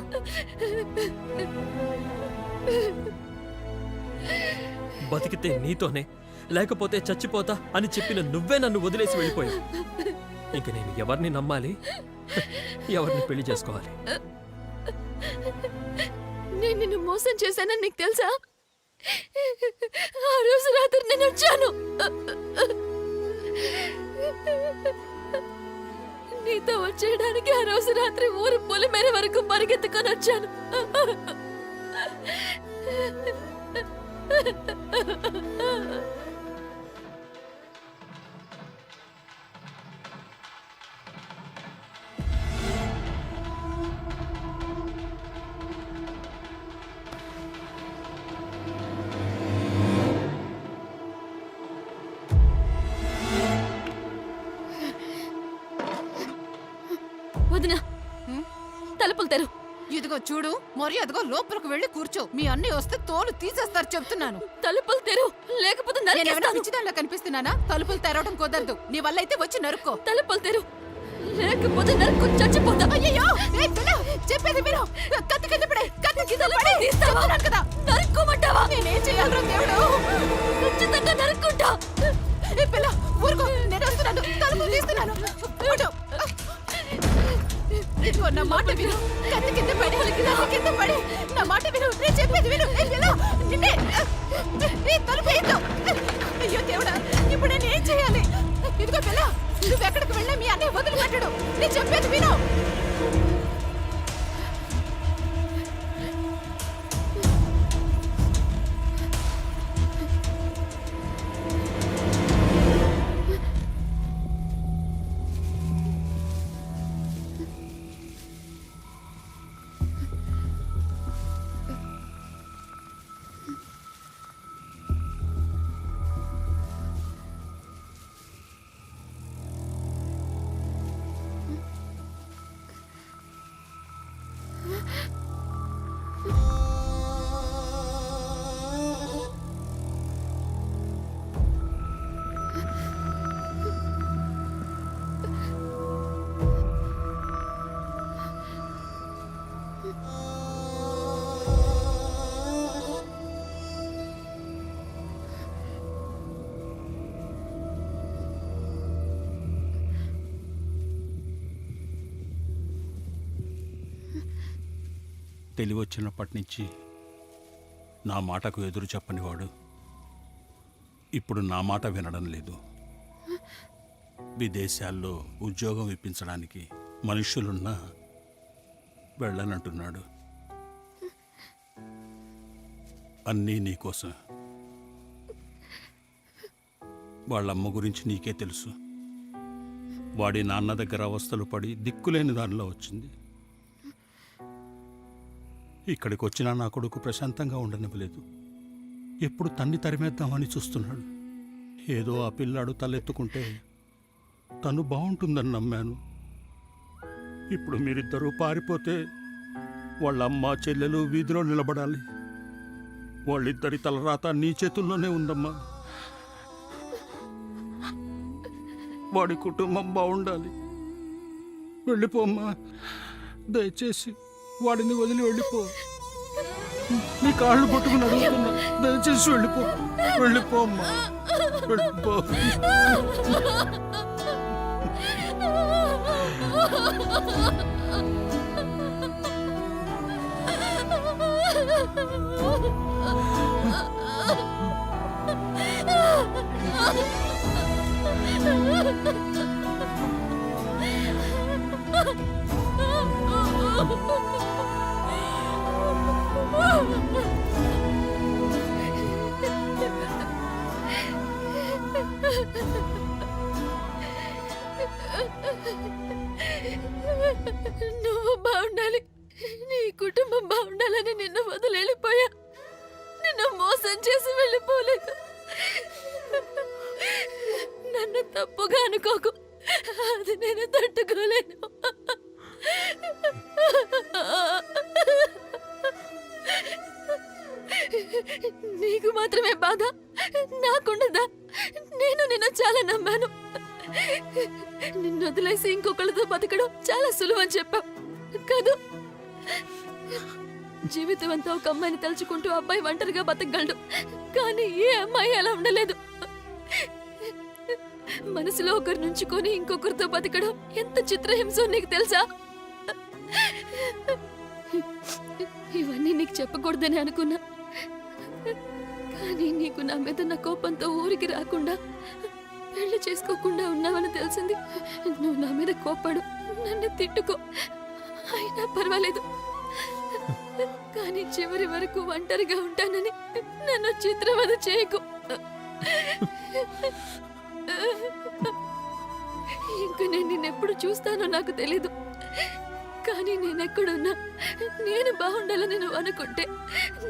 బతికితే నీతోనే, లేకపోతే చచ్చిపోతా అని చెప్పిన నువ్వే నన్ను వదిలేసి వెళ్ళిపోయావు. ఇంక నేను ఎవరిని నమ్మాలి, ఎవరిని పెళ్లి చేసుకోవాలి? నేను నిన్ను మోసం చేశానని నీకు తెలుసా? ఆ రోజు రాత్రి నేను వచ్చాను. నీతో వచ్చేయడానికి ఆ రోజు రాత్రి ఊరు పొలిమేర వరకు పరిగెత్తుకొని వచ్చాను. వదినా, తలుపులు తెరు. ఇదిగో చూడు, మరి అదిగో లోపలికి వెళ్ళి కూర్చో. మీ అన్నయ్య వస్తే తోలు తీసేస్తారు చెప్తున్నాను. తలుపులు తెరు, లేకపోతే నరికేస్తాను. పిచ్చిదానిలా కనిపిస్తున్నానా? తలుపులు తెరవడం కుదరదు. నీ వల్ల అయితే వచ్చి నరుక్కో. తలుపులు తెరు, లేకపోతే నరుకు చచ్చిపోతా. అయ్యో, చెప్పేది విను. కత్తి కింద పడే, కత్తి కింద పడే. తీస్తావా కదా? నరుక్కోమంటావా? నేనేం చేయాలరా దేవుడు? ఖచ్చితంగా నరుక్కుంటా. ఏ పిల్ల, ఊరుకో, నేను వస్తున్నాను. తలుపులు తీస్తున్నాను. ఊడు. ఇదిగో నా మాట విను. కత్తి కింద పడి, కత్తి కింద పడి. నా మాట విను, నేను చెప్పేది విను. ఏ పిల్ల, నిన్నే తలుపు వేయద్దు. అయ్యో దేవుడా, ఇప్పుడు నేను ఏం చేయాలి? ఇదిగో పిల్ల, నువ్వు ఎక్కడికి వెళ్ళా మీ అన్నయ్య వదిలిపెట్టడు. నేను చెప్పేది విను. తెలివొచ్చినప్పటి నుంచి నా మాటకు ఎదురు చెప్పనివాడు ఇప్పుడు నా మాట వినడం లేదు. విదేశాల్లో ఉద్యోగం ఇప్పించడానికి మనుషులున్నా వెళ్ళనంటున్నాడు. అన్నీ నీకోసం. వాళ్ళమ్మ గురించి నీకే తెలుసు. వాడి నాన్న దగ్గర అవస్థలు పడి దిక్కులేని దానిలో వచ్చింది. ఇక్కడికి వచ్చినా నా కొడుకు ప్రశాంతంగా ఉండనివ్వలేదు. ఎప్పుడు తన్ని తరిమేద్దామని చూస్తున్నాడు. ఏదో ఆ పిల్లాడు తలెత్తుకుంటే తను బాగుంటుందని నమ్మాను. ఇప్పుడు మీరిద్దరూ పారిపోతే వాళ్ళ అమ్మ చెల్లెలు వీధిలో నిలబడాలి. వాళ్ళిద్దరి తలరాత నీ చేతుల్లోనే ఉందమ్మా. వాడి కుటుంబం బాగుండాలి. వెళ్ళిపోమ్మా, దయచేసి వాడిని వదిలి వెళ్ళిపో. నీ కాళ్ళు పట్టుకుని అడుగుతున్నా, దయచేసి వెళ్ళిపో. వెళ్ళిపోమ్మా, వెళ్ళిపో. నువ్వు బాగుండాలి. నీకు మాత్రమే బాధ, నాకుండదా? నేను నిన్ను చాలా నమ్మాను. నిన్ను వదిలేసి ఇంకొకళ్ళతో బతకడం చాలా సులువని చెప్పావు కాదు. జీవితం అంతా ఒక అమ్మాయిని తలుచుకుంటూ అబ్బాయి ఒంటరిగా బతకగలడు, కానీ ఏ అమ్మాయి అలా ఉండలేదు. మనసులో ఒకరు నుంచుకొని ఇంకొకరితో బతకడం ఎంత చిత్రహింసో నీకు తెలుసా? ఇవన్నీ నీకు చెప్పకూడదని అనుకున్నా, కానీ నీకు నా మీద నా కోపంతో ఊరికి రాకుండా పెళ్లి చేసుకోకుండా ఉన్నావని తెలిసింది. నువ్వు నా మీద కోపడు, నన్ను తిట్టుకో, అయినా పర్వాలేదు, కానీ చివరి వరకు ఒంటరిగా ఉంటానని నన్ను చిత్రవద చేయకు. ఇంక నేను నిన్నెప్పుడు చూస్తానో నాకు తెలీదు, కానీ నేనెక్కడున్నా నేను బాగుండాలని నువ్వు అనుకుంటే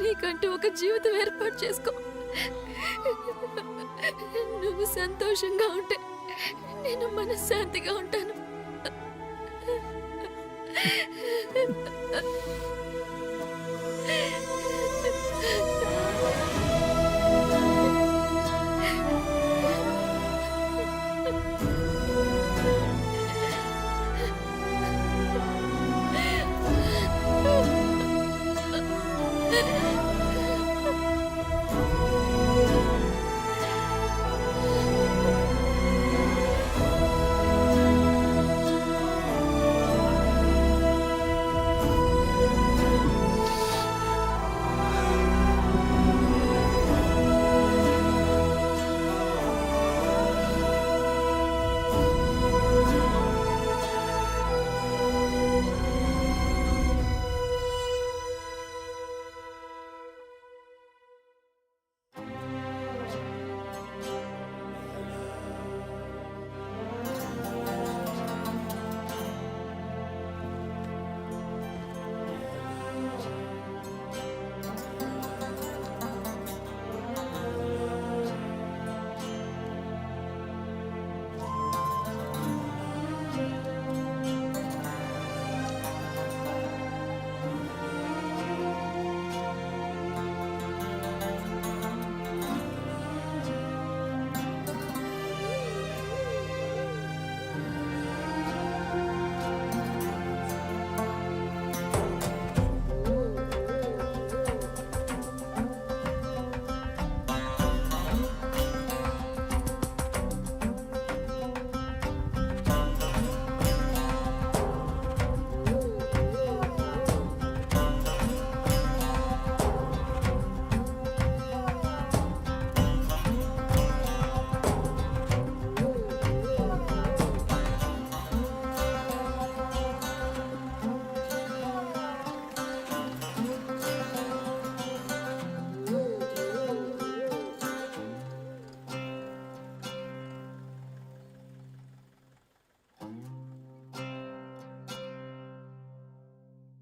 నీకంటూ ఒక జీవితం ఏర్పాటు చేసుకో. నువ్వు సంతోషంగా ఉంటే నేను మనశ్శాంతిగా ఉంటాను.